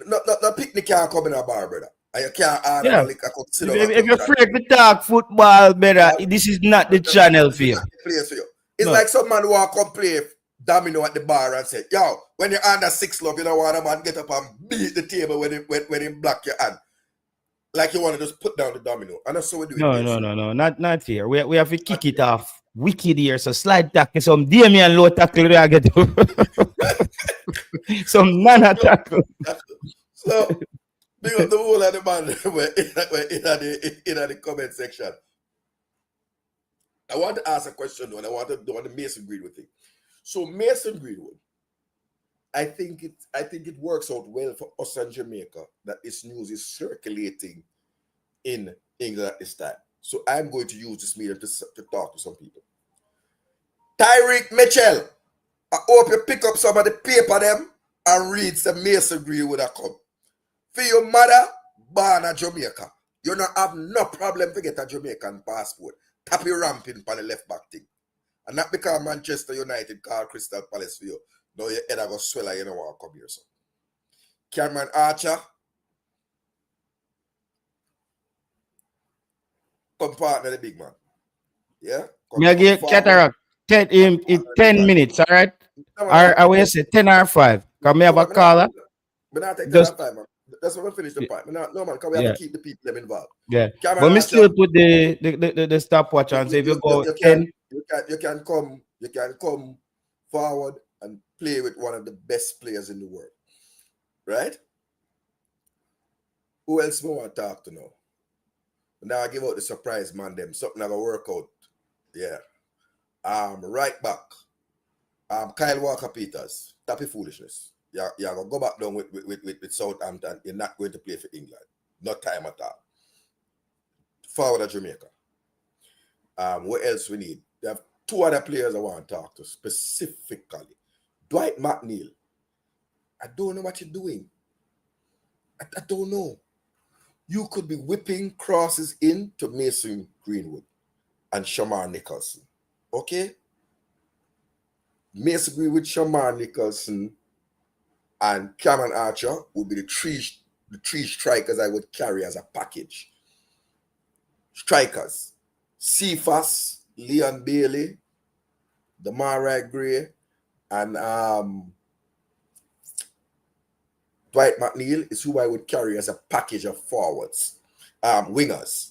No picnic can't come in a bar, brother. And you can't order Yeah. like I could sit If you're afraid to talk football, better, this is not the channel for you. Place for you. It's No. like some man who want to come play domino at the bar and say, yo, when you're under 6 love, you don't want a man get up and beat the table when he block your hand. Like you want to just put down the domino. And that's how we do it. No, not here. We have to kick it off. Wicked here. So slide tackle, some Damian low tackle. I get some nana tackle. So, because the whole of the man were in the comment section. I want to ask a question though, and I want to do on the Mason Greenwood thing. So Mason Greenwood, I think it works out well for us in Jamaica that this news is circulating in England at this time. So I'm going to use this medium to talk to some people. Tyreek Mitchell, I hope you pick up some of the paper them and read some Mason Greenwood that come. For your mother, born in Jamaica, you don't have no problem to get a Jamaican passport. Tap your ramping on the left back thing. And not because Manchester United call Crystal Palace for you. No, your head go swell and you don't want to come here. So. Cameron Archer. Come partner the big man. Yeah? Me get Cataract 10 minutes, all right? Or I will say 10 or 5. Come have a caller. But not take 10 or 5, man. That's when we finish the part. No, man, because we have to keep the people them involved. Yeah. Cameron But me Archer, still put the stopwatch on. So if you go 10. You can come forward and play with one of the best players in the world. Right? Who else we want to talk to now? Now I give out the surprise man them. Something I gonna work out. Yeah. Right back. Kyle Walker Peters. Tappy foolishness. You're gonna go back down with Southampton. You're not going to play for England. No time at all. Forward of Jamaica. What else we need? We have 2 other players I want to talk to specifically. Dwight McNeil. I don't know what you're doing. I don't know. You could be whipping crosses into Mason Greenwood and Shamar Nicholson. Okay? Mason Greenwood, Shamar Nicholson, and Cameron Archer would be the three strikers I would carry as a package. Strikers. Cephas, Leon Bailey, Demarai Gray, and Dwight McNeil is who I would carry as a package of forwards, wingers,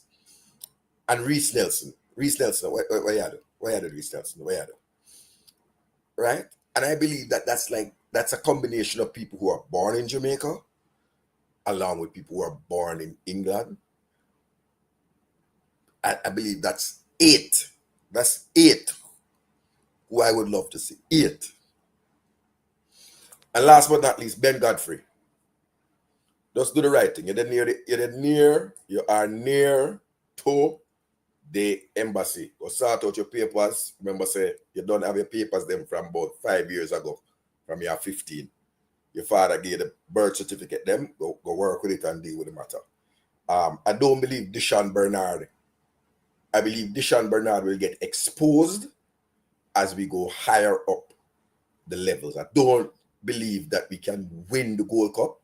and Reece Nelson. Reece Nelson, where you do Reece Nelson? Where you do? Right? And I believe that's a combination of people who are born in Jamaica, along with people who are born in England. I believe that's 8. That's 8 who I would love to see. 8. And last but not least, Ben Godfrey. Just do the right thing. You are near to the embassy. Go sort out your papers. Remember, say you don't have your papers them from about 5 years ago, from your 15. Your father gave the birth certificate them. Go work with it and deal with the matter. I don't believe Deshaun Bernard. I believe Deshaun Bernard will get exposed as we go higher up the levels. I don't believe that we can win the Gold Cup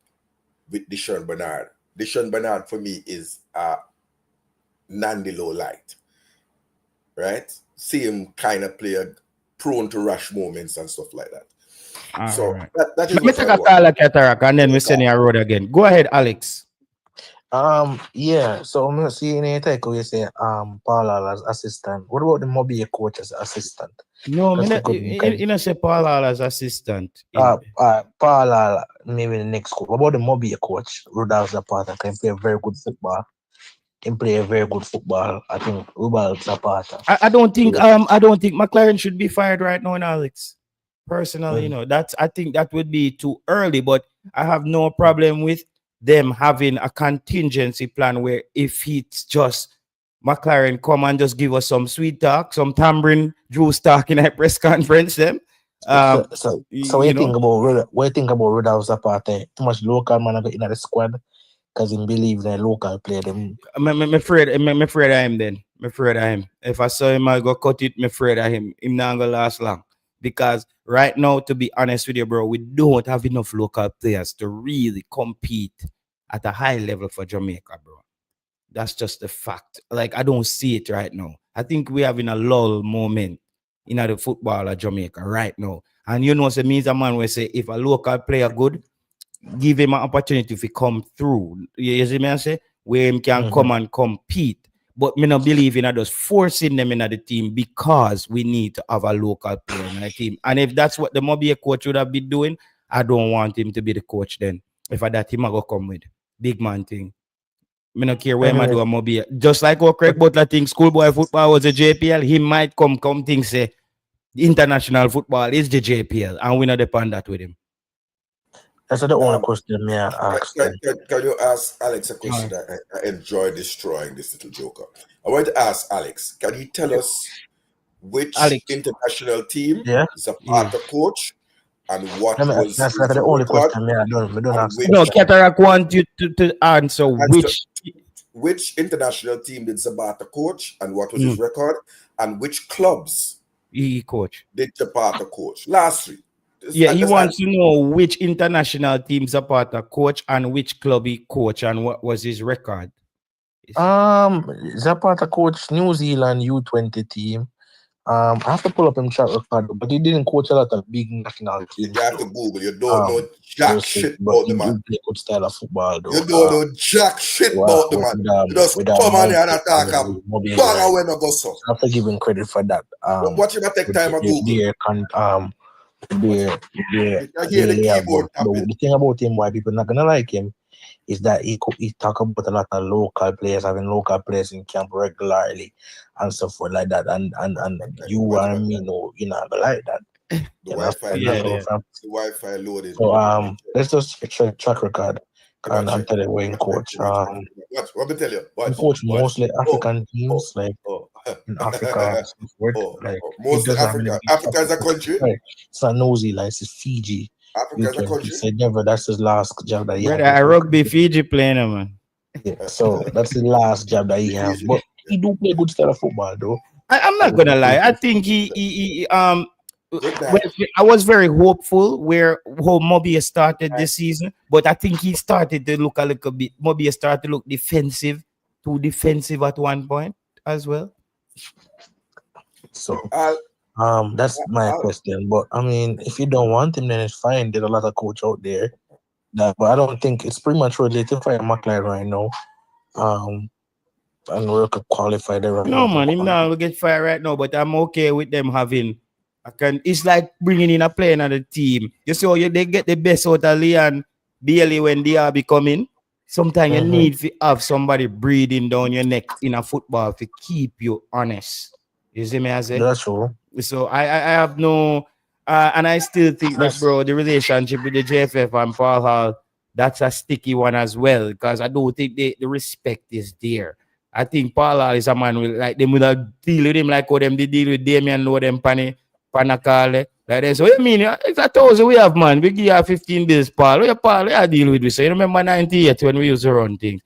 with Deshaun Bernard. Deshaun Bernard for me is a Nandilo light, right? Same kind of player, prone to rush moments and stuff like that. So Right. that is Let me what take I a want. call at Cataract and then we send you a road again. Go ahead, Alex. Yeah. So I'm not seeing any take you say Paul as assistant. What about the Mobile coach as assistant? No, That's a me good one, kind you know say Paul Hall as assistant. Paul maybe the next coach. What about the Mobile coach? Rudolph Zapata can play very good football. Can play a very good football. I think Rudolph Zapata. I don't think McClaren should be fired right now, Alex. Personally, I think that would be too early, but I have no problem with them having a contingency plan where if it's just McClaren come and just give us some sweet talk, some tambourine juice talk in a press conference, them. So what you think about Rudolph Zapata? Too much local man in the squad because he believe that local play them. I'm afraid of him then. I'm afraid of him. If I saw him, I go cut it. I'm afraid of him. Him not gonna last long. Because right now, to be honest with you, bro, we don't have enough local players to really compete at a high level for Jamaica, bro. That's just the fact. Like, I don't see it right now. I think we're having a lull moment in the football of Jamaica right now. And you know, so means a man will say, if a local player good, give him an opportunity to come through. You see me I say? Where him can come and compete. But me not believe in just forcing them in the team because we need to have a local player in the team. And if that's what the Mobile coach would have been doing, I don't want him to be the coach then. If I that him I go come with. Big man thing. Me not care where I do a Mobile. Just like what Craig Butler thinks schoolboy football was a JPL, he might come think say international football is the JPL and we not depend that with him. That's the only question me ask. Can you ask Alex a question? I enjoy destroying this little joker. I want to ask Alex, can you tell us which international team Zapata coach and what was that's the only question me I don't ask. No, Cataract want you to answer which international team did Zapata coach and what was his record, and which clubs he coach did Zapata coach? Last three. He wants to know which international team Zapata coach and which club he coach and what was his record. Zapata coach New Zealand U20 team. I have to pull up him track record, but he didn't coach a lot of big national teams. You have to Google. You don't know jack shit about the man. Play good style of football, though. You don't know jack shit about the man. You just come on here and attack him. Bang away no go so. I have to give him credit for that. What you gonna take time to Google? The thing about him, why people not gonna like him, is that he talk about a lot of local players, having local players in camp regularly and so forth like that. And you and me know you're not gonna like that. The Wi-Fi loaded. So let's just check track record. And I'll tell you where he coach. What me tell you? He coach mostly African teams, like in Africa. Mostly Africa. Africa is a country. Right. It's not New Zealand, it's Fiji. Africa is a country. So never, that's his last job that he has. I rugby Fiji playing, man. Yeah, so that's the last job that he has. But he do play good style of football, though. I'm not gonna lie. I think I was very hopeful how Mobile started this season, but I think he started to look a little bit. Mobile started to look too defensive at one point as well. So that's my question. But I mean, if you don't want him, then it's fine. There's a lot of coach out there. But I don't think it's pretty much related for Mcclaren right now. And we could qualify there. No man, him now will get fired right now. But I'm okay with them having. It's like bringing in a player on the team. You see how they get the best out of Leon Bailey when they are becoming. Sometimes you need to have somebody breathing down your neck in a football to keep you honest. You see me I say? That's true. So I have no and I still think that, bro, the relationship with the JFF and Paul Hall, that's a sticky one as well, because I don't think the respect is there. I think Paul Hall is a man with like them will deal with him like how them they deal with Damian Lowe them Panakale. Like that. So you mean it's 1,000 we have, man. We give you 15 bills, Paul. What you deal with? So you remember 98 when we used to run things.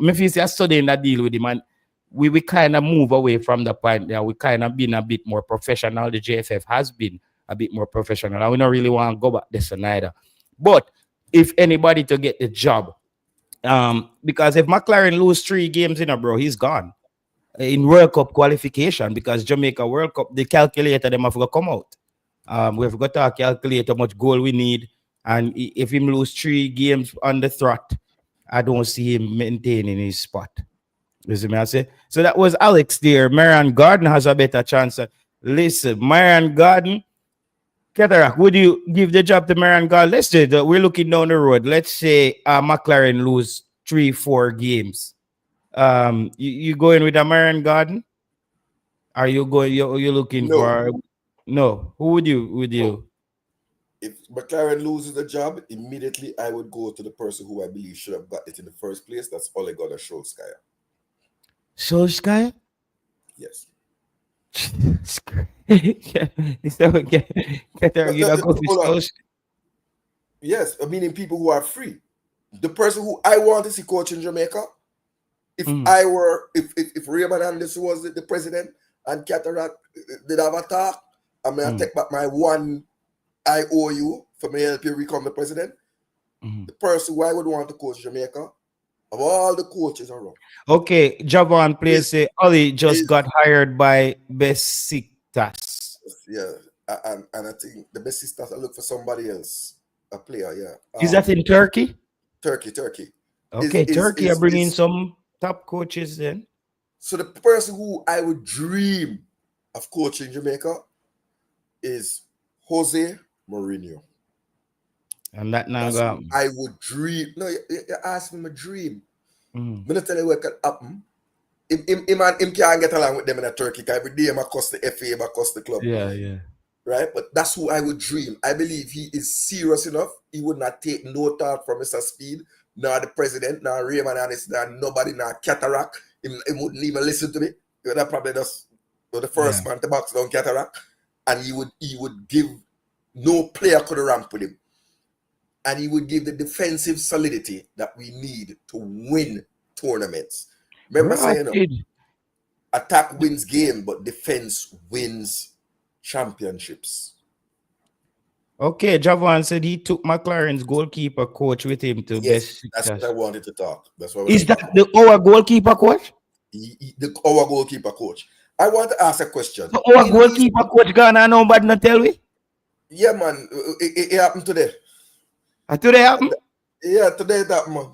I feel say I studying that deal with him, and we kind of move away from the point that we kind of been a bit more professional. The JFF has been a bit more professional, and we don't really want to go back this neither. But if anybody to get the job, because if McClaren lose 3 games in a bro, he's gone in World Cup qualification, because Jamaica World Cup, the calculator them have to come out. We've got to calculate how much goal we need, and if him lose 3 games on the trot, I don't see him maintaining his spot. You see me I say? So that was Alex there. Marion Garden has a better chance. Listen, Marion Garden, Cataract, would you give the job to Marion Garden? Let's say that we're looking down the road. Let's say McClaren lose 3-4 games. You going with a Marion Garden? Are you going? You're looking No. for? No. Who would you? Would you? If McClaren loses the job, immediately I would go to the person who I believe should have got it in the first place. That's Ole Gunnar Solskjaer. Solskjaer? Yes. Yes, meaning people who are free. The person who I want to see coach in Jamaica, if Raymond Anderson was the president and Cataract did have a talk, I'm going to take back my one IOU for me help you become the president. The person who I would want to coach Jamaica, of all the coaches around. Okay, Javon plays say Oli just got hired by Besiktas. Yeah, and I think the Besiktas I look for somebody else, a player. Yeah, is that in Turkey? Turkey. Okay, Turkey are bringing some top coaches then. So the person who I would dream of coaching Jamaica is Jose Mourinho. And that now I would dream. No, you ask me my dream. I'm going to tell you what can happen. Him can't get along with them in a Turkey. Every day I cost the FA, I cost the club. Yeah. Right? But that's who I would dream. I believe he is serious enough. He would not take no thought from Mr. Speed, nor the president, nor Raymond Anderson, nor nobody, nor Cataract. He wouldn't even listen to me. That probably just the first man to box down Cataract. And he would give no player could ramp with him. And he would give the defensive solidity that we need to win tournaments. Remember saying, attack wins game, but defense wins championships. Okay, Javon said he took McClaren's goalkeeper coach with him to Yes, that's what I wanted to talk. That's what is that our goalkeeper coach? Our goalkeeper coach. I want to ask a question. So our goalkeeper coach gonna nobody not tell me? Yeah, man. It happened today. Today happened? Yeah, today it happened, man.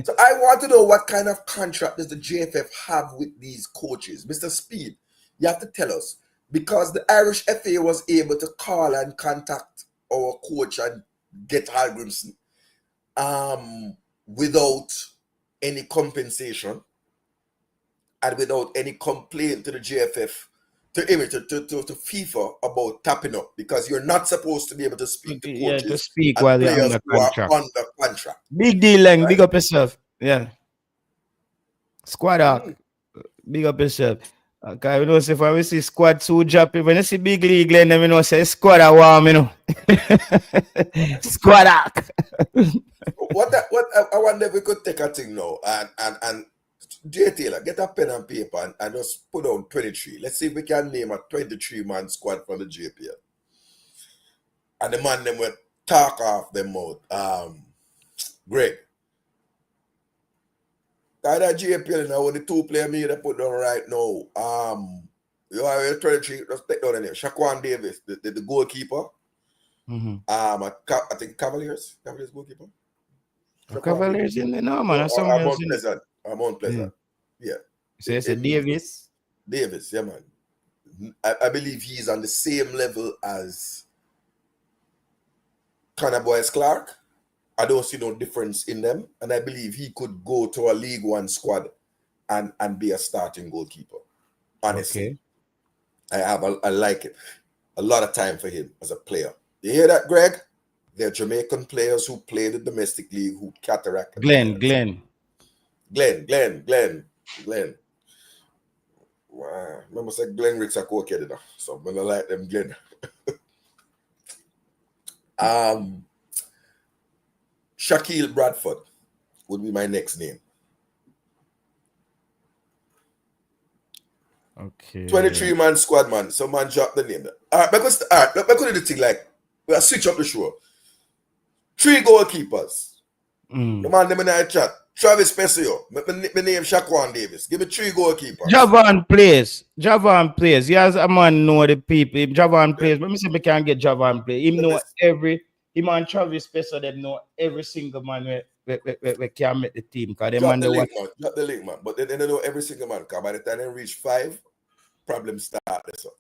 So I want to know what kind of contract does the JFF have with these coaches? Mr. Speed, you have to tell us. Because the Irish FA was able to call and contact our coach and get Hal Grimson without any compensation and without any complaint to the JFF, to FIFA about tapping up, because you're not supposed to be able to speak to coaches to speak while you're under contract. Big deal, Lang. Right? Big up yourself. Yeah. Squad arc. Big up yourself. Okay, you know, if I see squad so jumping, when you see big league, then you know, say squad are warm, you know. Squad arc. What I wonder if we could take a thing now and J. Taylor, get a pen and paper and just put down 23. Let's see if we can name a 23-man squad for the JPL. And the man them will talk off them out. Greg. That JPL now, the 2-player me that put down right now. You are 23, let's take down the name. Shaquan Davis, the goalkeeper. I think Cavaliers goalkeeper. Cavaliers in the no man. I'm unpleasant. Yeah. So it's a Davis. Davis, yeah, man. I believe he's on the same level as Connor Boyce Clark. I don't see no difference in them. And I believe he could go to a League One squad and be a starting goalkeeper. Honestly. Okay. I like it. A lot of time for him as a player. You hear that, Greg? They're Jamaican players who play the domestic league who Cataract. Glenn. Wow. Remember say Glenn Ricks are co-kid, so I'm gonna like them Glenn. Shaquille Bradford would be my next name. Okay. 23-man squad, man. Some man drop the name. All right, because let me do the thing like we'll switch up the show. 3 goalkeepers. The man them in the chat. Travis Pesio. My name Shaquan Davis. Give me 3 goalkeepers. Javon plays. He has a man know the people. If Javon plays, let me see if we can get Javon play. Him know him and Travis Pesio, them know every single man we can make the team. Because they man Drop the link, man. But they don't know every single man. Because by the time they reach 5, problems start. So.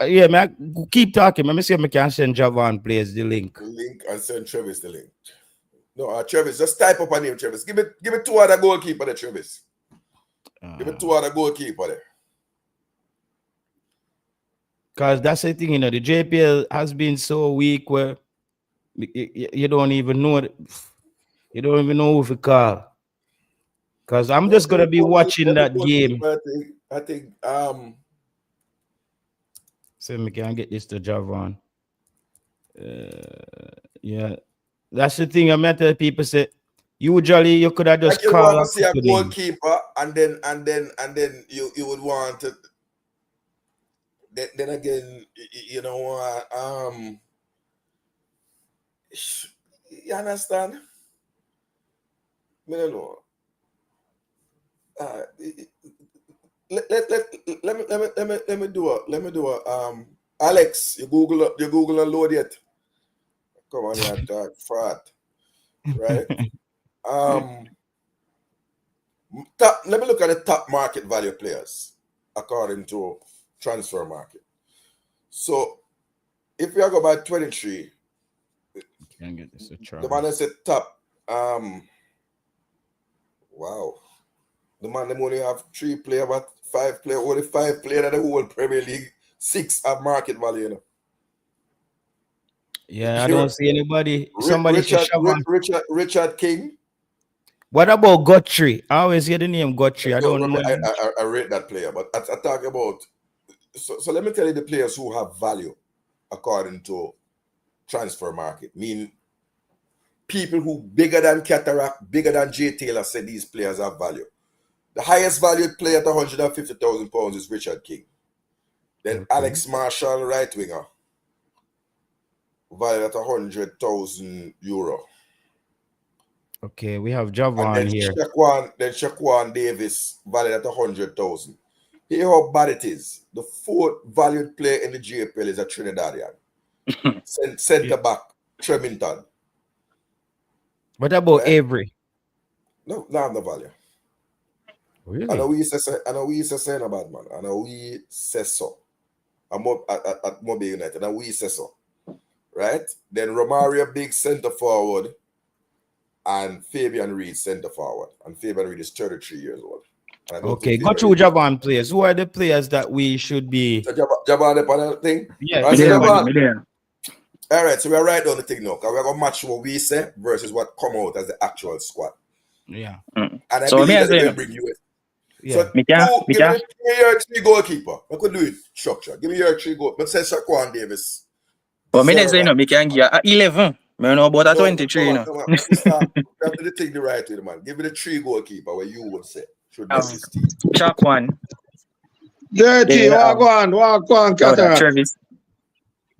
Yeah, man. Keep talking. Let me see if I can send Javon plays the link. The link and send Travis the link. No, Travis, just type up a name, Travis. Give me 2 other goalkeeper there, Travis. Give me 2 other goalkeeper there. Because that's the thing, the JPL has been so weak where you don't even know who to call. Because I'm just gonna be watching that game. I think so we can get this to Javon. Yeah. That's the thing I met the people say. Usually you could have just like called. You want to see a goalkeeper and then you would want to then again you understand? I don't know. Let me do a Alex, you Google and load yet. Come on here, talk fraud. Right? Let me look at the top market value players according to transfer market. So if we go by 23, Can get this a try. the man that said top wow. The man them only have 3 players, but 5 players, only 5 players in the whole Premier League, 6 have market value, Yeah, I don't see anybody. Somebody Richard King. What about Guthrie? I always hear the name Guthrie. I don't know. I rate that player, but I talk about. So let me tell you the players who have value according to transfer market. Mean people who bigger than Cataract, bigger than Jay Taylor said these players have value. The highest valued player at £150,000 is Richard King. Then Alex Marshall, right winger, valued at €100,000. Okay, we have Javon here. Shaquan Davis, valued at 100,000. Hear how bad it is. The 4th valued player in the JPL is a Trinidadian. Centre back, Tremington. What about Avery? No, have no value. Really? I know we used to say a bad man. I know we say so. I'm at Mobile United. And we say so. Right? Then Romario, big centre forward. And Fabian Reed, centre forward. And Fabian Reed is 33 years old. Okay, go through Javon players. Who are the players that we should be? So Javon, the panel thing? Yeah. All right, so we're right on the thing now. Because we're going to match what we say versus what come out as the actual squad. Yeah. And I believe that they will bring you in. Yeah. So give me your 3 goalkeeper. I could do it structure. Give me your 3 goal. Let's say Shaquan Davis. But me say no, me can give 11. Me know about 23 now. You have to take the right way, man. Give me the 3 goalkeeper where you would say should be this team. Shaquan. Dirty, walk on, Cataract. Travis.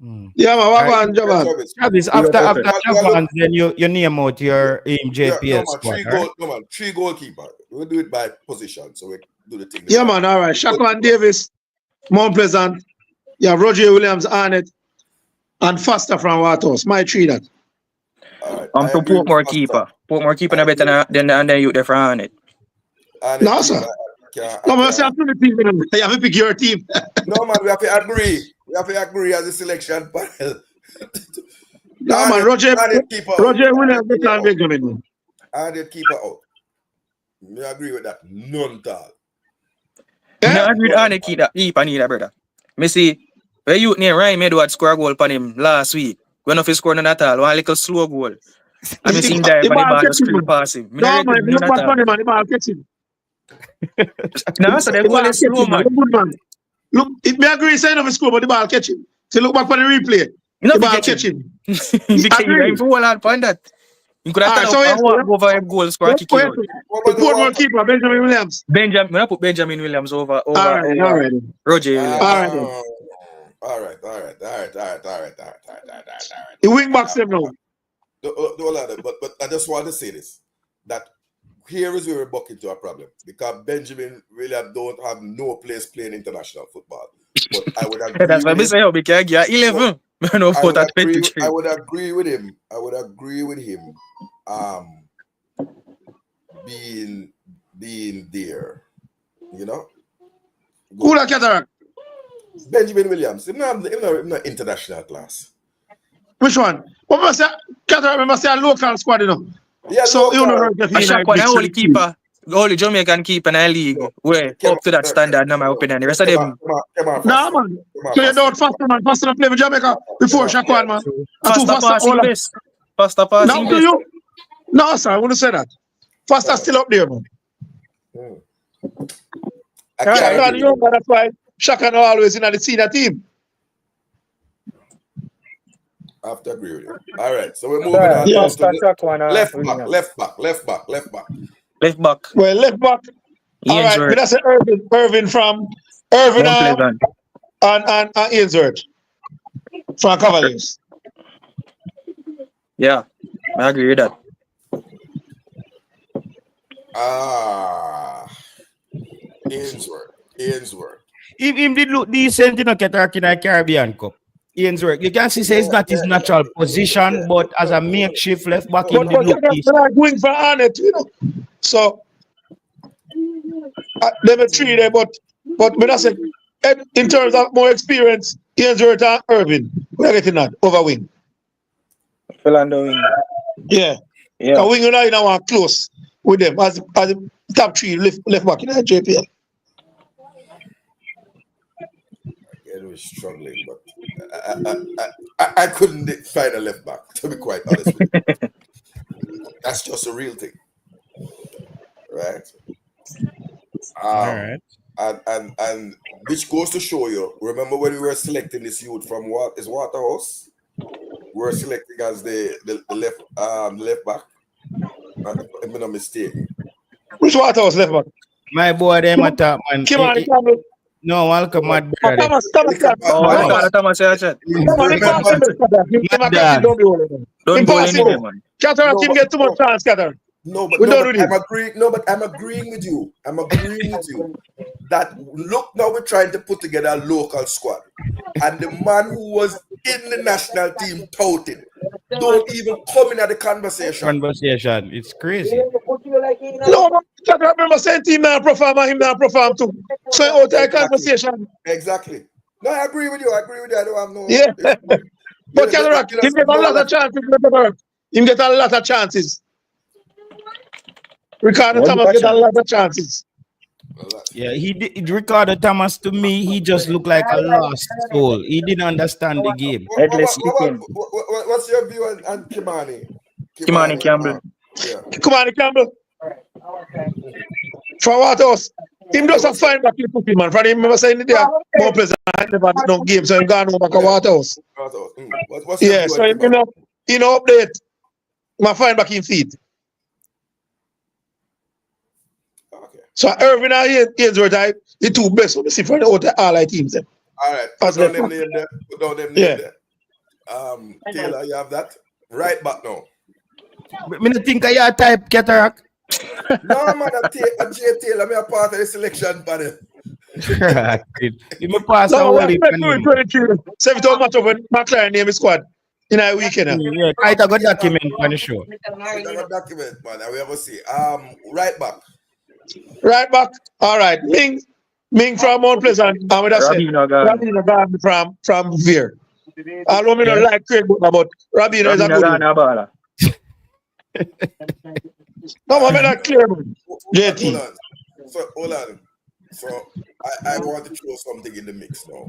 Yeah, man, walk on, Javon. Travis, after Javon, then you name out your JPL squad. 3 goalkeeper. We'll do it by position, so we do the thing. Yeah, man, all right. Shaquan Davis, Mount Pleasant. Yeah, Roger Williams, Arnett, and Foster from Wathouse. My 3 that. I'm to Portmore keeper. Portmore keeper no better than you there for Arnett. No, sir. No, man, I have to pick team. I have to pick your team. No, man, we have to agree. We have to agree as a selection panel. No, man, Roger Williams, they can't make them. Arnett keeper out. I agree with that. None at all. Yeah? I agree with Arnett keeper neither, brother. Me see, where you name Ryan Edwards score a goal on him last week. When off he scored none at all, one little slow goal. I me see him there, but the ball just screen pass him. No, man, look back on him, man, the ball catch him. No, so the goal is slow, man. Look, it may agree saying of a score, but the ball catch him. So look back for the replay. The ball catch him. Because you have to hold on on that. You could have Alright, turned so up and yes, go over a goal score kick you out. What the about the Portmore one? keeper, Benjamin Williams. Benjamin, when I put Benjamin Williams over Alright. Roger Williams. Alright then. All right. The wing backs them now. But I just want to say this, that here is where we buck into a problem, because Benjamin Williams don't have no place playing international football. But I would agree That's why I say, oh, because you're 11. No, I would agree 23. I would agree with him. Being there, you know. Who that Cataract? Benjamin Williams, he's not international class. Which one? What must say? Cataract must say a local squad, you know. Yeah, So you know A shot one, the only keeper, the only Jamaican keeper in the league, where up to that standard, in my opinion. The rest of them. Nah, man. So you don't faster play with Jamaica before Shakwan, man. Faster passing best. Faster passing Now do best. you? No, sir, I wouldn't say that. Faster still up there, man. That's why Shaka now always in the senior team. I have to agree with you. All right, so we're moving on. Yeah. To left back. Left back. Well, left back. All right, but that's Irvin from Irvin and Ainsworth from Cavaliers. Yeah, I agree with that. Ainsworth. Him did look decent in a Caribbean Cup. Ainsworth, you can see it's not his natural position, but as a makeshift left back, him did look decent. But going for Arnett, you know. So they were three there, but when I said in terms of more experience, Ainsworth and Irvin, we're getting that over wing. Philando wing. Yeah. Yeah. Wing and I now are close with them as the top three left back in the JPL. It was struggling, but I couldn't find a left back, to be quite honest with you. That's just a real thing, right? All right. And which goes to show you, remember when we were selecting this youth from Waterhouse? We were selecting as the left back, if I'm not mistaken. Which Waterhouse left back? My boy, them at top, man. No, welcome, mad brother. Thomas, don't go in there, man. Cataract him get too much chance, Cataract. I'm agreeing with you. That look, now we're trying to put together a local squad, and the man who was in the national team touted don't even come in at the conversation. It's crazy. No, but Cataract remember saying team now perform and him now perform too. So out of conversation. Exactly. No, I agree with you. I don't have no. Yeah. But Cataract, him get a lot of chances. Him get a lot of chances. Ricardo Thomas get a lot of chances. Yeah, he did. Ricardo Thomas, to me, he just looked like a lost soul. He didn't understand the game. What's your view on Kimani? Kimani Campbell. Yeah. Kimani Campbell. For what else? Him does a fine back in the man. For him, remember saying they are more pleasant. Never no game, so him gone over to Waterhouse. Yeah, so him update. My fine back in feet. So Irvin and Ainsworth are the two best when we see for the other allied teams. All right, put down them name there. Taylor, you have that? Right back now. I don't think I type Cataract. No, man, I'm J. Taylor. I'm a part of the selection panel. You may pass a whole heap. 7 match of Mcclaren name squad in a weekend. Yeah, I got document on the show. Document, man. We ever see. Right back. Right back. All right. Ming from Mount Pleasant. And with that said, Rabino Garden from Veer. I don't mean like Craig, but Rabino is a good one. No, I'm not clear, man. JT. Hold on. So I want to throw something in the mix now.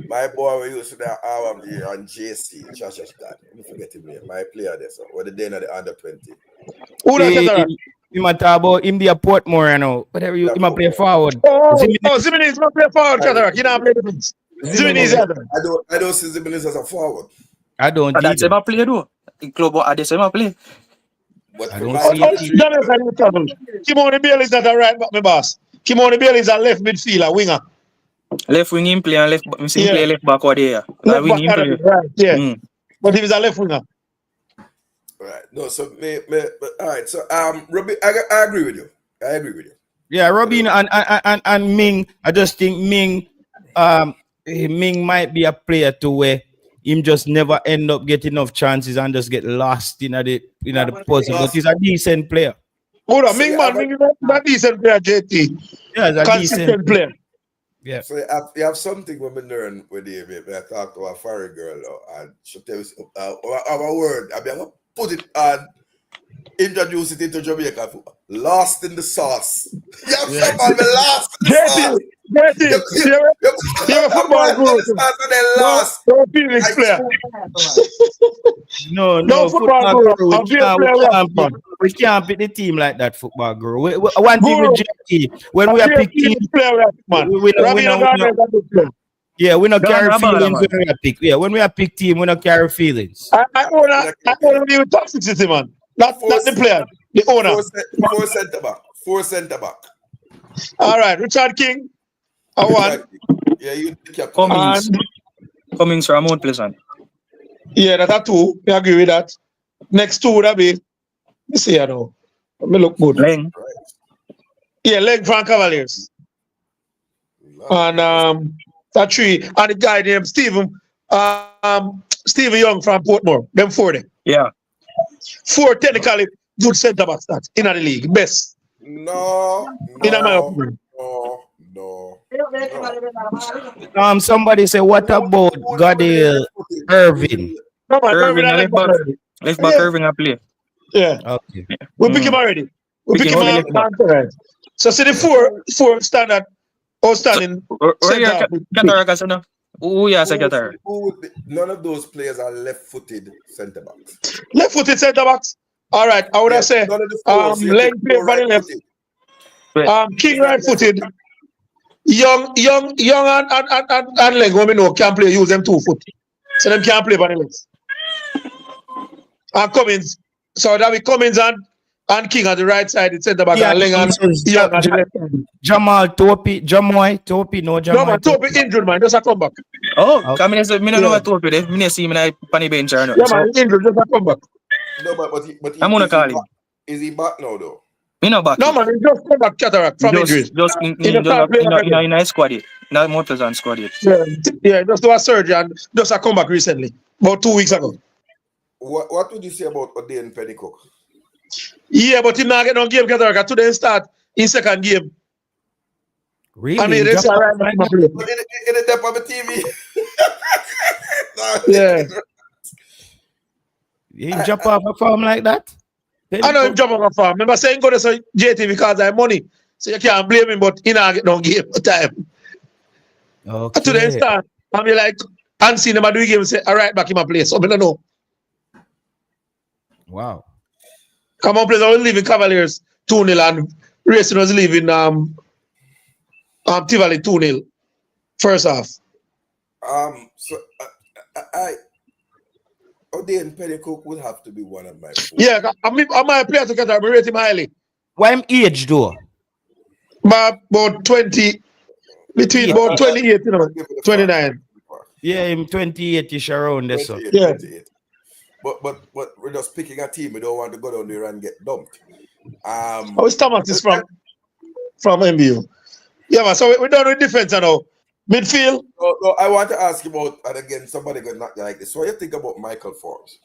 My boy we used to that on JC, Chash's dad. I'm forgetting me. My player there, so what the day at the under 20. Who that? You might talk about him be a Portmore, you know. Whatever you might play forward. Zimenez might play forward, Cataract. You don't play defense. Zimenez. I don't see Zimenez as a forward. I don't And that's either. him play though. In club at the same play. But I for don't my see it. country, Jonathan, you trouble. Kimoni Bailey is not a right back, my boss. Kimoni Bailey is a left midfielder, winger. Left wing him play and left me see him Yeah. play left back or there. Left Wing back, him play. right, yeah. Mm. But he was a left winger. right? No, so but, all right. So Robbie, I agree with you. I agree with you. Yeah, Robin and Ming. I just think Ming might be a player to where him just never end up getting enough chances and just get lost in the puzzle. But he's a decent player. Hold on, So Ming you man, have a- Ming is a decent player, JT. Yeah, he's a Consistent decent player. Yeah. So you have something when we learn with him. I talk to a foreign girl and she tells our word. I mean, I'm gonna put it and introduce it into Jamaica. Lost in the sauce. You have someone be lost in the sauce. JT, you're a football guru. Lost. Don't feel this player. No, football football guru. guru. I'll be a player We can't pick the team like that, football guru. One thing Guru. with JT, when we are pick team, we not carry Ghana ball, feelings man. when we are pick. Yeah, when we are pick team, we not carry feelings. I wanna be with toxicity, man. Not the player, the owner. Four centre back. All right, Richard King. I want. Yeah, you the captain. Cummings from Mount Pleasant. Yeah, that's a two. I agree with that. Next two would be. Let's see, I know. Let me look good. Leng. Yeah, Leg from Cavaliers. And that three. And the guy named Stephen Young from Portmore. Them four there. Yeah. Four technically good centre backs that in the league. Best. No. In my opinion. No. Somebody say, what about Godale Irving? No, man, Irving, Irving left back. Left back Irving a play. Yeah. Okay. We pick him already. We pick him already. already. So see the four standard outstanding. Where you Cataract, no? Who you say Cataract? None of those players are left-footed centre backs. Left-footed centre backs. All right, I would have said None of the fours, Leg play for the left. King right-footed. Young and Leg, when we know can play, use them 2 foot. So them can't play for the left. And Cummins. So that be Cummins and King on the right side, the centre back, and Leg and Young on the left side. Jamal Topi, Topi, no Jamal. No man, Topi injured man, just a come back. Oh, come in. Me no know what Topi there. Me no see him in the bench or not. Yeah man, injured, just a come back. No, but I'm gonna call him. Is he back now though? Me no back. No man, he just come back Cataract from injuries. Just in a squad yet. Not Mount Pleasant squad yet. Yeah, just do a surgery and just a come back recently, about 2 weeks ago. What would you say about O'Dane Pennycook? Yeah, but he not get no game Cataract. Today start in second game. Really? I mean, it's all right. In the depth of the TV. Yeah. He jump off a farm like that? I know him jump off a farm. Remember saying go to JT because I have money. So you can't blame him, but he not get no game time. Okay. Today start. I mean like and see him do game and say, all right, back in my place. So I don't know. Wow. Come on, players. I was leaving Cavaliers 2-0 and Racing was leaving Tivoli 2-0. First half. So O'Dane Pennycook would have to be one of my four. Yeah, I might play together. I rate him highly. Why him age though? About 20, between about 28, 29. Yeah, him 28-ish around there. So. Yeah. 28. But we're just picking a team. We don't want to go down there and get dumped. Thomas is from MBU. Yeah, man. So we're done with defense now. Midfield. No, I want to ask you about, and again, somebody got not like this. So what you think about Michael Forbes?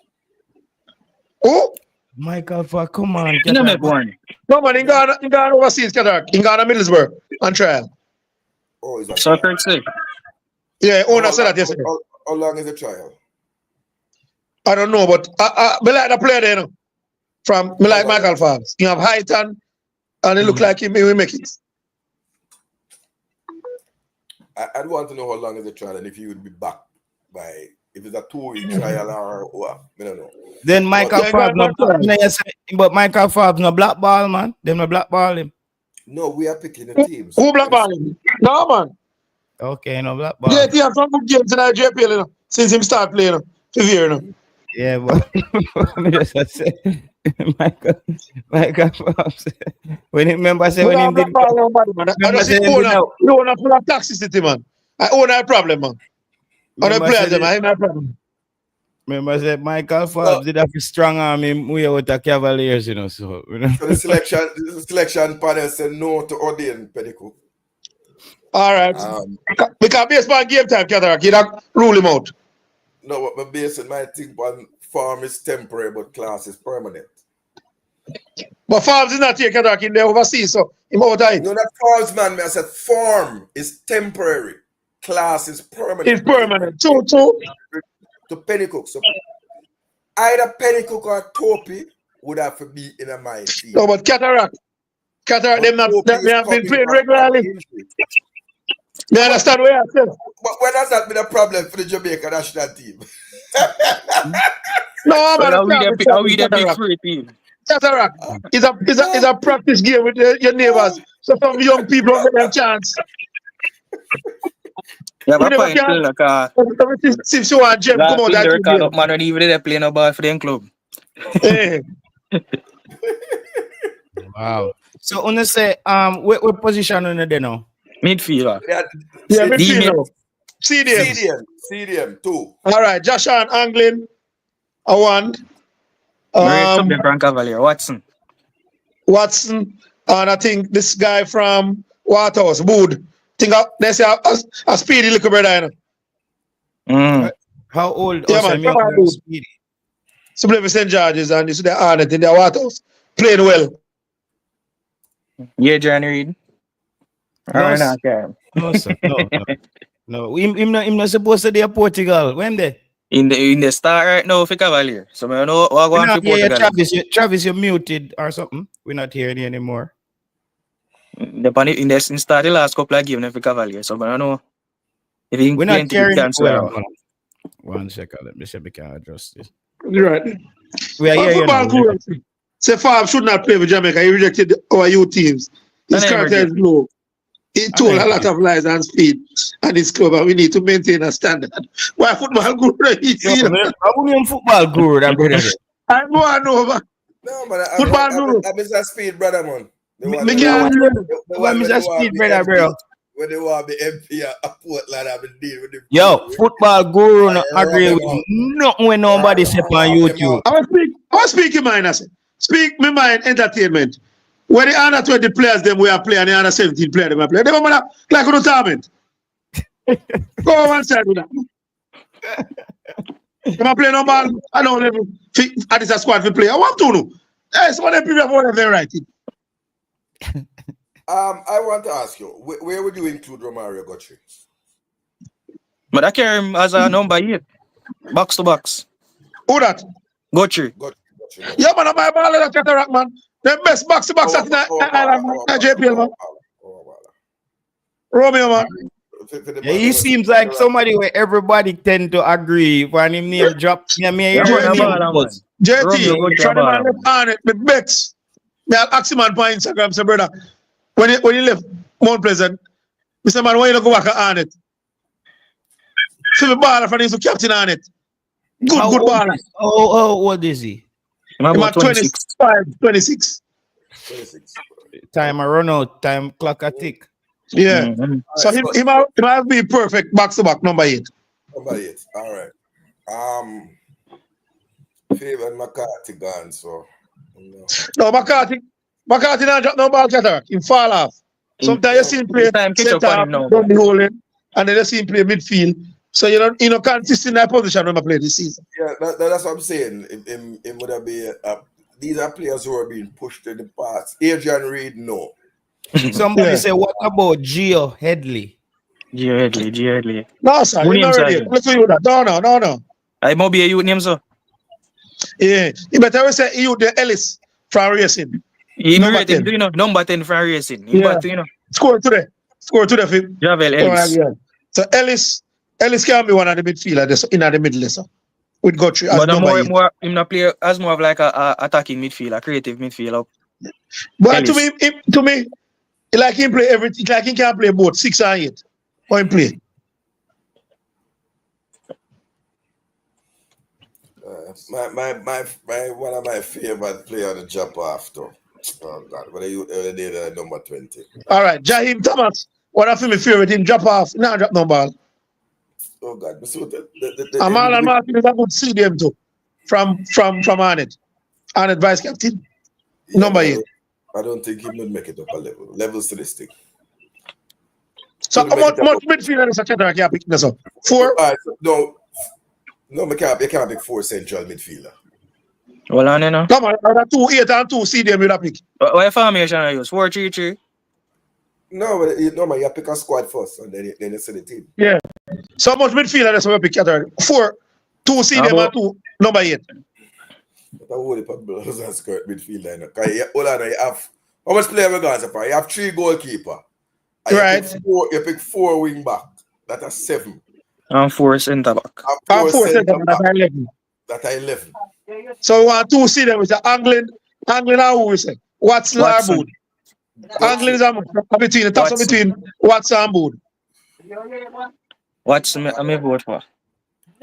Oh, Michael Forbes, come on. You know make one. no man, he gone overseas, Cataract. He gone to Middlesbrough on trial. Oh, is that So Kirk say. Yeah, owner said that yesterday. How long is the trial? I don't know, but I like the player there, me like Michael Forbes. He have height and it look like he will make it. I'd want to know how long is the trial and if he would be back by, if it's a 2-week trial or what, I don't know. Then Michael Forbes, but Michael Forbes no blackball, man. Them no blackball him. No, we are picking the teams. Who blackball him? No, man. Okay, no blackball. Yeah, he have some good games in the JPL, since him start playing. Severe, no? Yeah, but me just a say, Michael Phelps. When he remember say We when don't him have no did problem, man. I remember just see say him did now. you own a full of toxicity, man. I own a problem, man. On the Remember players, say them, I have no problem. remember say Michael So, Phelps did have a strong arm in way with the Cavaliers, you know. So you know. so the selection panel said no to ordain Pennycook. All right. Because baseball game time, Cataract, you don't rule him out. No, what my base and my thing on form is temporary, but class is permanent. But Farms is not here, Cataract, in the overseas, so him out of it. No, that forms, man. I said form is temporary. Class is permanent. It's permanent. So, To Pennycook. So either Pennycook or Topi would have to be in a my team. no, but Cataract, But them not, Topi they is have been coming playing back regularly. from injury. You understand what I said? But when has that been a problem for the Jamaica national team? No, man, Well, are we the big Cataract. free team? Cataract. It's a practice game with your neighbors. So some young people don't get them chance. Yeah, We but never point can. still like See if you want Jem come last out week that the game. record up, man, when even they play no ball for them club. Hey. Wow. So when you say what position on there now? Midfielder. Yeah, CDM. midfield. CDM. CDM, 2. All right, Joshua Anglin, a 1. Great subject, Grand Cavalier. Watson. Watson, and I think this guy from Waterhouse, Wood. They say a speedy little brother. You know? How old? Yeah, also, man. I mean, Come on, dude. Speedy. So play for St. George's and this is the Arnett in the Waterhouse. Playing well. Yeah, Johnny Reed. No, Or not, yeah. No, sir. No. Him not supposed to be a Portugal. When they? In the start right now for Cavalier. So I know what going for Portugal. Travis, you're muted or something. We're not hearing you anymore. In the start the last couple of games for Cavalier. So I don't know if he We're can not hearing you chance well. well. 1 second. Let me see if we can adjust this. Right. We are hearing you now. Football guru say Fab should not play for Jamaica. He rejected our youth teams. His I never character is low. He told a lot of lies and speed and his club, and we need to maintain a standard. Why football guru? I wouldn't football guru, that brother. I know, man. No, man. Football guru. I miss that speed, brother, man. Me can't Mr. Speed, brother, bro. When they want the MP at Portland, I've been dealing with them. Yo, football guru no agree with nothing when nobody say on YouTube. I speak in mind, I say. Speak me mind entertainment. When the under 20 players them we are playing, and the under 17 players them are playing. They don't matter like a tournament. Go on one side with that. If I play no ball, I don't level. At this squad we play. I want to know. Hey, some of them people have whatever writing. I want to ask you, where would you include Romario Guthrie? But I carry him as a number 8. Box to box. Who that? Guthrie. Yeah, man, I'm my ball in the Cataract, man. The best box to box at JPL, man. Romeo, man. Yeah, he seems like somebody where everybody tend to agree when him name drop. Yeah, me JT, try to man left on it, but Bex. Me I'll ask him on Instagram, say brother, when he left Mount Pleasant, Mr. Man, why you don't go back on it? So the baller from him to captain on it. Good baller. Oh, what is he? I'm about 26. 26. Time I run out, time clock a tick. Yeah. So he might be perfect box to back, number 8. Number 8. All right. Favorite McCarthy gone, so. No, McCarthy not drop no ball Cataract. He fall off. Sometimes you see him play center half, down the hole in, and then you see him play midfield. So you know consistent in that position when I play this season. Yeah, that's what I'm saying. It would have been these are players who are being pushed in the past. Adrian Reed, no. Somebody say, what about Gio Headley? Gio Headley. No, sir. You're not ready. Let's do that. No. I might be a youth name, sir. Yeah. You better say you the Ellis from racing. He number 10. You know, number 10 from racing. Yeah. You know. Score today for Javel Ellis. So Ellis can be one of the midfielders in the middle, sir. With Guthrie as but number 8. more him not play as more of like a attacking midfield, a creative midfielder. But Ellis. to me, like him play everything. Like he can play both 6 and 8. Or him play. My one of my favorite player on the drop off though. Oh God, what are you did number 20? All right, Jaheim Thomas. One of my favorite him drop off. Now drop no ball. Oh God, so Amal and Martin is a good CDM too. From Arnett. Arnett vice captain. Number 8. I don't think he would make it up a level. Levels to this thing. So how much midfielder is a Cataract you picking this up? 4? No, you can't pick 4 central midfielder. Well, on, you know. Come on, 2 8 and 2 CDM with a pick. What formation I use? 4-3-3? No, but you pick a squad first and then you see the team. Yeah. So how much midfielder is a pick Cataract? 4, 2 CDM and 2 number 8. But I would have blows and skirt midfielder. Hold on, you have how much player we got so far? You have 3 goalkeeper. Right. You pick 4 wing back. That's 7. And 4 centre back. And 4 centre back. That's 11. That's 11. So we want 2 CDM with the Anglin and who we say? Watson or Bood? Anglin is between the toss between Watson and Bood. Watson I vote for.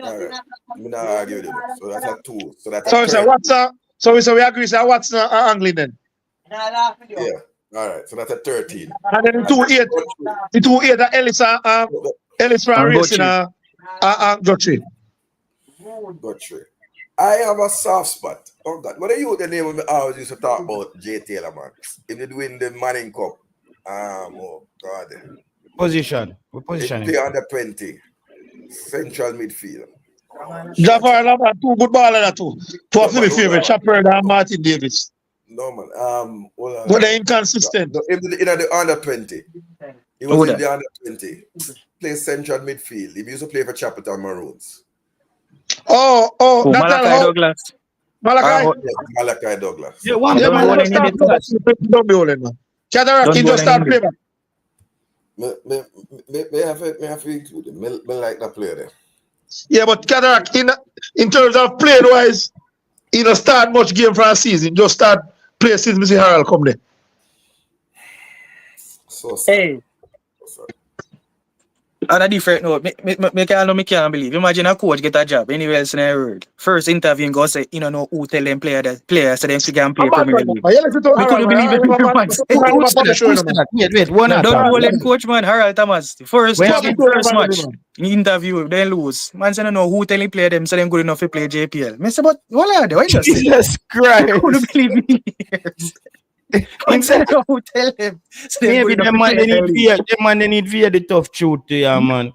All right. I'm not argue with you. So that's a 2. So that's So we say Watson. So we agree say Watson or Anglin then. Yeah. All right. So that's a 13. And then the 2-8 are Ellis from Racing and Gotchi. Gotcha. I have a soft spot. Oh God, what are you the name of me always used to talk about Jay Taylor, man? If they win the Manning Cup. Oh God. Position. What position? He play under 20. Central midfield. Jafar Laban, 2 good baller too. 2 of my favorite, Shepard and Martin Davis. No man. But they're inconsistent. In the under 20. He was in the under 20. Plays central midfield. He used to play for Chapel Maroons. Malachi Douglas. Malachi Douglas. Yeah, one Cataract, he just start playing. May have to include him. Me like that player there. Yeah, but Cataract, in terms of playing wise, he don't start much game for a season. Just start play since Mr. Harrell come there. So sad. Hey. On a different note, me can't believe. Imagine a coach get a job anywhere else in the world. First interview and go say, you don't know who tell them player so them can play Premier League. We couldn't believe it. Wait, one don't roll in coach, man. Harold Thomas. First match. Interview, then lose. Man say, no who tell him play them so them good enough to play JPL. Me say, but what are they? Why just Jesus Christ. I couldn't believe it. I'm saying, who tell him? So maybe the man they need via the tough truth to you, man.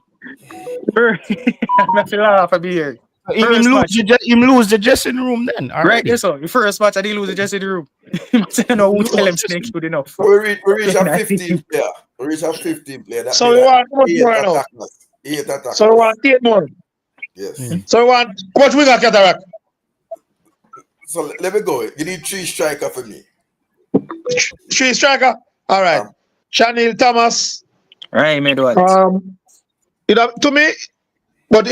I feel laugh a bit. Him lose the dressing room then. Right, yes, sir. The first match I did lose the dressing room. I'm saying, no, who tell him snakes good enough? We reach a 15 player. We reach a 15 player. So we want much more now. 8 attackers. So we want 8 more. Yes. So we want how much we got, Cataract? So let me go. You need 3 striker for me. 3 striker. All right. Shanil Thomas. Right, made what? To me, but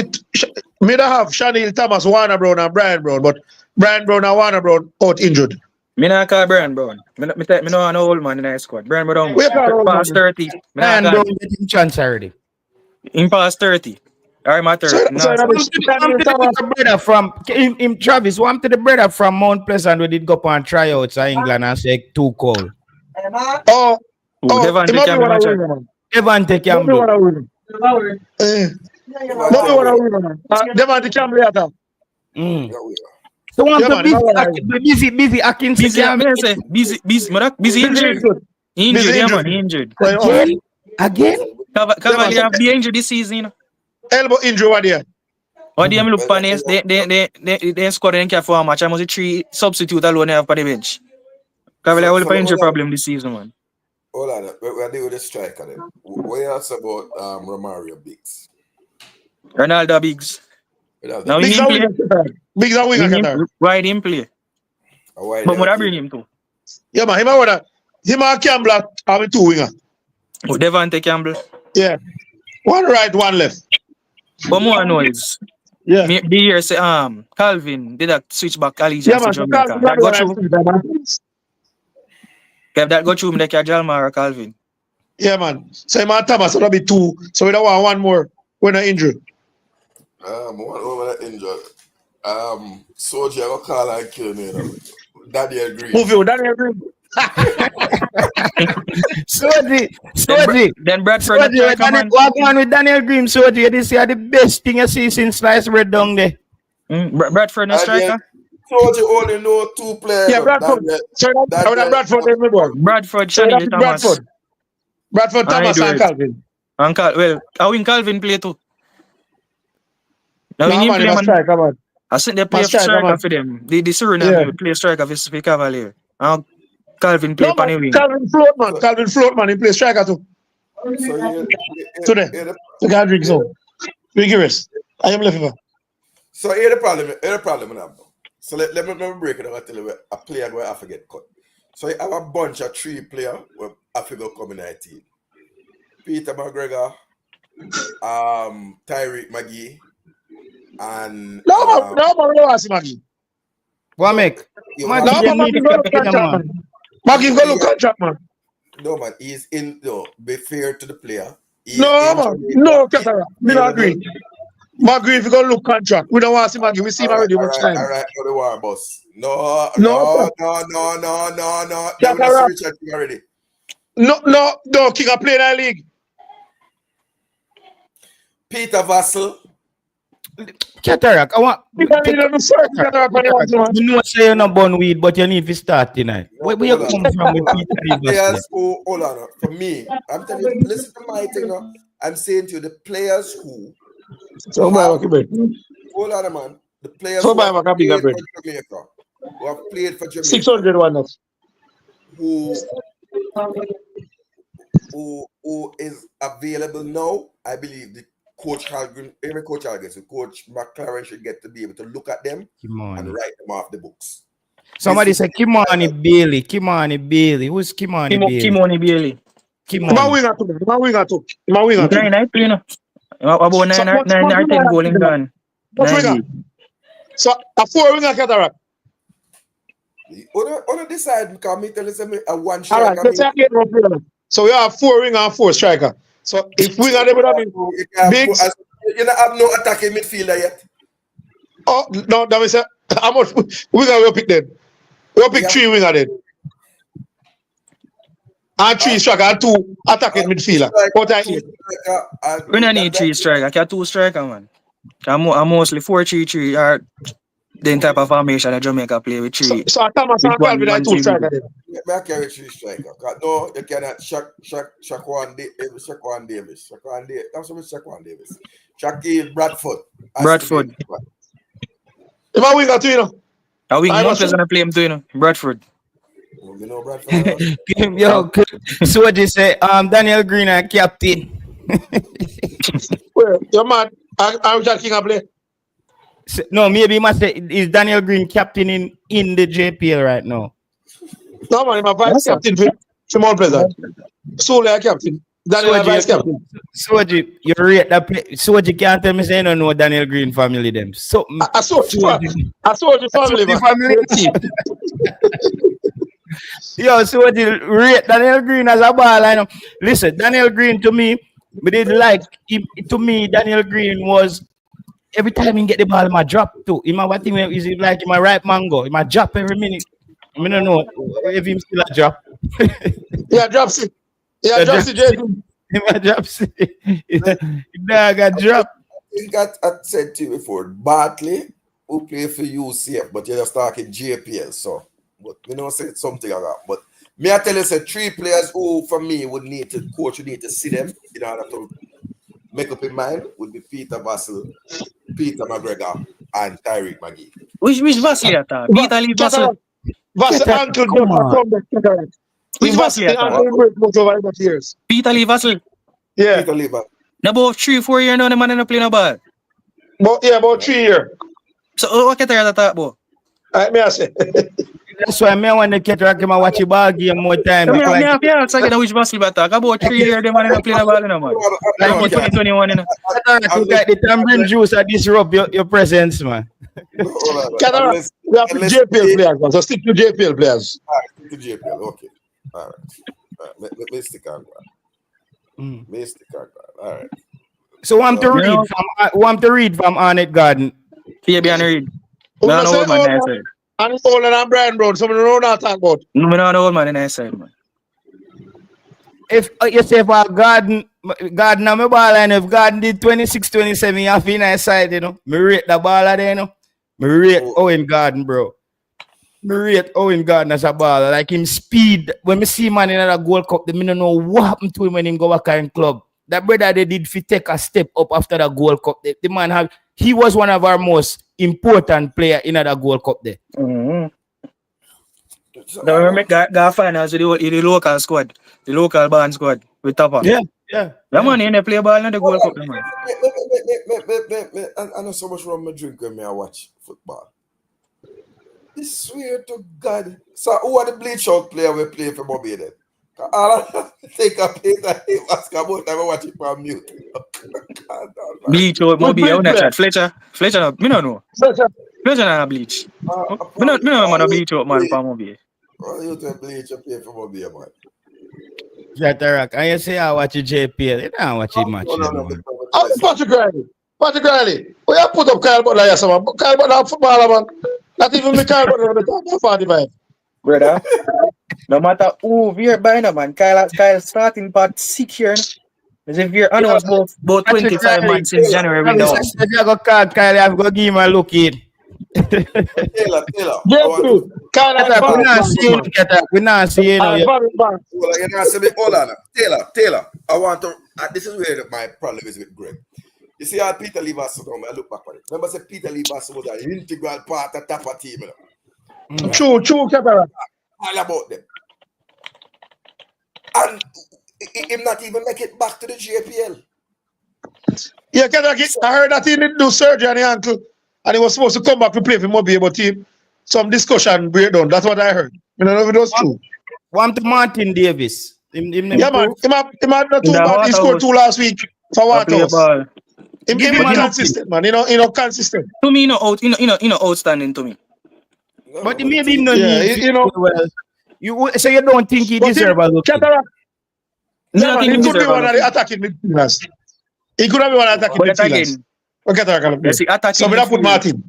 me don't have Shanil Thomas, Warner Brown, and Brian Brown, but Brian Brown and Warner Brown out injured. Me not call Brian Brown. Me no want no old man in the squad. Brian Brown past 30. Man, don't get him chance already. In past 30. I'm at 30. Travis, one to the brother from Mount Pleasant we did go on tryouts in England and say too cold. Devante Campbell. Devante Campbell. So one busy Atkins. Busy injured. Injured. Again? Cavalier have the injured this season. Elbow injury one there. What do you look for? They scored in for a match. I must 3 substitute alone have for the bench. Cavalier will have injury problem this season, man. Hold on, we're dealing with the striker then. What else about Romario Biggs? Ronaldo Biggs. Now Biggs are winger. Why didn't play? But would I bring him too? Yeah, man. Him and Campbell are 2 winger. Oh, Devante Campbell. Yeah. 1 right, 1 left. But more noise. Yeah. The year say Calvin did that switch back allegiance to Jamaica. That got through. If that go through me, they can Jalmar or Calvin. Yeah, man. So him and Thomas will be 2. So we don't want 1 more when I injured. One injured. Soldier, I call and kill me. Daddy agree. Move you, Daniel Green. Soji. Then Bradford not Soji, striker, man. walk on with Daniel Green, Soji. This is the best thing I see since sliced bread down there. Bradford not striker. Soldier only know 2 players. Yeah, Bradford. So that would have Bradford in the boy. Bradford, So Shani that's Thomas. Bradford, Thomas, and Calvin. And well, I win Calvin play too. Now No, we man, play, he must man. strike, man. I think they play Must strike, striker man. for them. The Suriname play striker for Cavalier. And Calvin play No, pan the man, wing. Calvin float, man. He plays striker too. So Today. You can't drink so. Rigorous. I am left. So here the problem now. So let me break it down and tell you a player where I forget cut. So you have a bunch of 3 players where I forget come in 19. Peter McGregor, Tyreek McGee, and No, man, we don't want to see Maggie. What make? you Maggie, have- No, you man, need Maggie to go cap to in, contract, man. man. Maggie go to contract, man. No man, he's in be fair to the player. He's No, in man. Jamaica. No, Catara. We don't agree. Maggie, if you go look contract, we don't want to see Maggie. We see him already much time. All right, go to war, boss. No. No, Never Catara. see Richard King already. No, King a play that league. Peter Vassell. Cataract, I want. We don't need to search Catara for the ones, man. You know, say you're not born weed, but you need to start tonight. Where you come from with Peter Rivers? Players who, hold on. For me, I'm telling you, listen to my thing now. I'm saying to you, the players who So, have, man, hold on, man. The players So, who have man, played Gabriel. for Jamaica, who have played for Jamaica, 600 one else. who is available now, I believe the coach Halgren, every coach Halgren, so Coach Mcclaren should get to be able to look at them and write them off the books. Somebody said Kimani Bailey. Who's Kimani Bailey? Kimoni Bailey. My winger too. I play no. About 9 or 10 goal in Ghana. So a 4 winger Cataract. On the decide, because me tell you a one All striker. right, let's say again, no problem. So we have 4 winger and 4 striker. So if winger they would have been big. You don't have no attacking midfielder yet. Oh no, that means how much winger we pick then? We'll pick 3 winger then. And 3 striker and 2 attacking midfielder. What I hear. We don't need 3 striker. I can 2 striker, man. I'm mostly 4-3-3 or the type of formation that Jamaica play with 3. So Thomas and Calvin are 2 striker then. I carry 3 striker. No, you cannot Shaquan Davis. That's what Shaquan Davis. Shaquille Bradford. If I winger too, you know. I wing Memphis gonna play him too, you know. Bradford. You know Bradford. Yo, so what you say? Daniel Green and captain. Well, you're mad. I'm just King play. No, maybe must say is Daniel Green captain in the JPL right now? No man, I'm a vice captain for Mount Pleasant. Solely a captain. Daniel vice captain. Soji, you rate that play. Soji can't tell me say you don't know Daniel Green family them. So I saw the family. Yo, Soji rate Daniel Green as a ball lineup. Listen, Daniel Green to me did like him, to me. Daniel Green was every time he get the ball, he might drop too. He might what thing is it like he might right mango. He might drop every minute. I don't know if him still a drop. Yeah, drops it. Yeah, drops it, Jason. He might drop it. Dog got drop. I think I said to you before, Bartley who play for UCF, but you're just talking JPL, so but you know say something like that. But me I tell you say 3 players who for me would need to coach would need to see them in order to make up in mind would be Peter Vassell, Peter McGregor, and Tyreek McGee. Which Vassell attack? Peter Lee Vassell. Vassell uncle from the Which Vassell attack? Years. Peter Lee Vassell. Yeah. Peter Lee Vassell. Now about 3-4 years now the man not playing no ball. About 3 years. So what can I attack about? May I say? That's why I want to get back and watch the ball game more time. Yeah, so I get which Vassell attack. About 3 years the man not playing no ball no man. Like 2021, you know. You got the tamarind juice that disrupt your presence, man. We have to JPL players, man. So stick to JPL players. All right, stick to JPL. Okay. All right. Let me stick on that. All right. So want to read from Arnett Garden. Fabian Reed. Who No, not no say old man old nice man side. and it's older than Brian Brown. Some of them don't know talk about. No, me no old man nice side, man. If you say for Garden on my ball and if Garden did 26, 27, you have to be nice side, you know. Me rate the baller there, you know. Me rate Owen Garden, bro. Me rate Owen Garden as a baller. Like him speed. When me see man in a Gold Cup, me don't know what happened to him when he go back in club. That brother they did fi take a step up after the Gold Cup. The man he was one of our most important player in the Gold Cup there. Mm-hmm. Now remember got finals with the local squad, the local band squad with Topper. Yeah. That man in the play ball in the Gold Cup, man. I know so much rum me drink when I watch football. I swear to God. So who are the bleach out player we play for Bobby then? I take a plate and ask about time I watch it from mute. Bleach out, Moby, I want to chat. Fletcher, no, me no know. Fletcher not bleach. Me no man a bleach out man for Moby. Oh, you to bleach up here for Bobby, man. Jatarak, and you say I watch JPL. You don't watch it much. I'm Patrick Riley. Patrick Riley. We have put up Kyle Butler yes, man. Kyle Butler footballer, man. Not even me Kyle Butler on the top 45. Brother, no matter who we're buying a man, Kyle starting part 6 years. As if we're announced about 25 months since January. We know. If you go call Kyle, I've got to give him a look in. Taylor. Yeah, true. Kyle We're not seeing it. We're not seeing it. Hold on. Taylor, I want to. This is where my problem is with Greg. You see how Peter Leibas, I look back on it. Remember, say Peter Leibas was an integral part of the Tapa team. You know? True, Capera. All about them. And him not even make it back to the JPL. Yeah, I heard that he didn't do surgery on the ankle and he was supposed to come back to play for Moby, but some discussion breakdown. That's what I heard. I don't know if it was true. One to Martin Davis. Yeah, man. He had not too bad. He scored 2 last week for Waterhouse. Him consistent, man. You know, consistent. To me, outstanding to me. But maybe him well. So you don't think he deserves a look? He could be one of the attacking midfielders. He could have been one of the attacking midfielders. Okay, so we don't put Martin.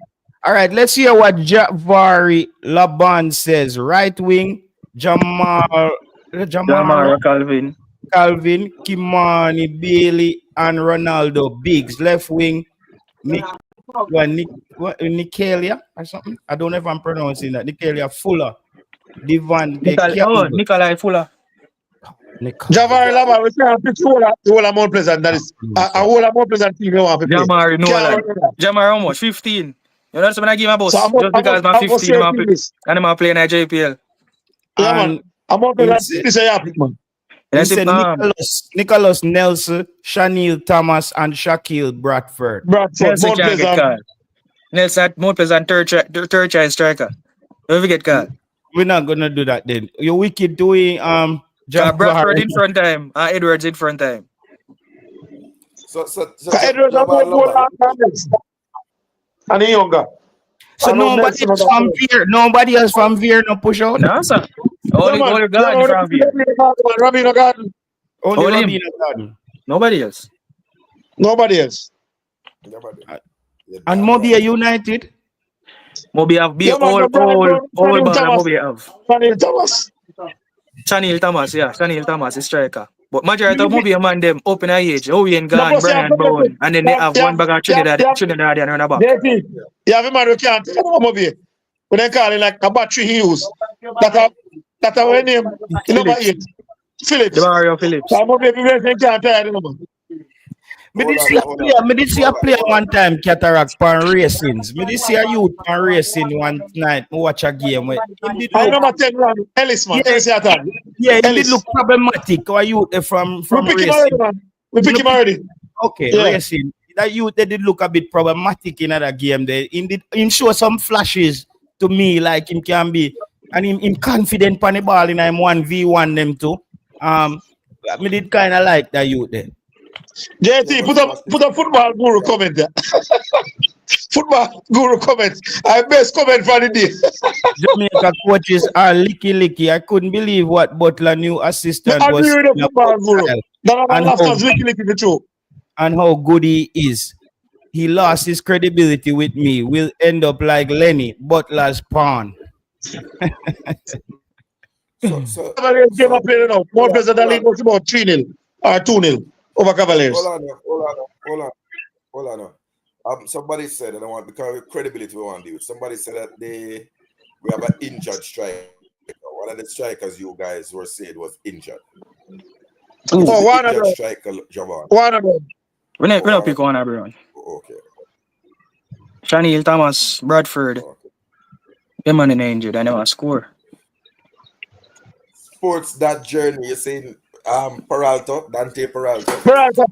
All right, let's hear what Javari Laban says. Right wing, Jamal Calvin, Kimani, Bailey, and Ronaldo Biggs. Left wing, Nicalia or something. I don't know if I'm pronouncing that. Nicalia Fuller. Nikolai Fuller. Javari Laban, we can't pick the whole Mount Pleasant. That is a whole Mount Pleasant team. Jamari, no like. Jamari, how much? 15. You know, so when I give my boss, just because I'm 15, and I'm playing at JPL. Yeah, man. I'm Mount Pleasant. This is a pick, man. Nicholas Nelson, Shanil Thomas, and Shaquille Bradford. Nelson can't get called. Nelson, Mount Pleasant third choice striker. Don't forget called. We're not gonna do that then. You're wicked doing Bradford in front time, Edwards in front time. So Edwards are more and he younger. So nobody else from Veer no push out. No, sir. Only Garden from Veer. Rabino Garden. Only Rabino Garden. Nobody else. And Moby United. Moby have be all Moby have. Chanil Thomas is striker. But majority of Moby man them up in age. Owen Gone, Brian Brown, and then they have one bag of Trinidad and another back. You have a man who can't tell Moby. When they call it like a battery he use. That's our name. Number 8. Phillips. Mario Phillips. Moby can't tell you. Me did see a player one time, Cataract pan racings. Me did see a youth pan racing one night. Me watch a game where I number 10 Ellis, man. Yeah, he did look problematic. Or youth from racing. We pick him already. Okay, racing. That youth they did look a bit problematic in that game. They him show some flashes to me like him can be, and him confident on the ball in him 1v1 them too. Me did kind of like that youth then. JT, put a football guru comment there. Football guru comment. I best comment for the day. Jamaica coaches are licky. I couldn't believe what Butler new assistant I was. agree with the football guru. And how good he is. he lost his credibility with me. Will end up like Lenny, Butler's pawn. Cavaliers game up playing now. More players than the league was about 3-0 or 2-0 over Cavaliers. Hold on. Somebody said, and I want because of credibility we want to do. Somebody said that we have an injured striker. One of the strikers you guys were saying was injured. Oh, one of them. Striker, Javon. One of them. We don't pick one, everyone. Okay. Shaniel Thomas, Bradford. Okay. Them man in injured. I never score. Sports that journey. You're saying Dante Peralta. Peralta,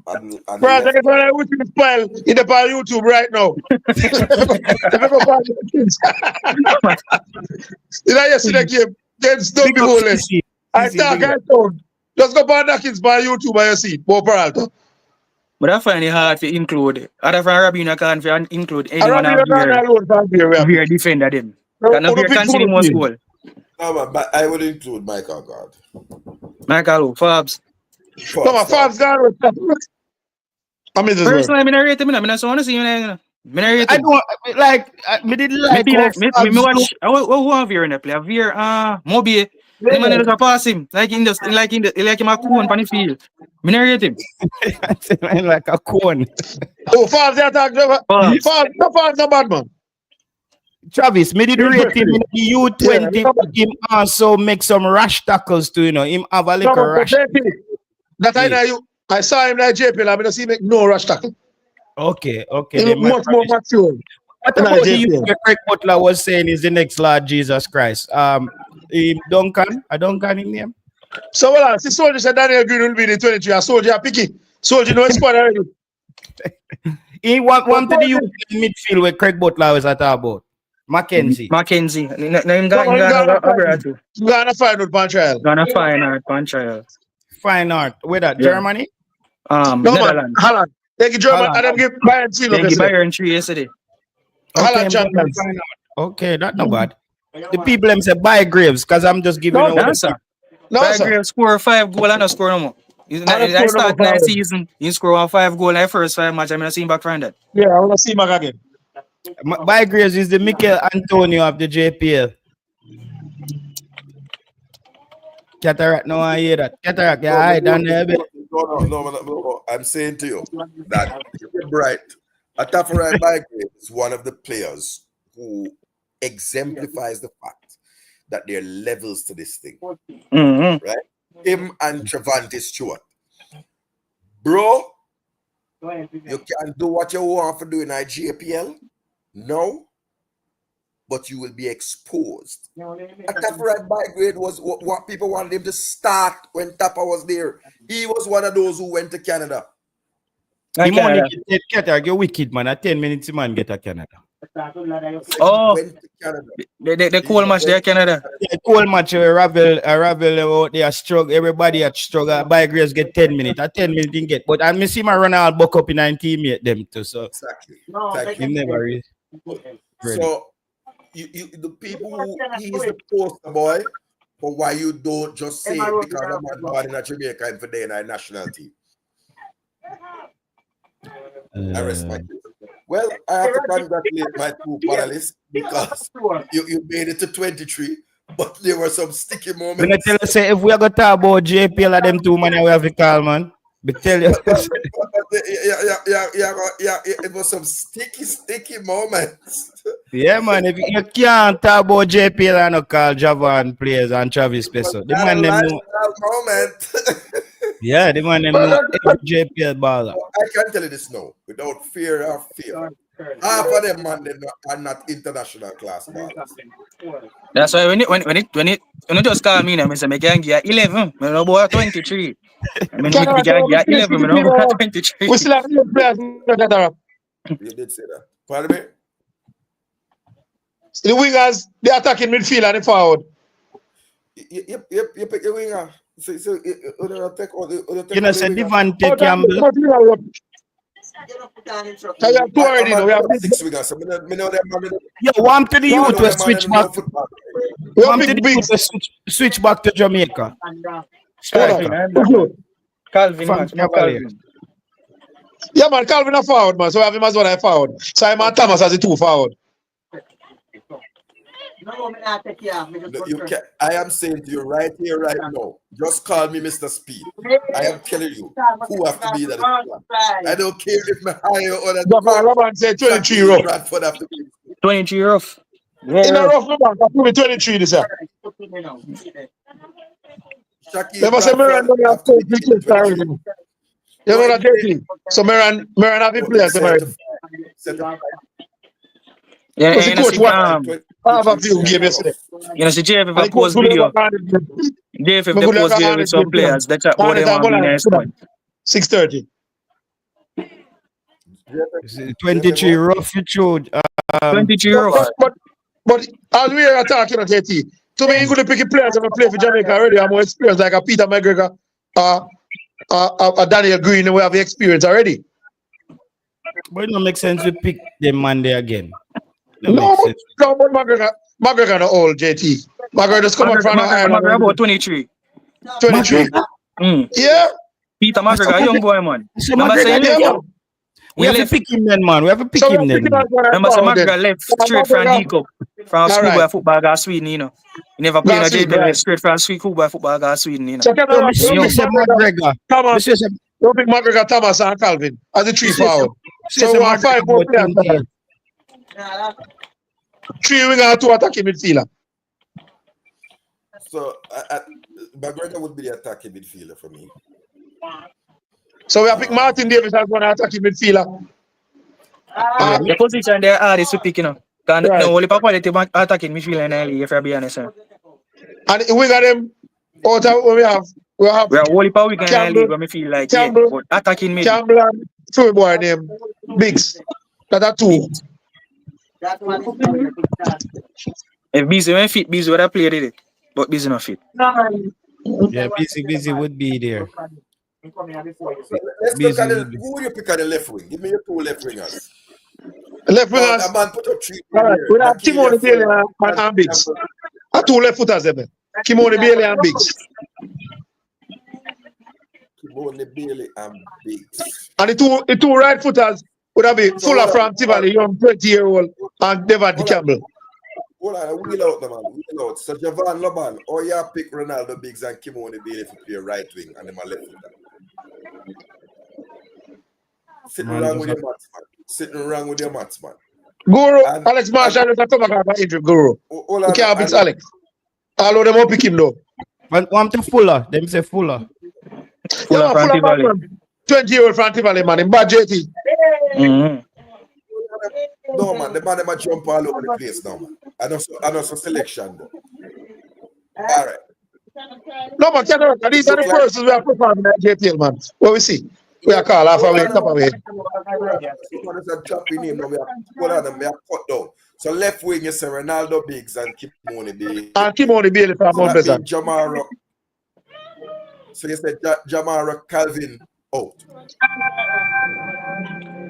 Peralta get one with the file in the YouTube right now. Did I see the game? Against Dundee Holding. I told. Just go back Dawkins by YouTube and you see Bo Peralta. But I find it hard to include. Other than Rabina can't include anyone out there. We are defender them. Can we continue more goal? No, but I would include Michael God. Michael Fabs. Come on, Fabs gone. Personally, I rate him. I want to see him. I don't like. Me didn't like. Me watch. Who have here in the play? Here, Moby. The man just pass him like him a cone on the field. Me rate him. Like a cone. Oh, Fabs the attack driver. Fabs no bad man. Travis, me did rate him in the U20, but him also make some rash tackles too, him have a little rash. I saw him like JPL, I mean, see him make no rash tackle. Okay. He look much more mature. What about the youth Craig Butler was saying is the next Lord Jesus Christ? Duncan in name? So, well, see, Soldier said Daniel Green will be the 23, and Soldier picky. Soldier no squad already. He want to the youth midfield where Craig Butler was at about. Mackenzie. Name Gonna find out pan trial. Fine art. Where that? Yeah. Germany? No man, Holland. Take it German and then give Bayern 3. They give Bayern 3 yesterday. Holland champions. Okay, that's not bad. The people them say buy Graves because I'm just giving away. Buy Graves score 5 goals and not score no more. I start that season. He score 5 goals in the first 5 matches. I'm gonna see him back from that. Yeah, I wanna see him back again. By Graves is the Mikel Antonio of the JPL. Cataract, no, I hear that. Cataract, yeah, I done there. No. I'm saying to you that you're right. Atafurai by Graves is one of the players who exemplifies the fact that there are levels to this thing. Mm-hmm. Right? Him and Trevante Stewart. Bro, you can do what you want for doing at JPL. No, but you will be exposed. Atafurai by grade was what people wanted him to start when Tapa was there. He was one of those who went to Canada. You're wicked, man. At 10 minutes, man, get to Canada. Oh, the cool match there, Canada. The cool match, Ravel out there struggle. Everybody at struggle. By Grace get 10 minutes. At 10 minutes, he get. But I miss him run out buck up in 9 teammate them too. So exactly. He never really. So the people who he is the poster boy for why you don't just say it because I'm born in Jamaica and for the national team. I respect it. Well, I have to congratulate my 2 panelists because you made it to 23, but there were some sticky moments. When I tell you, say, if we are going to talk about JPL and them 2 man, we have to call, man. But tell you. Yeah, it was some sticky moments. Yeah, man. If you can't talk about JPL and not call Javon players and Travis Peso. The man them know. Moment. Yeah, the man them know JPL baller. I can tell you this now, without fear or fear. Half of them man are not international class ballers. That's why when you just call me now, I say I can get 11. I know about 23. I mean, we can get 11. I know about 23. We still have new players. You did say that. Pardon me? The wingers, they attacking midfield and the forward. You pick the winger. So you take say Devante Campbell. So you have 2 already. We have 6 wingers. Yo, want to the youth to switch back. Want to the youth to switch back to Jamaica. Calvin. Yeah, man, Calvin a forward, man. So I have him as one I forward. Simon Thomas as the 2 forward. No, you can, I am saying to you right here, right now, just call me Mr. Speed. I am telling you who have to be that. I don't care if my higher or that. Robin said 23 rough. Bradford have to be. 23 rough. In a rough, man. I put me 23 this year. Never say Miran don't have 23 already. You know that 13. So Miran have been players already. Yeah, Because the coach won half a few games yesterday. You know, see JF if post video. JF if they post video with some players, that's how they want to be in the squad. 6:30. 23 rough, you showed. 23 rough. But as we are talking at JT, to me, you could pick players that play for Jamaica already. I'm more experienced, like a Peter McGregor, a Daniel Green, we have the experience already. But it don't make sense to pick them Monday again. No, but McGregor not old, JT. McGregor just come up from Ireland. McGregor about 23. 23. Yeah. Peter McGregor, young boy, man. Remember saying we have to pick him then, man. We have to pick him then. Remember say McGregor left straight from D-Cup. From schoolboy football got Sweden, you know. He never played in a JPL, straight from schoolboy football got Sweden, you know. So McGregor. Don't pick McGregor, Thomas, and Calvin as the 3 forward. So we want 5 more players. 3 we got 2 attacking midfielder. So McGregor would be the attacking midfielder for me. So we have picked Martin Davis as one attacking midfielder. The position there are is to pick, you know. Because no only quality attacking midfielder in the league, if I be honest. And we got them out of we have only power we can in the league when we feel like Campbell, but attacking mid. Campbell and 2 boy named Biggs. That are 2. If Busy when fit, Busy would have played it. But Busy not fit. Yeah, busy would be there. Let's look at who would you pick at the left wing? Give me your 2 left wingers. Left wingers. A man put up 3. Alright, we have Kimoni Bailey and Biggs. 2 left footers there. Kimoni Bailey and Biggs. Kimoni Bailey and Biggs. And the two right footers would have been Fuller from Tivoli, young 20-year-old, and Devante Campbell. Hold on, wheel out the man. Wheel out. So Javon Loban, or you pick Ronaldo Biggs and Kimoni Bailey to play right wing and then my left footer. Sitting wrong with your maths, man. Sitting wrong with your maths, man. Guru, Alex Marshall is a come back after injury, Guru. You can't pick Alex. All of them will pick him though. One to Fuller. Them say Fuller. Fuller from Tivoli. 20-year-old from Tivoli, man. In bad JT. No, man. The man might jump all over the place now, man. I know some selection, though. All right. No, man. These are the persons we are performing at JTL, man. What we see? We are called half away, top away. So left wing is Ronaldo Biggs and Kimoni Bailey. And Kimoni Bailey from Mount Pleasant. Jamara. So you said Jamara Calvin out.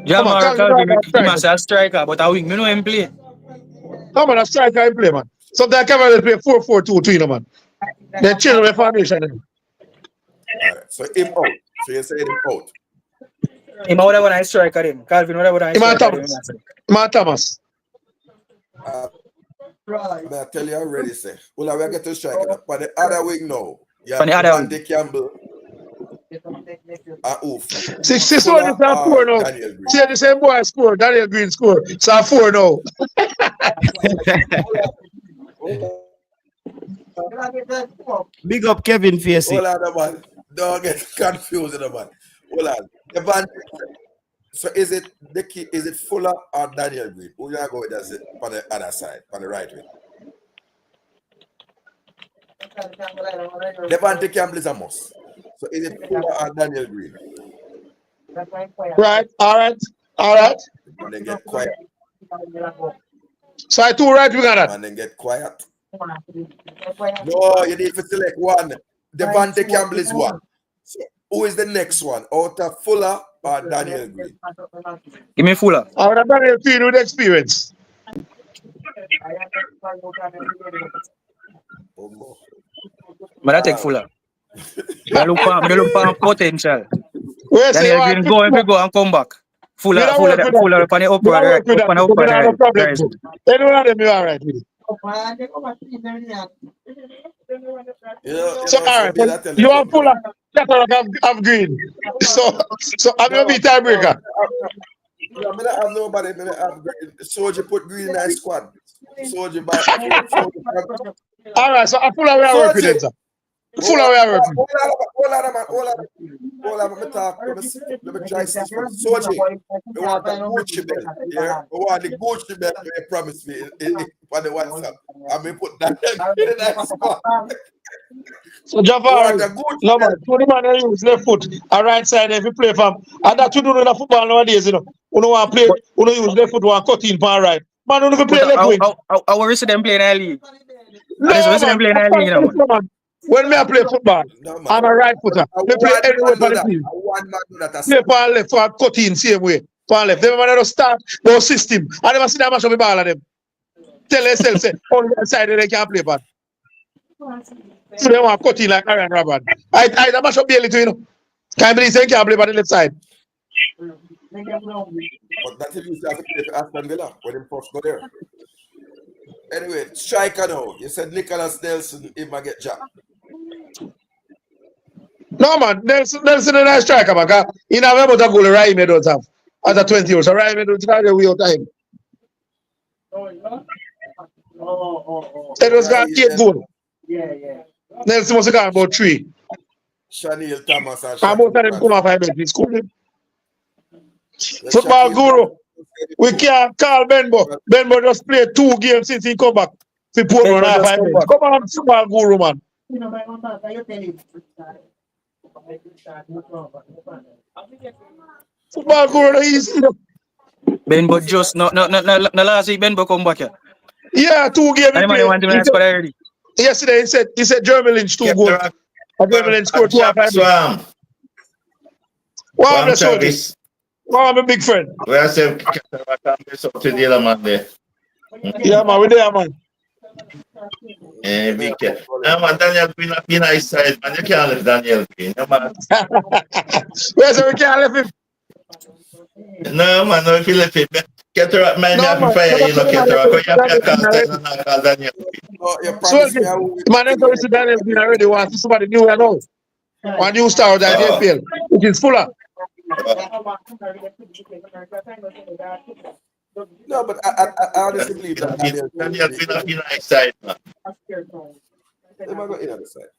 Jamara Calvin, he must be a striker, but I wing, me know him play. No, man, a striker him play, man. Sometimes Cameron play 4-4-2, you know, man. They change the formation. Alright, so him out. So you said him out. Him out when I strike at him. Calvin, whatever I strike at him. Mark Thomas. I tell you already, say. Well, I get to strike it up. But the other wing now. Yeah, Andy Campbell. Oof. Six one is a 4 now. See the same boy score. Daniel Green score. It's a 4 now. Big up Kevin Facey. Hold on, man. Don't get confused, man. Hold on. So is it the key? Is it Fuller or Daniel Green? Who you are going with that on the other side, on the right wing? Devante Campbell is a must. So is it Fuller or Daniel Green? Right. All right. And then get quiet. So I 2 right wing on that. And then get quiet. No, you need to select one. Devante Campbell is one. So who is the next one? Out of Fuller or Daniel Green? Give me Fuller. I would have Daniel Green with experience. But I take Fuller. I look for potential. Where say you Daniel want Green go every go and come back. Full me of not full of work with full that. of on the Me upward not right, work with up that. on the Me upward not have no right. problem. Guys. Any one of them you alright with it. So so alright, be but that tell you you are something. full of cataract of green. So I'm gonna be tiebreaker. Yeah, I don't have nobody. I have Soldier put Green in that squad. Soldier by Alright, so I'm full of where I work with them, sir. Full of where I work with. Hold on, let me talk. Let me try this one. Soldier, we want a Gucci belt. Yeah, we want the Gucci belt you promised me on the WhatsApp. I'm going to put that in that squad. So Jafari, no man, to the man who use left foot, a right side if you play from. And that you do in the football nowadays, you know. You don't want to play, you don't use left foot, one cut in for right. Man, you don't play But left wing. I worry see them playing in the league. No, And it's them man. playing in the league, you know, man. When me I play football, I'm a right footer. Me play everywhere for the team. Play for left for cut in same way. For left. Them man don't start no system. I never see that much of the ball of them. Tell yourself, say, on the side they can't play ball. So they want cut in like Aaron Robert. I that much of Bailey too, you know. Can't believe they can't play by the left side. But that's if you have to play for Aston Villa when him first go there. Anyway, striker now. You said Nicholas Nelson, he might get jacked. No man, Nelson is a nice striker, man. He never able to goal Raimi don't have. As a 20 years. So Raimi don't have the way out of him. It was got 8 goals. Yeah. Nelson must have got about 3. Chanel Thomas and And most of them come off bench. He scored him. Football guru. We can't call Benbo. Benbo just played 2 games since he come back. He put on half bench. Come on, football guru, man. Football guru, he's Benbo just no last week Benbo come back here. yeah, 2 games. Anybody want to win squad already? Yesterday he said German Lynch 2 goals. German Lynch scored 2 half bench. Wow, Travis. Wow, I'm a big friend. We are saying to the other man there. Yeah, man, we're there, man. Big cat. No, man, Daniel been nice side, man. You can't let Daniel be. No, man. Where's we can't leave him? No, man, no, if you let him. Cataract, man, you have to fire, you know, cataract. You have to call Daniel. So, man, that's what Daniel been already want somebody new and all. One new star that JPL, which is fuller. No, but I honestly believe that Daniel been nice side, man. They might go in on the side.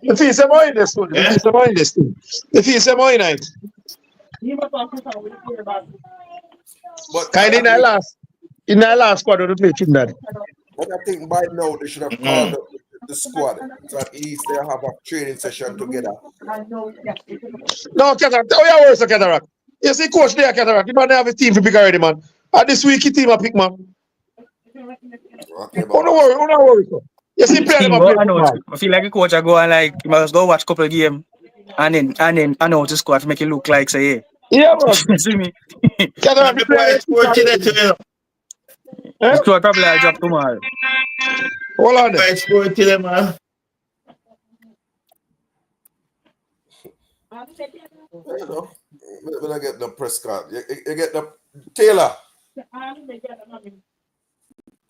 If he's a boy in this one, if he's a boy in this thing, if he's a boy in it. But Kind in that last squad of the play Trinidad. But I think by now they should have called up the squad so at least they have a training session together. No, Cataract. Oh, yeah, where's the Cataract? You see, coach there, Cataract. You don't have a team to pick already, man. And this week, he team a pick, man. Okay, Don't worry, sir. You see, play them a play. I feel like a coach I go and like you must go watch a couple of games and then I know the squad to make it look like say yeah, bro. see me. Cataract play. The squad probably I'll drop tomorrow. Hold on there. Man. You know, when I get the press card, you get the Taylor.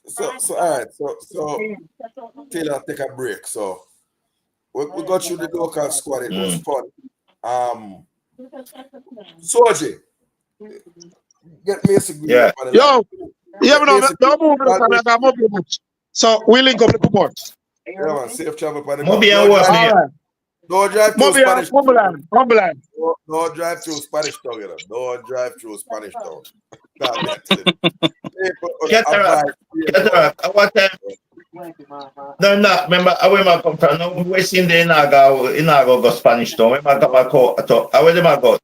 So all right, so Taylor take a break. So we got through the local squad. It was fun. Soji, get me a Yeah. Yo, no, move. So we link up the report. Yeah, man, safe travel for the Moby and what? No drive through Spanish town. Homeland. No drive through Spanish town, you know. No drive through Spanish town. Cataract. What time? No, remember, I will come from. No, we seen the Inago go Spanish town. We might come back to. I will never go.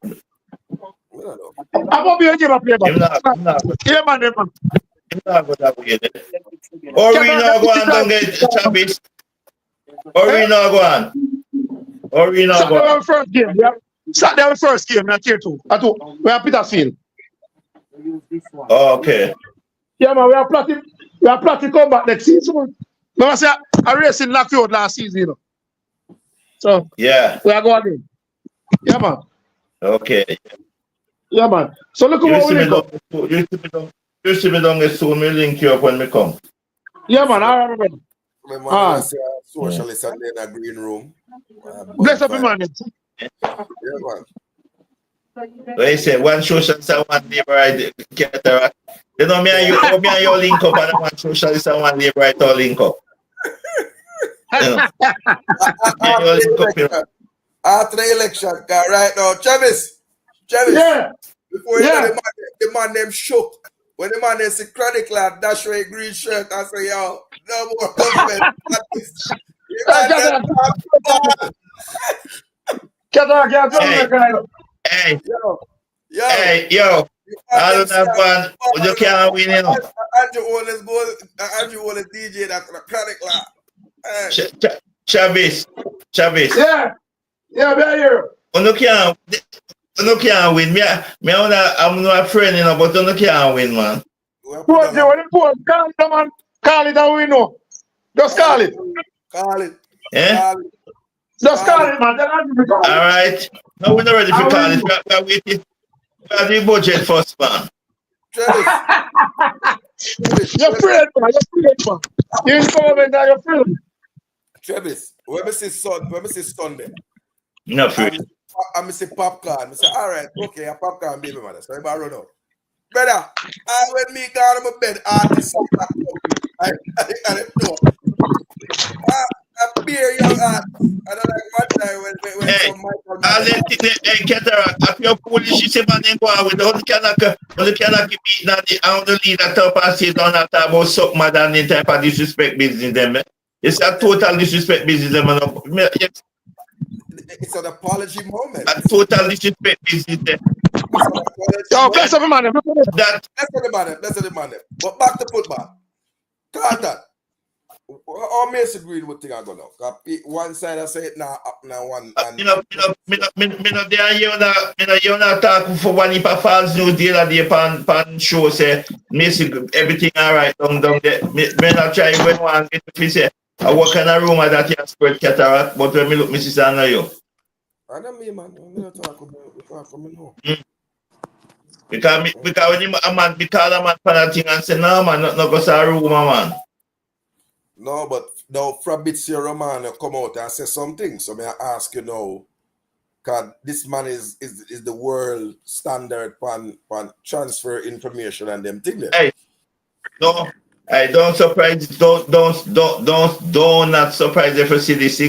I'm going to be a play. Yeah, man. Or we now go and don't get Travis. Or we now go on. Saturday first game, yeah. Saturday first game, not tier 2. We are Petersfield. Oh, okay. Yeah, man, we are plotting come back next season. Remember, I said I raced in Lockfield last season, you know. So yeah, we are going again. Yeah, man. Okay. Yeah, man. So look at You what see we me link up. you see me down the soon, me link you up when me come. Yeah, man. All right, man. My man, All I right. say socialist and then a green room. Bless up, Bonfire. man. Yeah, man. They say one socialist and one labor cataract. You know me and you link up and one socialist and one labor all link up. You know, me and you link up, you know. After the election, right now, Travis, Yeah. before you know Yeah. the man them shook. When the man them see chronic lad dash away green shirt and say, yo, no more government. You man them Hey, yo, hey, yo, I don't have one. You can't win, you know. Andrew Wallace DJ that chronic lad. Hey. Chavis. Yeah. Yeah, we are here. You can't win. I'm not a friend, you know, but you can't win, man. What you want to put? Call it, man. Call it and we know. Just call it. Call it. Yeah? Just call it, man. Then I'll call it. All right. No, we're not ready for call it. We're waiting. We have the budget first, man. Travis. You're afraid, man. You're in government and you're afraid. Travis, when we see Sunday, No afraid. I say popcorn. I say, all right, okay, a popcorn, baby mother. So I run out. Brother, when me go on my bed, artist, I know. A beer young art. I don't like one time when Hey, some Michael. I'll let it, hey, Cataract, if you're foolish, you say, man, then go on with the cannot keep beating at the, I don't lead that up and sit down and talk about suck mad and the type of disrespect business, them. It's a total disrespect business, them. It's an apology moment. A total disrespect business, them. Yo, bless up, man. Let's the man. But back to football. Carter. How Mason Greenwood thing I go now? One side I say it now, up now one. And me no there you not talk for one heap of false news the other day pan show say Macy everything alright down there. Me not try when one get to say I work in a room that you spread cataract, but when me look Mrs. I know you. I don't mean man, I'm not talking about now. Because when a man because a man for that thing and say no man, not go to a room, man. No, but now Fabrizio Romano come out and say something. So may I ask you now, because this man is the world standard on transfer information and them things. Hey, no, I don't surprise. Don't not surprise if you see this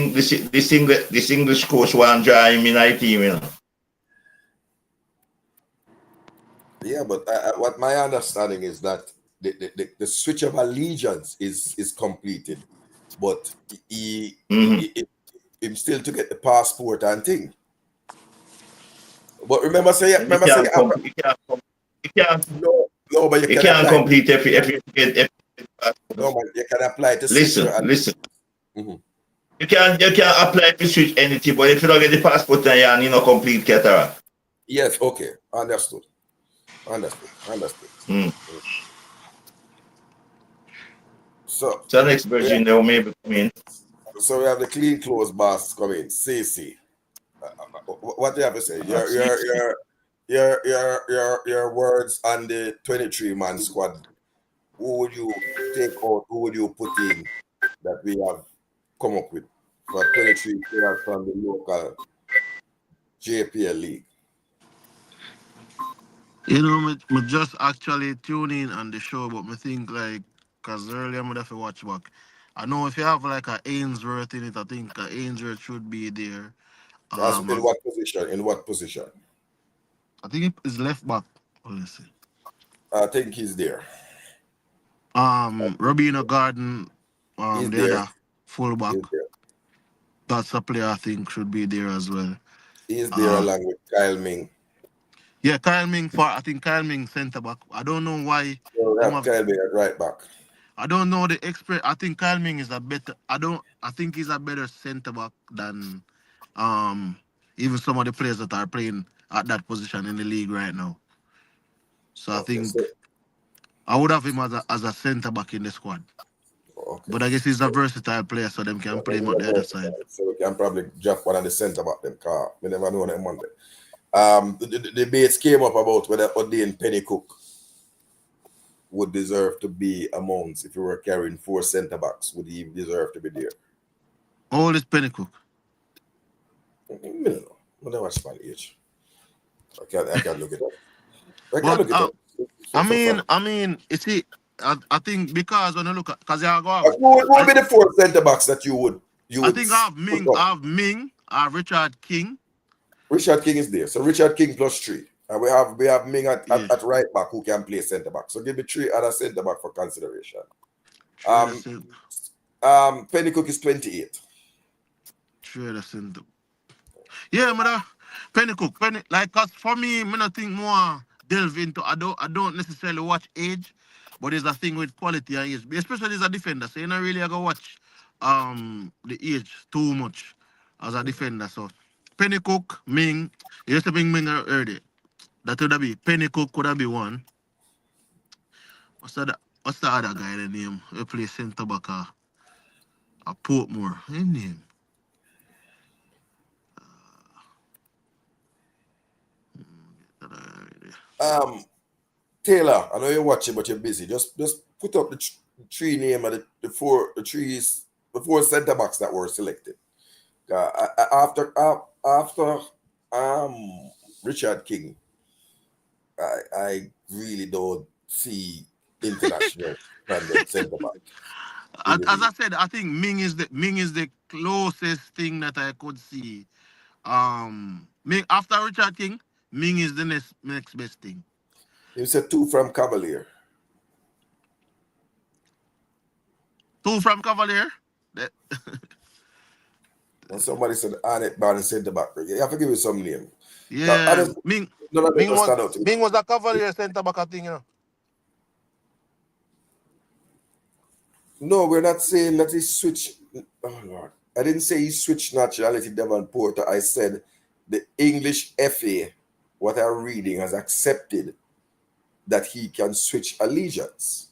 English coach want to draw him in our team, you know. Yeah, but what my understanding is that the switch of allegiance is completed, but he still to get the passport and thing. But remember say you can't complete if you get no, but you can apply to listen. Mm-hmm. You can't apply to switch anything, but if you don't get the passport then you know complete cataract. Yes, okay, understood. So next version they'll maybe come in. So we have the clean clothes boss coming. CC. What do you have to say? Your words on the 23-man squad. Who would you take out? Who would you put in that we have come up with for 23 players from the local JPL league? You know, me just actually tune in on the show, but me think like, because earlier I would have to watch back. I know if you have like a Ainsworth in it, I think Ainsworth should be there. In what position? I think it is left back. Honestly. I think he's there. Robino Garden, He's the there. other fullback. He's there. That's a player I think should be there as well. He's there along with Kyle Ming. Yeah, Kyle Ming centre back. I don't know why. We have Kyle Ming at right back. I don't know the expert. I think Kyle Ming is a better. I think he's a better centre back than even some of the players that are playing at that position in the league right now. So I think I would have him as a centre back in the squad. Okay. But I guess he's a versatile player, so them can play him on the other side. So we can probably drop one on the centre back then, because we never know them Monday. The debates came up about whether Odean Pennycook would deserve to be amongst, if you were carrying 4 centre backs, would he deserve to be there? How old is Pennycook? I don't know. I never watch my age. I can't look it up. I can't But look it up. I mean, you see, I think because when you look at, because I go have, Who would be the 4 centre backs that you would I think I have put up? Ming, I have Richard King. Richard King is there. So Richard King plus 3. And we have Ming at right back who can play centre back. So give me 3 other centre back for consideration. Pennycook is 28. Yeah, man. Pennycook, like, cause for me, I don't think more delve into. I don't necessarily watch age, but there's a thing with quality and age, especially as a defender. So you don't really go watch the age too much as a defender. So Pennycook, Ming, you used to bring Ming early. That would be Pennycook could have be one. What's the other guy the name? He plays centre back at Portmore. His name. Taylor, I know you're watching, but you're busy. Just put up the 3 name of the 4 centre backs that were selected. After Richard King, I really don't see international centre back. As I said, I think Ming is the closest thing that I could see. Ming after Richard King, Ming is the next best thing. You said 2 from Cavalier. 2 from Cavalier? When somebody said Arnett Barnes centre back, you have to give me some name. Yeah, Ming was a Cavalier centre back, I think, you know. No, we're not saying that he switched. Oh Lord, I didn't say he switched nationality, Devon Porter. I said the English FA, what I'm reading, has accepted that he can switch allegiance.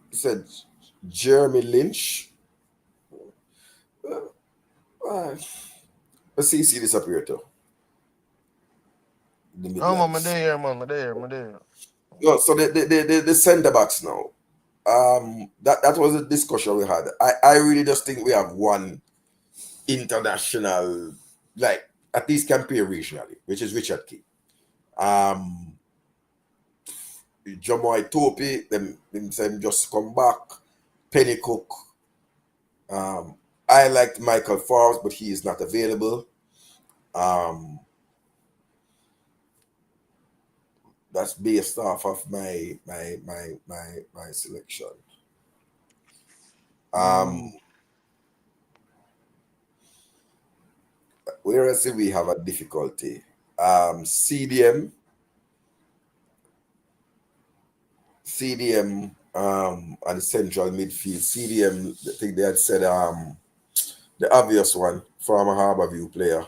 He said Jeremy Lynch. Let's see disappear too. I'm there, man. No, so the centre backs now. That was a discussion we had. I really just think we have one international, like at least compare regionally, which is Richard King. Jomoy Topi, them just come back. Pennycook. I liked Michael Forbes, but he is not available. That's based off of my selection. Whereas we have a difficulty. CDM and central midfield. CDM, I think they had said the obvious one, former Harborview player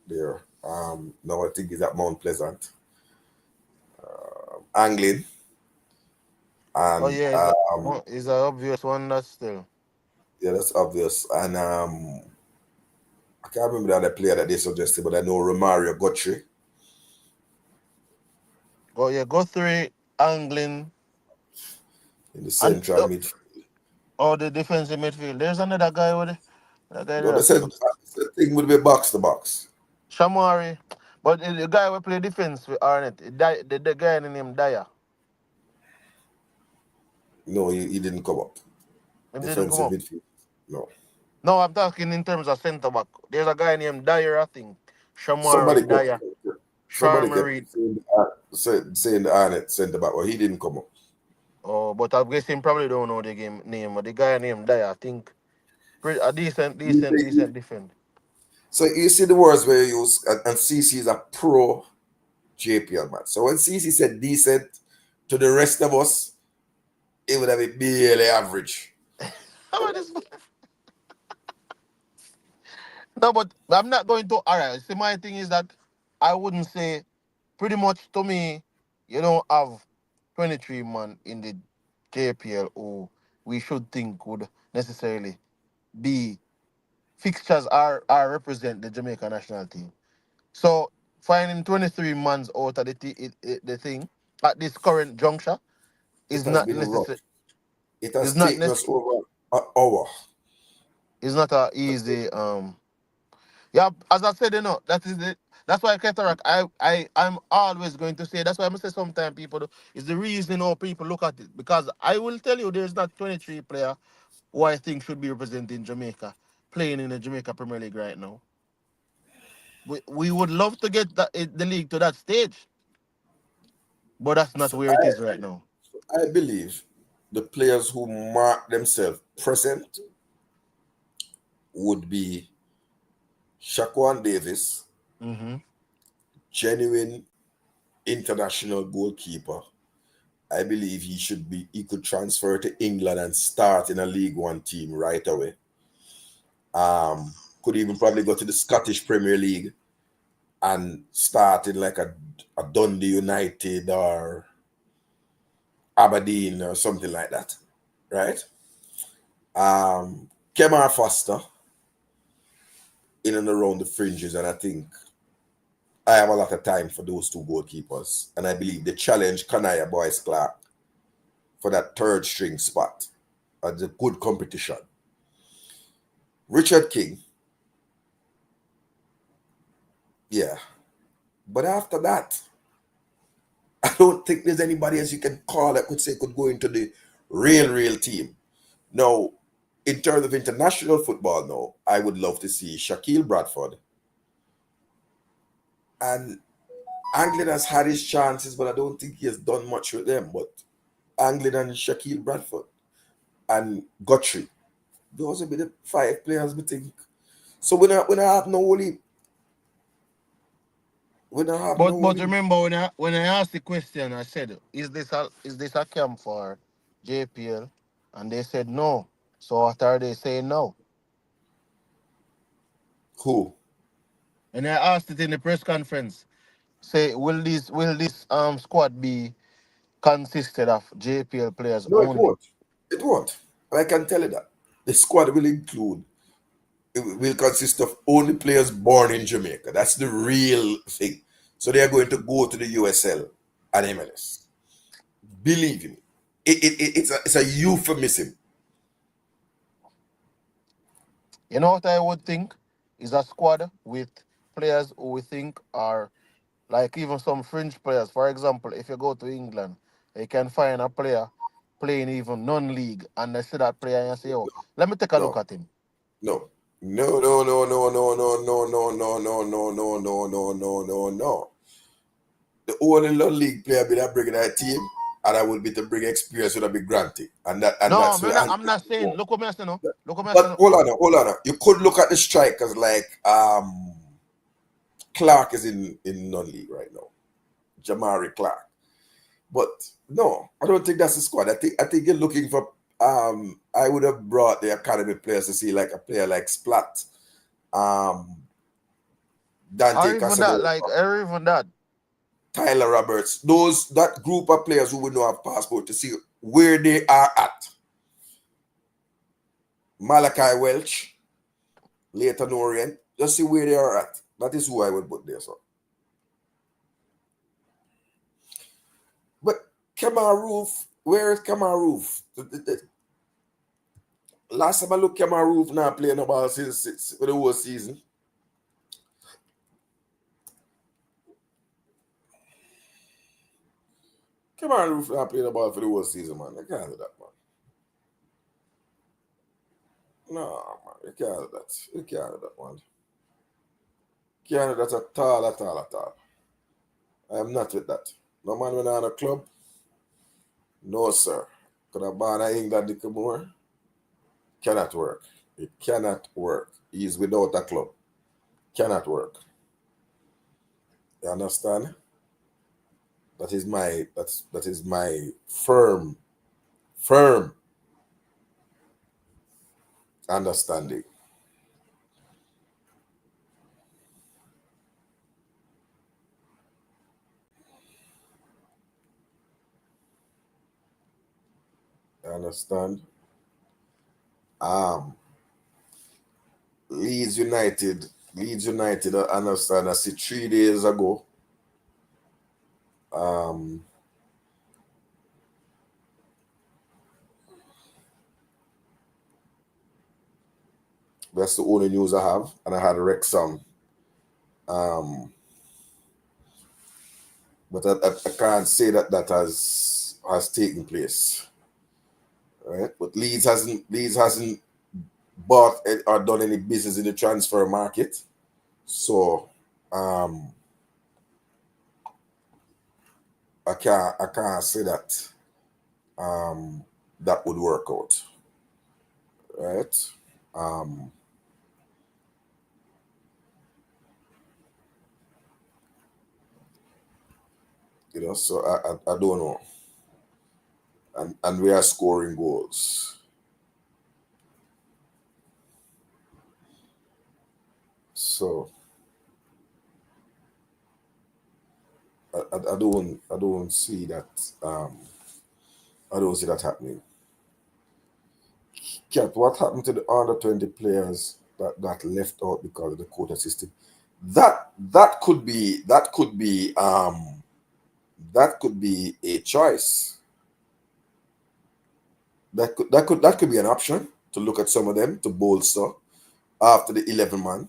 there. Now I think he's at Mount Pleasant. Anglin. And, is an obvious one that's still. Yeah, that's obvious. And I can't remember the other player that they suggested, but I know Romario Guthrie. Guthrie, Anglin. In the central midfield. Oh, the defensive midfield. There's another guy with it. They said the thing would be box to box. Shamari. But the guy who play defense with Arnett, the guy named Dyer. No, he didn't come up. Defensive midfield. No. No, I'm talking in terms of centre back. There's a guy named Dyer, I think. Shamari Dyer. Somebody kept saying the Arnett centre back, well, he didn't come up. Oh, but I'm guessing probably don't know the game name, but the guy named Dyer, I think. A decent defender. So you see the words where you use, and CC is a pro JPL man. So when CC said decent to the rest of us, it would have been barely average. No, but I'm not going to. All right. See, my thing is that I wouldn't say, pretty much to me, you don't have 23 man in the JPL who we should think would necessarily be fixtures are represent the Jamaica national team. So finding 23 months out of the thing at this current juncture It is has not been rough. necessary. It Is has not taken nec- us over an hour. It's not a easy Yeah, as I said, that is it. That's why cataract. I'm always going to say. That's why I must say sometimes people is the reason how people look at it, because I will tell you there's not 23 player who I think should be representing Jamaica playing in the Jamaica Premier League right now. We would love to get the league to that stage, but that's not So where it is right now. I believe the players who mark themselves present would be Shaquan Davis, Mm-hmm. genuine international goalkeeper. I believe he could transfer to England and start in a League One team right away. Could even probably go to the Scottish Premier League and start in like a Dundee United or Aberdeen or something like that. Right? Kemar Foster in and around the fringes, and I think I have a lot of time for those two goalkeepers. And I believe they challenge Kanaya Boyce Clark for that third string spot. That's a good competition. Richard King, yeah. But after that, I don't think there's anybody else you can call that could go into the real team. Now, in terms of international football now, I would love to see Shaquille Bradford. And Anglin has had his chances, but I don't think he has done much with them. But Anglin and Shaquille Bradford and Guthrie, those will be the 5 players we think. So we not have no only we don't have no But only remember when I asked the question, I said, is this a camp for JPL? And they said no. So what are they saying now? who. And I asked it in the press conference. Say, will this squad be consisted of JPL players No, it only? won't. It won't. And I can tell you that. The squad will will consist of only players born in Jamaica. That's the real thing. So they are going to go to the USL and MLS. Believe me, it's a euphemism. You know what I would think is a squad with players who we think are like even some fringe players. For example, if you go to England, you can find a player playing even non-league, and they see that player and you say, "Oh, let me take a look No, at him." no, no. The only non-league player be that bring that team, and I would be to bring experience would be granted, and No, that's where I'm Anthony not will saying. go. Look what me I say no. Look what me I say But no. hold on. You could look at the strikers like Clark is in non-league right now, Jamari Clark. But no, I don't think that's the squad. I think you're looking for. I would have brought the academy players to see like a player like Splat, um, Or Dante even that, Casanova, like, or even that. Tyler Roberts. That group of players who would not have passport to see where they are at. Malachi Welch, Leighton Orient, just see where they are at. That is who I would put there. So, but Kemar Roof, where is Kemar Roof? Last time I look, Kemar Roof now playing about since for the whole season. Kemar Roof now playing about for the whole season, man. I can't do that, man. No, man, you can't do that. You can't do that, man. Can't do that at all. I am not with that. No man when I'm on a club. No, sir. Could have been in England, Dick Moore. Cannot work. It cannot work. He is without a club. Cannot work. You understand? That is my firm understanding. You understand? Leeds United, I understand, I see 3 days ago. That's the only news I have, and I had Wrexham. But I can't say that has taken place, right? But Leeds hasn't bought or done any business in the transfer market, so I can't say that that would work out, right? So I don't know, and we are scoring goals, so I don't see that I don't see that happening. Kat, what happened to the under 20 players that got left out because of the quota system? That could be a choice. That could be an option to look at some of them to bolster after the 11 man.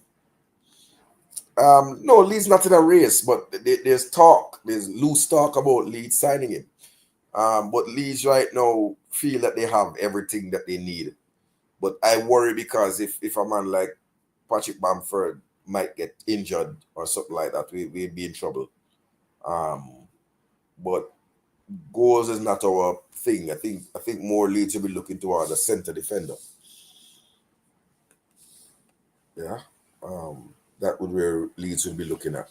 No, Leeds not in a race, but there's loose talk about Leeds signing him. But Leeds right now feel that they have everything that they need. But I worry because if a man like Patrick Bamford might get injured or something like that, we'd be in trouble. But goals is not our thing. I think more Leeds will be looking toward a center defender. Yeah. That would where Leeds would be looking at.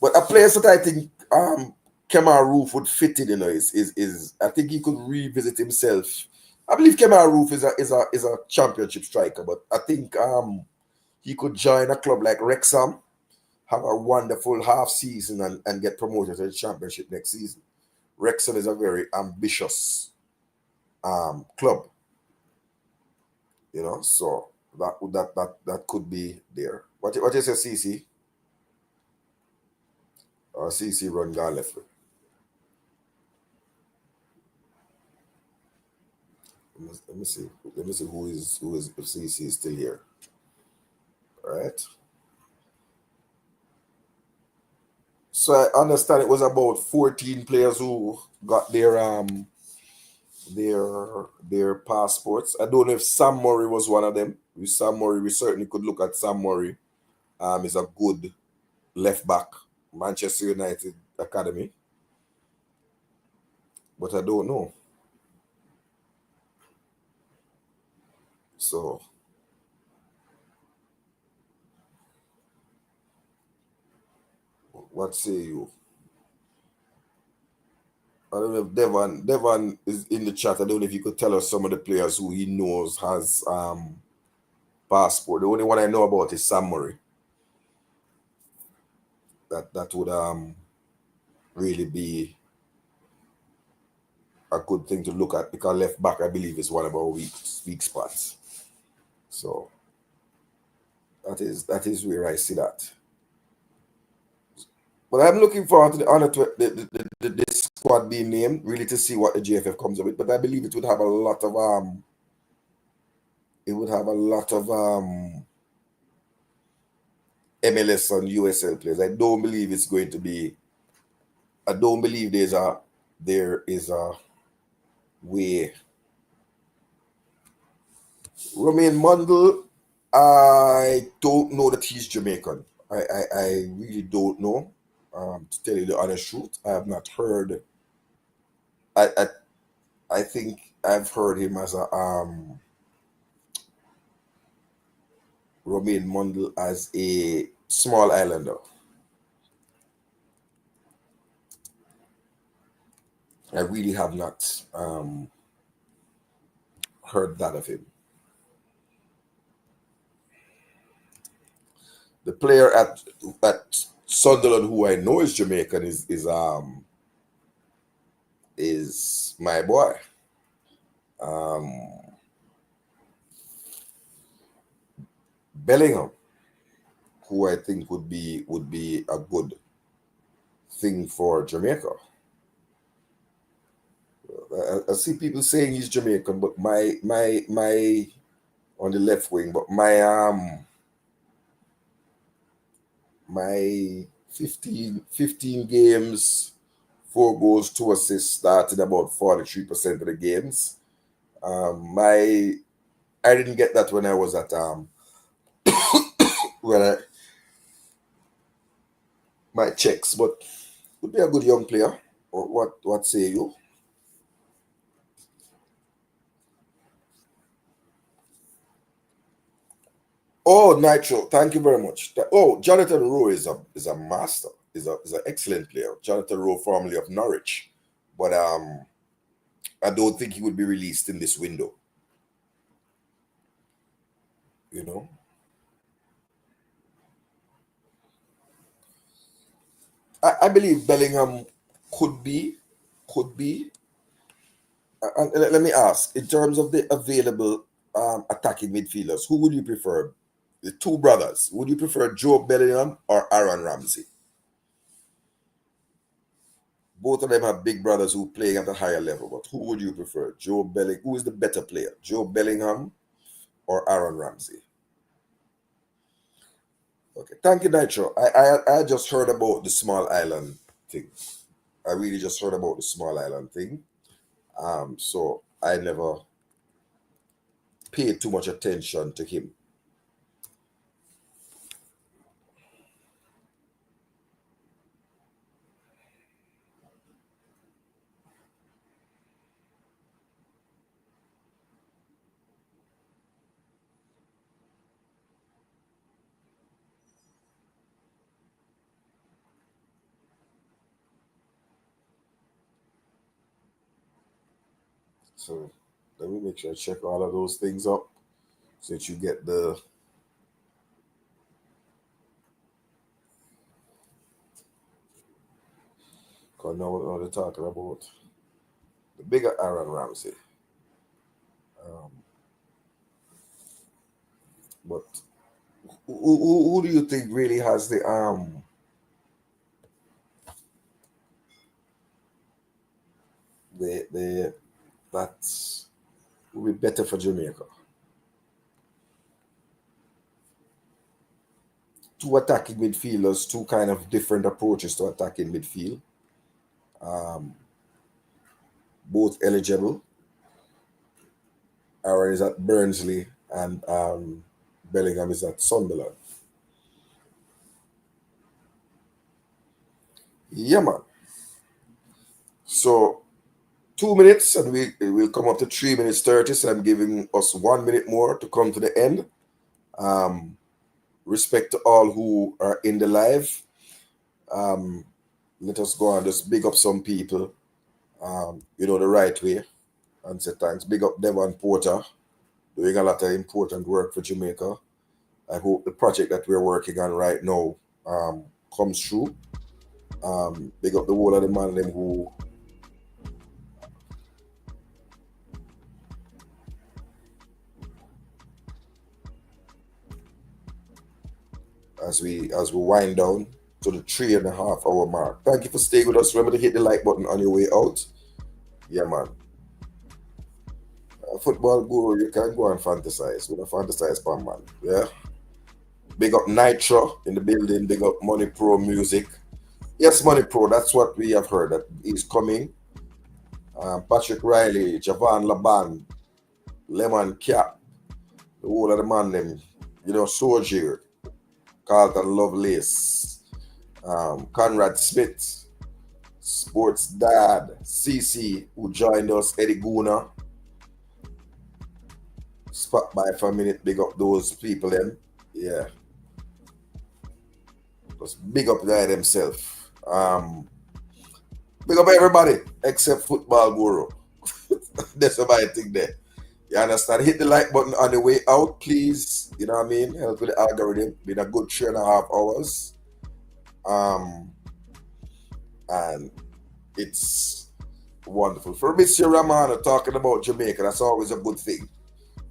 But a place that I think Kemar Roof would fit in, is I think he could revisit himself. I believe Kemar Roof is a championship striker, but I think he could join a club like Wrexham, have a wonderful half season and get promoted to the championship next season. Wrexham is a very ambitious club, so that could be there. What is your CC? Or CC run gone left. Let me see who is if CC is still here. All right. So I understand it was about 14 players who got their passports. I don't know if Sam Murray was one of them. With Sam Murray, we certainly could look at Sam Murray. Is a good left back, Manchester United academy. But I don't know. So what say you? I don't know if Devon is in the chat. I don't know if you could tell us some of the players who he knows has passport. The only one I know about is Sam Murray. That would really be a good thing to look at, because left back, I believe, is one of our weak spots. So that is where I see that. But I'm looking forward to the squad being named, really, to see what the JFF comes up with. But I believe it would have a lot of MLS and USL players. I don't believe it's going to be. I don't believe there is a way. Romain Mundle, I don't know that he's Jamaican. I really don't know. To tell you the honest truth, I have not heard. I think I've heard him as a Romain Mundle as a small islander. I really have not heard that of him. The player at Sunderland who I know is Jamaican is my boy. Bellingham, who I think would be a good thing for Jamaica. I see people saying he's Jamaican, but my on the left wing, but my 15 games, 4 goals, 2 assists, started about 43% of the games. I didn't get that when I was at my checks, but would be a good young player. Or what say you? Oh, Nitro, thank you very much. Oh, Jonathan Rowe is a master. Is an excellent player. Jonathan Rowe, formerly of Norwich, but I don't think he would be released in this window. You know, I believe Bellingham could be. And let me ask, in terms of the available attacking midfielders, who would you prefer? The two brothers. Would you prefer Joe Bellingham or Aaron Ramsey? Both of them have big brothers who play at a higher level, but who would you prefer? Who is the better player? Joe Bellingham or Aaron Ramsey? Okay, thank you, Nitro. I just heard about the small island thing. I really just heard about the small island thing. So I never paid too much attention to him. So let me make sure I check all of those things up so that you get the. Because now they're talking about the bigger Aaron Ramsey. But who do you think really has the that will be better for Jamaica? Two attacking midfielders, two kind of different approaches to attacking midfield. Both eligible. Aaron is at Burnsley and Bellingham is at Sunderland. Yeah, man. So 2 minutes and we will come up to 3 minutes 30. So I'm giving us 1 minute more to come to the end. Respect to all who are in the live. Let us go and just big up some people, the right way, and say thanks. Big up Devon Porter, doing a lot of important work for Jamaica. I hope the project that we're working on right now comes through. Big up the whole of the man them who as we wind down to the 3.5 hour mark. Thank you for staying with us. Remember to hit the like button on your way out. Yeah, man. Football guru, you can go and fantasize. We're gonna fantasize, pan man. Yeah. Big up Nitro in the building. Big up Money Pro Music. Yes, Money Pro. That's what we have heard that he's coming. Patrick Riley, Javan Laban, Lemon Cap, the whole of the man them. Soldier, Carlton Lovelace, Conrad Smith, Sports Dad, CC, who joined us, Eddie Guna. Spot by for a minute, big up those people then. Yeah. Just big up the guy himself. Big up everybody except Football Guru. That's what I think there. You understand? Hit the like button on the way out, please. You know what I mean? Help with the algorithm. Been a good 3.5 hours. And it's wonderful. Fabrizio Romano talking about Jamaica, that's always a good thing.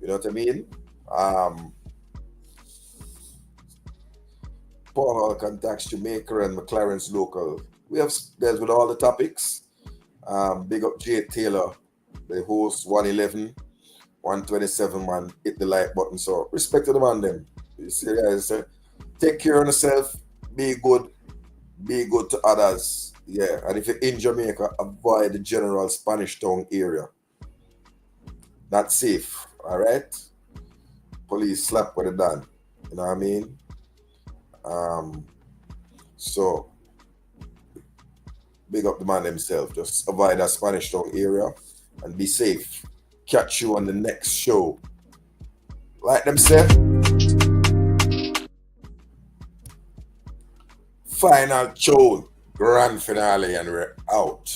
You know what I mean? Paul Hall contacts Jamaica and Mcclaren'S local. We have dealt with all the topics. Big up Jay Taylor, the host 111, 127 man, hit the like button. So respect to the man them. You see guys, take care of yourself, be good to others. Yeah, and if you're in Jamaica, avoid the general Spanish Town area. Not safe, all right? Police slap with it done. You know what I mean? So big up the man himself. Just avoid that Spanish Town area and be safe. Catch you on the next show. Like them say, final show, grand finale, and we're out.